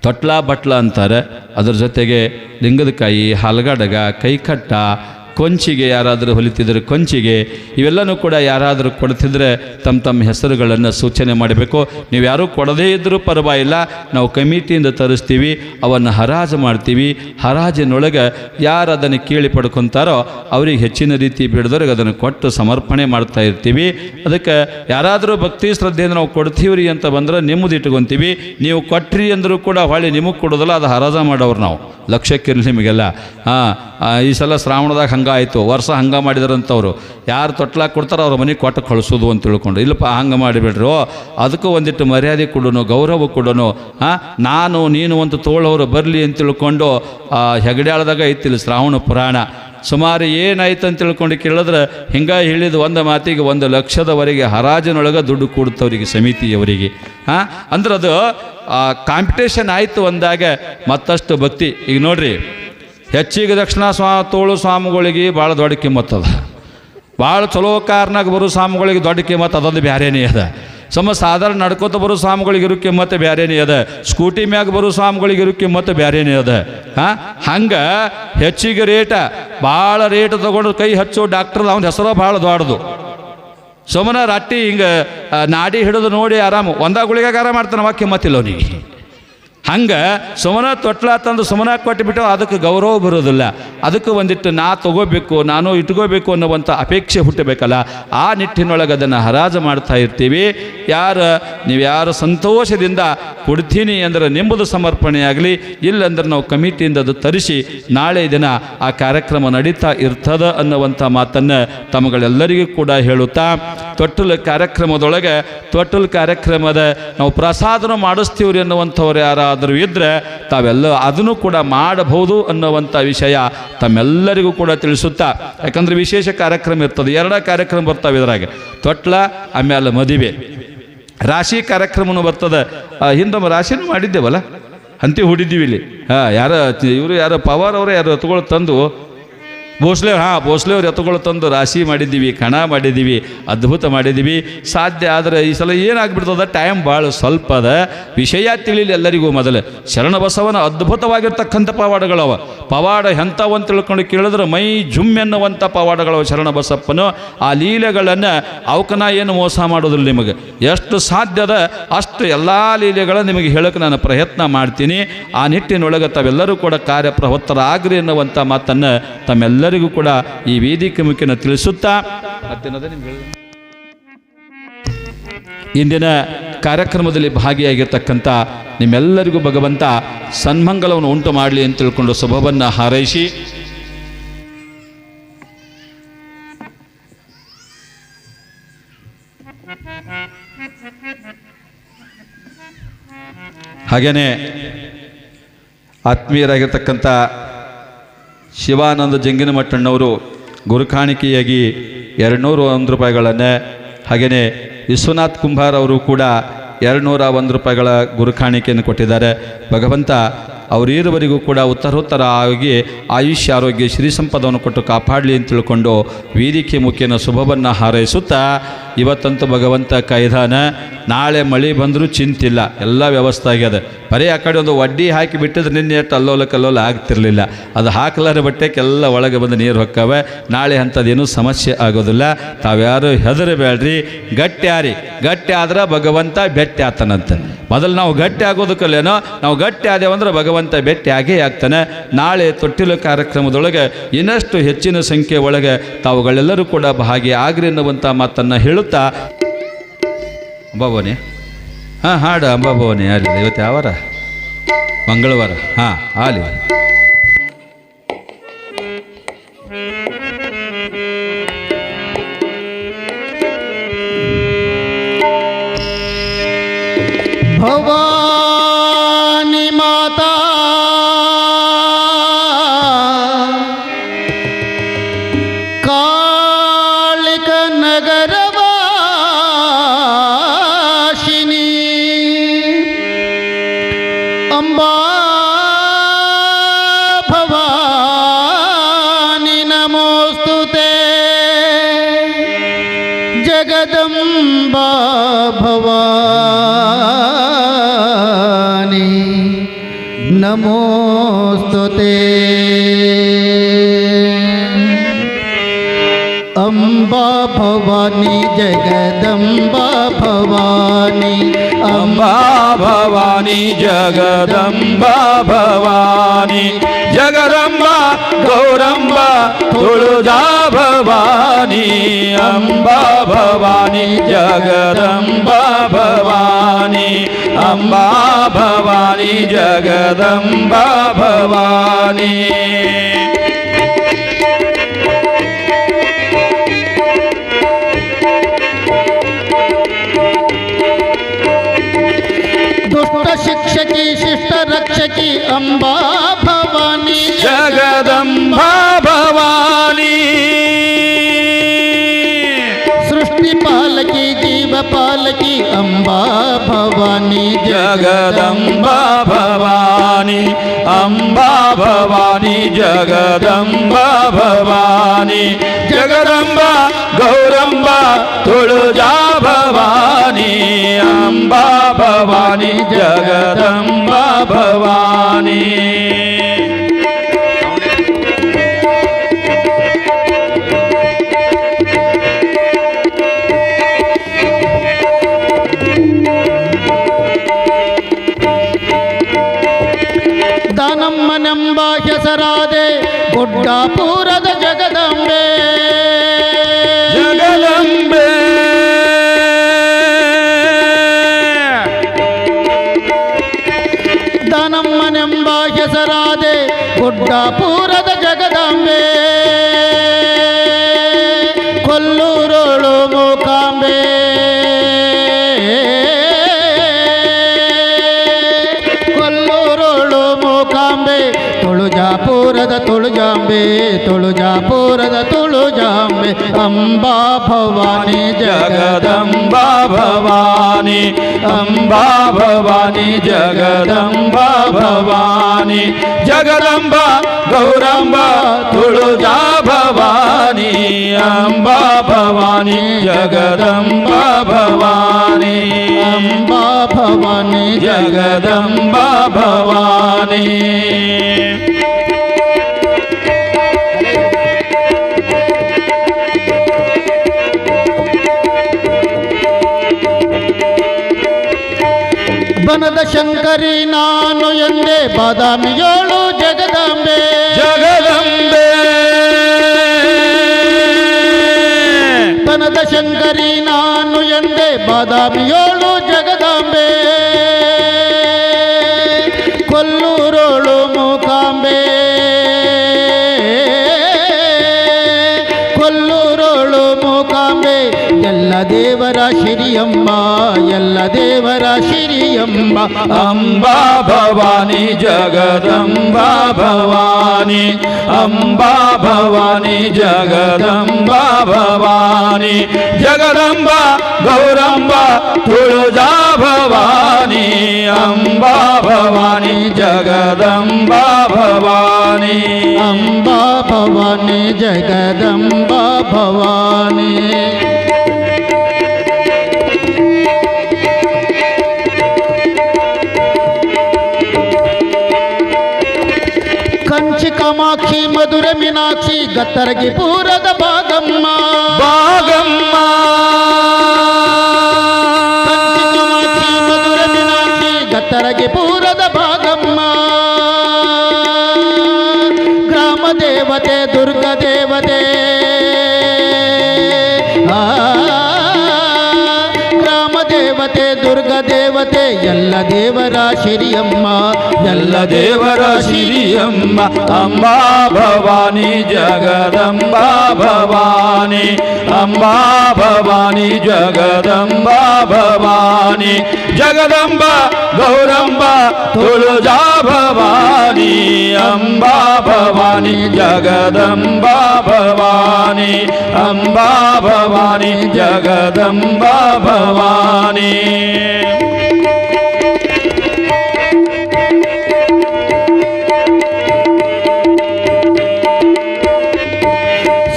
ತೊಟ್ಲ ಬಟ್ಲ ಅಂತಾರೆ. ಅದ್ರ ಜೊತೆಗೆ ಲಿಂಗದ ಕಾಯಿ, ಹಲಗಡಗ, ಕೈಕಟ್ಟ, ಕೊಂಚಿಗೆ ಯಾರಾದರೂ ಹೊಲಿತಿದ್ರೆ ಕೊಂಚಿಗೆ, ಇವೆಲ್ಲನೂ ಕೂಡ ಯಾರಾದರೂ ಕೊಡ್ತಿದ್ರೆ ತಮ್ಮ ಹೆಸರುಗಳನ್ನು ಸೂಚನೆ ಮಾಡಬೇಕು. ನೀವು ಯಾರೂ ಕೊಡದೇ ಇದ್ದರೂ ಪರವಾಗಿಲ್ಲ, ನಾವು ಕಮಿಟಿಯಿಂದ ತರಿಸ್ತೀವಿ, ಅವನ್ನು ಹರಾಜು ಮಾಡ್ತೀವಿ. ಹರಾಜಿನೊಳಗೆ ಯಾರು ಅದನ್ನು ಕೇಳಿ ಪಡ್ಕೊತಾರೋ ಅವ್ರಿಗೆ ಹೆಚ್ಚಿನ ರೀತಿ ಬಿಡದವ್ರಿಗೆ ಅದನ್ನು ಕೊಟ್ಟು ಸಮರ್ಪಣೆ ಮಾಡ್ತಾ ಇರ್ತೀವಿ. ಅದಕ್ಕೆ ಯಾರಾದರೂ ಭಕ್ತಿ ಶ್ರದ್ಧೆಯಿಂದ ನಾವು ಕೊಡ್ತೀವ್ರಿ ಅಂತ ಬಂದ್ರೆ ನಿಮ್ಮದು ಇಟ್ಕೊತೀವಿ. ನೀವು ಕೊಟ್ರಿ ಅಂದರೂ ಕೂಡ ಹೊಳ್ಳಿ ನಿಮಗೆ ಕೊಡೋದಲ್ಲ, ಅದು ಹರಾಜ ಮಾಡೋರು ನಾವು. ಲಕ್ಷಕ್ಕಿರಲಿ ನಿಮಗೆಲ್ಲ. ಈ ಸಲ ಶ್ರಾವಣದಾಗ ಹಂಗಾಯಿತು, ವರ್ಷ ಹಂಗೆ ಮಾಡಿದ್ರಂಥವ್ರು. ಯಾರು ತೊಟ್ಲಾಕ ಕೊಡ್ತಾರೋ ಅವ್ರ ಮನೆಗೆ ಕೊಟ್ಟು ಕಳಿಸೋದು ಅಂತ ತಿಳ್ಕೊಂಡು, ಇಲ್ಲಪ್ಪ ಹಂಗೆ ಮಾಡಿಬಿಡ್ರು. ಅದಕ್ಕೂ ಒಂದಿಟ್ಟು ಮರ್ಯಾದೆ ಕೊಡೋನು, ಗೌರವ ಕೊಡೋನು. ನಾನು ನೀನು ಒಂದು ತೋಳವರು ಬರಲಿ ಅಂತ ತಿಳ್ಕೊಂಡು ಹೆಗಡ್ಯಾಳದಾಗ ಐತಿಲ್ಲ ಶ್ರಾವಣ ಪುರಾಣ. ಸುಮಾರು ಏನಾಯ್ತು ಅಂತ ತಿಳ್ಕೊಂಡು ಕೇಳಿದ್ರೆ ಹಿಂಗೆ ಹೇಳಿದ ಒಂದು ಮಾತಿಗೆ 1,00,000ದವರೆಗೆ ಹರಾಜಿನೊಳಗೆ ದುಡ್ಡು ಕೊಡ್ತವ್ರಿಗೆ ಸಮಿತಿಯವರಿಗೆ. ಅಂದ್ರೆ ಅದು ಕಾಂಪಿಟೇಷನ್ ಆಯಿತು ಅಂದಾಗ ಮತ್ತಷ್ಟು ಭಕ್ತಿ. ಈಗ ನೋಡ್ರಿ, ಹೆಚ್ಚಿಗೆ ದಕ್ಷಿಣ ತೋಳು ಸ್ವಾಮಿಗಳಿಗೆ ಭಾಳ ದೊಡ್ಡ ಕಿಮ್ಮತ್ತದ, ಭಾಳ ಚಲೋ ಕಾರ್ನಾಗ ಬರೋ ಸ್ವಾಮಿಗಳಿಗೆ ದೊಡ್ಡ ಕಿಮ್ಮತ್ತು ಅದೊಂದು ಬ್ಯಾರೇನೇ ಅದ. ಸಾಧಾರಣ ನಡ್ಕೋತ ಬರೋ ಸ್ವಾಮಿಗಳಿಗೆ ಇರೋ ಕಿಮ್ಮತ್ತು ಬ್ಯಾರೇನೇ ಅದ, ಸ್ಕೂಟಿ ಮ್ಯಾಗ ಬರೋ ಸ್ವಾಮಿಗಳಿಗೆ ಇರೋ ಕಿಮ್ಮತ್ತು ಬ್ಯಾರೇನೇ ಅದ. ಹಂಗೆ ಹೆಚ್ಚಿಗೆ ರೇಟ ಭಾಳ ರೇಟ್ ತೊಗೊಂಡು ಕೈ ಹಚ್ಚೋ ಡಾಕ್ಟರ್ ಅವನ ಹೆಸರು ಭಾಳ ದೊಡ್ಡದು. ಸುಮ್ಮನೆ ರಟ್ಟಿ ಹಿಂಗೆ ನಾಡಿ ಹಿಡಿದು ನೋಡಿ ಆರಾಮು ಒಂದ ಗುಳಿಗಾಗ ಆರಾಮ ಮಾಡ್ತಾನೆ, ಅವಾಗ ಕಿಮ್ಮತ್ತಿಲ್ಲ ಅವನಿಗೆ. ಹಂಗೆ ಸುಮ್ಮನೆ ತೊಟ್ಲ ತಂದು ಸುಮ್ಮನೆ ಕೊಟ್ಟುಬಿಟ್ಟು ಅದಕ್ಕೆ ಗೌರವ ಬರೋದಿಲ್ಲ. ಅದಕ್ಕೆ ಒಂದಿಟ್ಟು ನಾ ತಗೋಬೇಕು, ನಾನು ಇಟ್ಕೋಬೇಕು ಅನ್ನುವಂಥ ಅಪೇಕ್ಷೆ ಹುಟ್ಟಬೇಕಲ್ಲ. ಆ ನಿಟ್ಟಿನೊಳಗೆ ಅದನ್ನು ಹರಾಜು ಮಾಡ್ತಾ ಇರ್ತೀವಿ. ನೀವು ಯಾರು ಸಂತೋಷದಿಂದ ಕೊಡ್ತೀನಿ ಅಂದರೆ ನಿಮ್ಮದು ಸಮರ್ಪಣೆಯಾಗಲಿ, ಇಲ್ಲಂದ್ರೆ ನಾವು ಕಮಿಟಿಯಿಂದ ಅದು ತರಿಸಿ ನಾಳೆ ದಿನ ಆ ಕಾರ್ಯಕ್ರಮ ನಡೀತಾ ಇರ್ತದ ಅನ್ನುವಂಥ ಮಾತನ್ನು ತಮ್ಮಗಳೆಲ್ಲರಿಗೂ ಕೂಡ ಹೇಳುತ್ತಾ, ತೊಟ್ಟಲು ಕಾರ್ಯಕ್ರಮದೊಳಗೆ ತೊಟ್ಟಲು ಕಾರ್ಯಕ್ರಮದ ನಾವು ಪ್ರಸಾದನ ಮಾಡಿಸ್ತೀವ್ರಿ ಅನ್ನುವಂಥವ್ರು ಯಾರಾದರೂ ಇದ್ದರೆ ತಾವೆಲ್ಲ ಅದನ್ನು ಕೂಡ ಮಾಡಬಹುದು ಅನ್ನುವಂಥ ವಿಷಯ ತಮ್ಮೆಲ್ಲರಿಗೂ ಕೂಡ ತಿಳಿಸುತ್ತಾ, ಯಾಕಂದರೆ ವಿಶೇಷ ಕಾರ್ಯಕ್ರಮ ಇರ್ತದೆ. 2 ಕಾರ್ಯಕ್ರಮ ಬರ್ತಾವೆ ಇದ್ರಾಗ, ತೊಟ್ಲ ಆಮೇಲೆ ಮದುವೆ. ರಾಶಿ ಕಾರ್ಯಕ್ರಮನೂ ಬರ್ತದೆ. ಹಿಂದೊಮ್ಮೆ ರಾಶಿನೂ ಮಾಡಿದ್ದೇವಲ್ಲ, ಹಂತಿ ಹೂಡಿದ್ದೀವಿ ಇಲ್ಲಿ. ಯಾರು ಪವಾರ್ ಅವರೇ ಯಾರು ಎತ್ತುಗಳು ತಂದು ಭೋಸ್ಲೆ ಅವ್ರು ಎತ್ತುಗಳು ತಂದು ರಾಶಿ ಮಾಡಿದ್ದೀವಿ, ಕಣ ಮಾಡಿದ್ದೀವಿ, ಅದ್ಭುತ ಮಾಡಿದ್ದೀವಿ. ಸಾಧ್ಯ ಆದರೆ ಈ ಸಲ ಏನಾಗ್ಬಿಡ್ತದ, ಟೈಮ್ ಭಾಳ ಸ್ವಲ್ಪ ಅದ. ವಿಷಯ ತಿಳಿಲಿ ಎಲ್ಲರಿಗೂ. ಮೊದಲು ಶರಣಬಸವನ ಅದ್ಭುತವಾಗಿರ್ತಕ್ಕಂಥ ಪವಾಡಗಳವ. ಪವಾಡ ಎಂಥವಂತ ತಿಳ್ಕೊಂಡು ಕೇಳಿದ್ರೆ ಮೈ ಜುಮ್ ಎನ್ನುವಂಥ ಪವಾಡಗಳವ ಶರಣಬಸಪ್ಪನು. ಆ ಲೀಲೆಗಳನ್ನು ಅವಕನ ಏನು ಮೋಸ ಮಾಡೋದಿಲ್ಲ. ನಿಮಗೆ ಎಷ್ಟು ಸಾಧ್ಯದ ಅಷ್ಟು ಎಲ್ಲ ಲೀಲೆಗಳನ್ನು ನಿಮಗೆ ಹೇಳೋಕೆ ನಾನು ಪ್ರಯತ್ನ ಮಾಡ್ತೀನಿ. ಆ ನಿಟ್ಟಿನೊಳಗೆ ತಾವೆಲ್ಲರೂ ಕೂಡ ಕಾರ್ಯಪ್ರವೃತ್ತರಾಗ್ರಿ ಎನ್ನುವಂಥ ಮಾತನ್ನು ತಮ್ಮೆಲ್ಲರಿಗೂ ಕೂಡ ಈ ವೇದಿಕೆ ಮುಖೇನ ತಿಳಿಸುತ್ತಾ, ಇಂದಿನ ಕಾರ್ಯಕ್ರಮದಲ್ಲಿ ಭಾಗಿಯಾಗಿರ್ತಕ್ಕಂಥ ನಿಮ್ಮೆಲ್ಲರಿಗೂ ಭಗವಂತ ಸನ್ಮಂಗಲವನ್ನು ಉಂಟು ಮಾಡಲಿ ಅಂತ ತಿಳ್ಕೊಂಡು ಶುಭವನ್ನು ಹಾರೈಸಿ, ಹಾಗೇನೆ ಆತ್ಮೀಯರಾಗಿರ್ತಕ್ಕಂಥ ಶಿವಾನಂದ ಜಂಗಿನಮಠಣ್ಣವರು ಗುರುಕಾಣಿಕೆಯಾಗಿ 201 ರೂಪಾಯಿಗಳನ್ನು, ಹಾಗೆಯೇ ವಿಶ್ವನಾಥ್ ಕುಂಭಾರ್ ಅವರು ಕೂಡ 201 ರೂಪಾಯಿಗಳ ಗುರುಕಾಣಿಕೆಯನ್ನು ಕೊಟ್ಟಿದ್ದಾರೆ. ಭಗವಂತ ಅವರೀರುವರೆಗೂ ಕೂಡ ಉತ್ತರೋತ್ತರ ಆಗಿ ಆಯುಷ್ಯ ಆರೋಗ್ಯ ಶ್ರೀ ಸಂಪದವನ್ನು ಕೊಟ್ಟು ಕಾಪಾಡಲಿ ಅಂತ ತಿಳ್ಕೊಂಡು ವೇದಿಕೆ ಮುಖೇನ ಶುಭವನ್ನು ಹಾರೈಸುತ್ತಾ, ಇವತ್ತಂತೂ ಭಗವಂತ ಕೈದಾನ. ನಾಳೆ ಮಳೆ ಬಂದರೂ ಚಿಂತಿಲ್ಲ, ಎಲ್ಲ ವ್ಯವಸ್ಥೆ ಆಗ್ಯದ. ಬರೀ ಆ ಕಡೆ ಒಂದು ವಡ್ಡಿ ಹಾಕಿ ಬಿಟ್ಟಿದ್ರೆ ನಿನ್ನೆ ಎಷ್ಟು ಅಲ್ಲೋಲ ಆಗ್ತಿರಲಿಲ್ಲ. ಅದು ಹಾಕಲಾರ ಬಟ್ಟೆಗೆಲ್ಲ ಒಳಗೆ ಬಂದು ನೀರು ಹೊಕ್ಕವೆ. ನಾಳೆ ಅಂಥದ್ದೇನೂ ಸಮಸ್ಯೆ ಆಗೋದಿಲ್ಲ. ತಾವ್ಯಾರು ಹೆದರಬೇಡ್ರಿ, ಗಟ್ಟಿ ಆದ್ರೆ ಭಗವಂತ ಭೇಟಿ ಆತನಂತೆ. ಮೊದಲು ನಾವು ಗಟ್ಟಿ ಆಗೋದಕ್ಕಲ್ಲೇನೋ, ನಾವು ಗಟ್ಟಿ ಆದೇವಂದ್ರೆ ಭಗವಂತ ಭೇಟಿ ಆಗೇ ಆಗ್ತಾನೆ. ನಾಳೆ ತೊಟ್ಟಿಲು ಕಾರ್ಯಕ್ರಮದೊಳಗೆ ಇನ್ನಷ್ಟು ಹೆಚ್ಚಿನ ಸಂಖ್ಯೆ ಒಳಗೆ ತಾವುಗಳೆಲ್ಲರೂ ಕೂಡ ಭಾಗಿಯಾಗ್ರಿ ಎನ್ನುವಂಥ ಮಾತನ್ನು ಹೇಳುತ್ತಾ, ಅಂಬಾಭವನಿ ಹಾಡು ಅಂಬಾಭವನಿ ಆಗಲಿ. ಇವತ್ತು ಯಾವಾರ? ಮಂಗಳವಾರ. ಆಗಲಿ. ಭವಾನಿ ಮಾತಾ ಕಾಳಿಕ ನಗರವಾಸಿನಿ ಅಂಬಾ ಭವಾನಿ ನಮೋಸ್ತುತೆ ಜಗದಂಬಾ ಭವಾನಿ ನಮೋಸ್ತುತೆ ಅಂಬಾ ಭವಾನಿ ಜಗದಂಬಾ ಭವಾನಿ ಅಂಬಾ ಭವಾನಿ ಜಗದಂಬಾ ಭವಾನಿ ಜಗದಂಬಾ ಗೌರಂಬ ತುಳುಜಾ ಭವಾನಿ ಅಂಬಾ ಭವಾನಿ ಜಗದಂಬಾ ಭವಾನಿ ಅಂಬಾ ಭವಾನಿ ಜಗದಂಬಾ ಭವಾನಿ. ದುಷ್ಟ ಶಿಕ್ಷಕಿ ಶಿಷ್ಟ ರಕ್ಷಕಿ ಅಂಬಾ ಭವಾನಿ ಜಗದಂಬಾ ಭವಾನಿ ಸೃಷ್ಟಿ ಪಾಲಕಿ ಜೀವ ಪಾಲಕಿ ಅಂಬಾ ಭವಾನಿ ಜಗದಂಬಾ ಭವಾನಿ ಅಂಬಾ ಭವಾನಿ ಜಗದಂಬಾ ಭವಾನಿ ಜಗದಂಬಾ ಗೌರಂಬ ತುಳುಜಾ ಭವಾನಿ ಅಂಬಾ ಭವಾನಿ ಜಗದಂಬಾ ಭವಾನಿ ದಾನಮ್ಮನೆಂಬ ಹೆಸರಾದೆ ಗುಡ್ಡಾಪುರದ ಜಗದಂಬೆ ಜಗದಂಬೆ ದಾನಮ್ಮನೆಂಬ ಹೆಸರಾದೆ ಗುಡ್ಡಾಪುರದ ಜಗದಂಬೆ ಕೊಲ್ಲೂರೋಳು ಮೂಕಾಂಬೆ ಕೊಲ್ಲೂರೋಳು ಮೂಕಾಂಬೆ ತುಳುಜಾಪುರದ ತುಳುಜಾಂಬೆ ತುಳುಜಾಪುರದ ತುಳುಜಾಂಬೆ ಅಂಬಾ ಭವಾನಿ ಜಗದಂಬಾ ಭವಾನಿ ಅಂಬಾ ಭವಾನಿ ಜಗದಂಬಾ ಭವಾನಿ ಜಗದಂಬಾ ಗೌರಂಬ ತುಳುಜಾ ಭವಾನಿ ಅಂಬಾ ಭವಾನಿ ಜಗದಂಬಾ ಭವಾನಿ ಅಂಬಾ ಭವಾನಿ ಜಗದಂಬಾ ಭವಾನಿ ಬನದ ಶಂಕರಿ ನಾನು ಎಂದೆ ಬಾದಾಮಿಯೋಳು ಜಗದಂಬೆ ಜಗದಂಬೆ ಬನದ ಶಂಕರಿ ನಾನು ಎಂದೆ ಬಾದಾಮಿಯೋಳು ಜಗದಂಬೆ ಕೊಲ್ಲೂರೋಳು ಮೂಕಾಂಬೆ ಕೊಲ್ಲೂರೋಳು ಮೂಕಾಂಬೆ ಎಲ್ಲ ದೇವರ ಶಿರಿಯಮ್ಮ ಎಲ್ಲ ದೇವರ ಶಿರಿಯಮ್ಮ ಅಂಬಾ ಭವಾನಿ ಜಗದಂಬಾ ಭವಾನಿ ಅಂಬಾ ಭವಾನಿ ಜಗದಂಬಾ ಭವಾನಿ ಜಗದಂಬಾ ಗೌರಂಬ ತುಳುಜಾ ಭವಾನಿ ಅಂಬಾ ಭವಾನಿ ಜಗದಂಬಾ ಭವಾನಿ ಅಂಬಾ ಭವಾನಿ ಜಗದಂಬಾ ಭವಾನಿ ಕಂಚಿ ಕಾಮಾಕ್ಷಿ ಮಧುರ ಮೀನಾಕ್ಷಿ ಗತ್ತರಗಿ ಪೂರದ ಭಾಗಮ್ಮ ಭಾಗಮ್ಮ ಕಾಮಾಕ್ಷಿ ಮಧುರ ಮೀನಾಕ್ಷಿ ಗತ್ತರಗಿ ಪೂರದ ಭಾಗಮ್ಮ ಗ್ರಾಮ ದೇವತೆ ದುರ್ಗ ದೇವತೆ ಗ್ರಾಮ ದೇವತೆ ದುರ್ಗ ದೇವತೆ ಎಲ್ಲ ದೇವರ ಶಿರಿಯಮ್ಮ ಎಲ್ಲ ದೇವರ ಶಿರಿಯಮ್ಮ ಅಂಬಾ ಭವಾನಿ ಜಗದಂಬಾ ಭವಾನಿ ಅಂಬಾ ಭವಾನಿ ಜಗದಂಬಾ ಭವಾನಿ ಜಗದಂಬಾ ಗೌರಂಬ ತುಳುಜಾ ಭವಾನಿ ಅಂಬಾ ಭವಾನಿ ಜಗದಂಬಾ ಭವಾನಿ ಅಂಬಾ ಭವಾನಿ ಜಗದಂಬಾ ಭವಾನಿ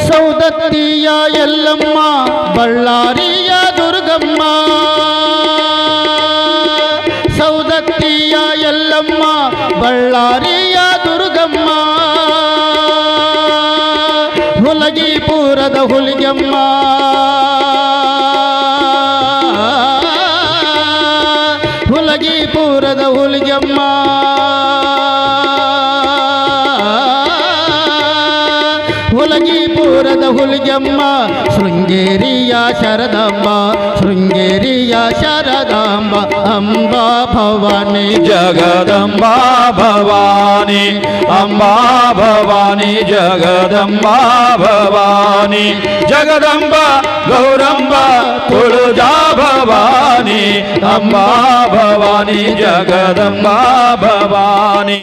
ಸೌದತ್ತಿಯ ಎಲ್ಲಮ್ಮ ಬಳ್ಳಾರಿಯ ದುರ್ಗಮ್ಮ ಸೌದತ್ತಿಯ ಎಲ್ಲಮ್ಮ ಬಳ್ಳಾರಿಯ ದುರ್ಗಮ್ಮ ಹುಲಗಿಪುರದ ಹುಲಿಗೆಮ್ಮ ಹುಲಗಿಪುರದ ಹುಲಿಗೆಮ್ಮ ಹುಲಗಿಪುರದ ಹುಲಿಗೆಮ್ಮ ಶೃಂಗೇರಿಯ ಶರದಾಂಬ ಶೃಂಗೇರಿಯ ಶರದಾಂಬ ಅಂಬಾ ಭವಾನಿ ಜಗದಂಬಾ ಭವಾನಿ ಅಂಬಾ ಭವಾನಿ ಜಗದಂಬಾ ಭವಾನಿ ಜಗದಂಬ ಗೌರಂಬ ತುಳಜಾ ಭವಾನಿ ಅಂಬಾ ಭವಾನಿ ಜಗದಂಬಾ ಭವಾನಿ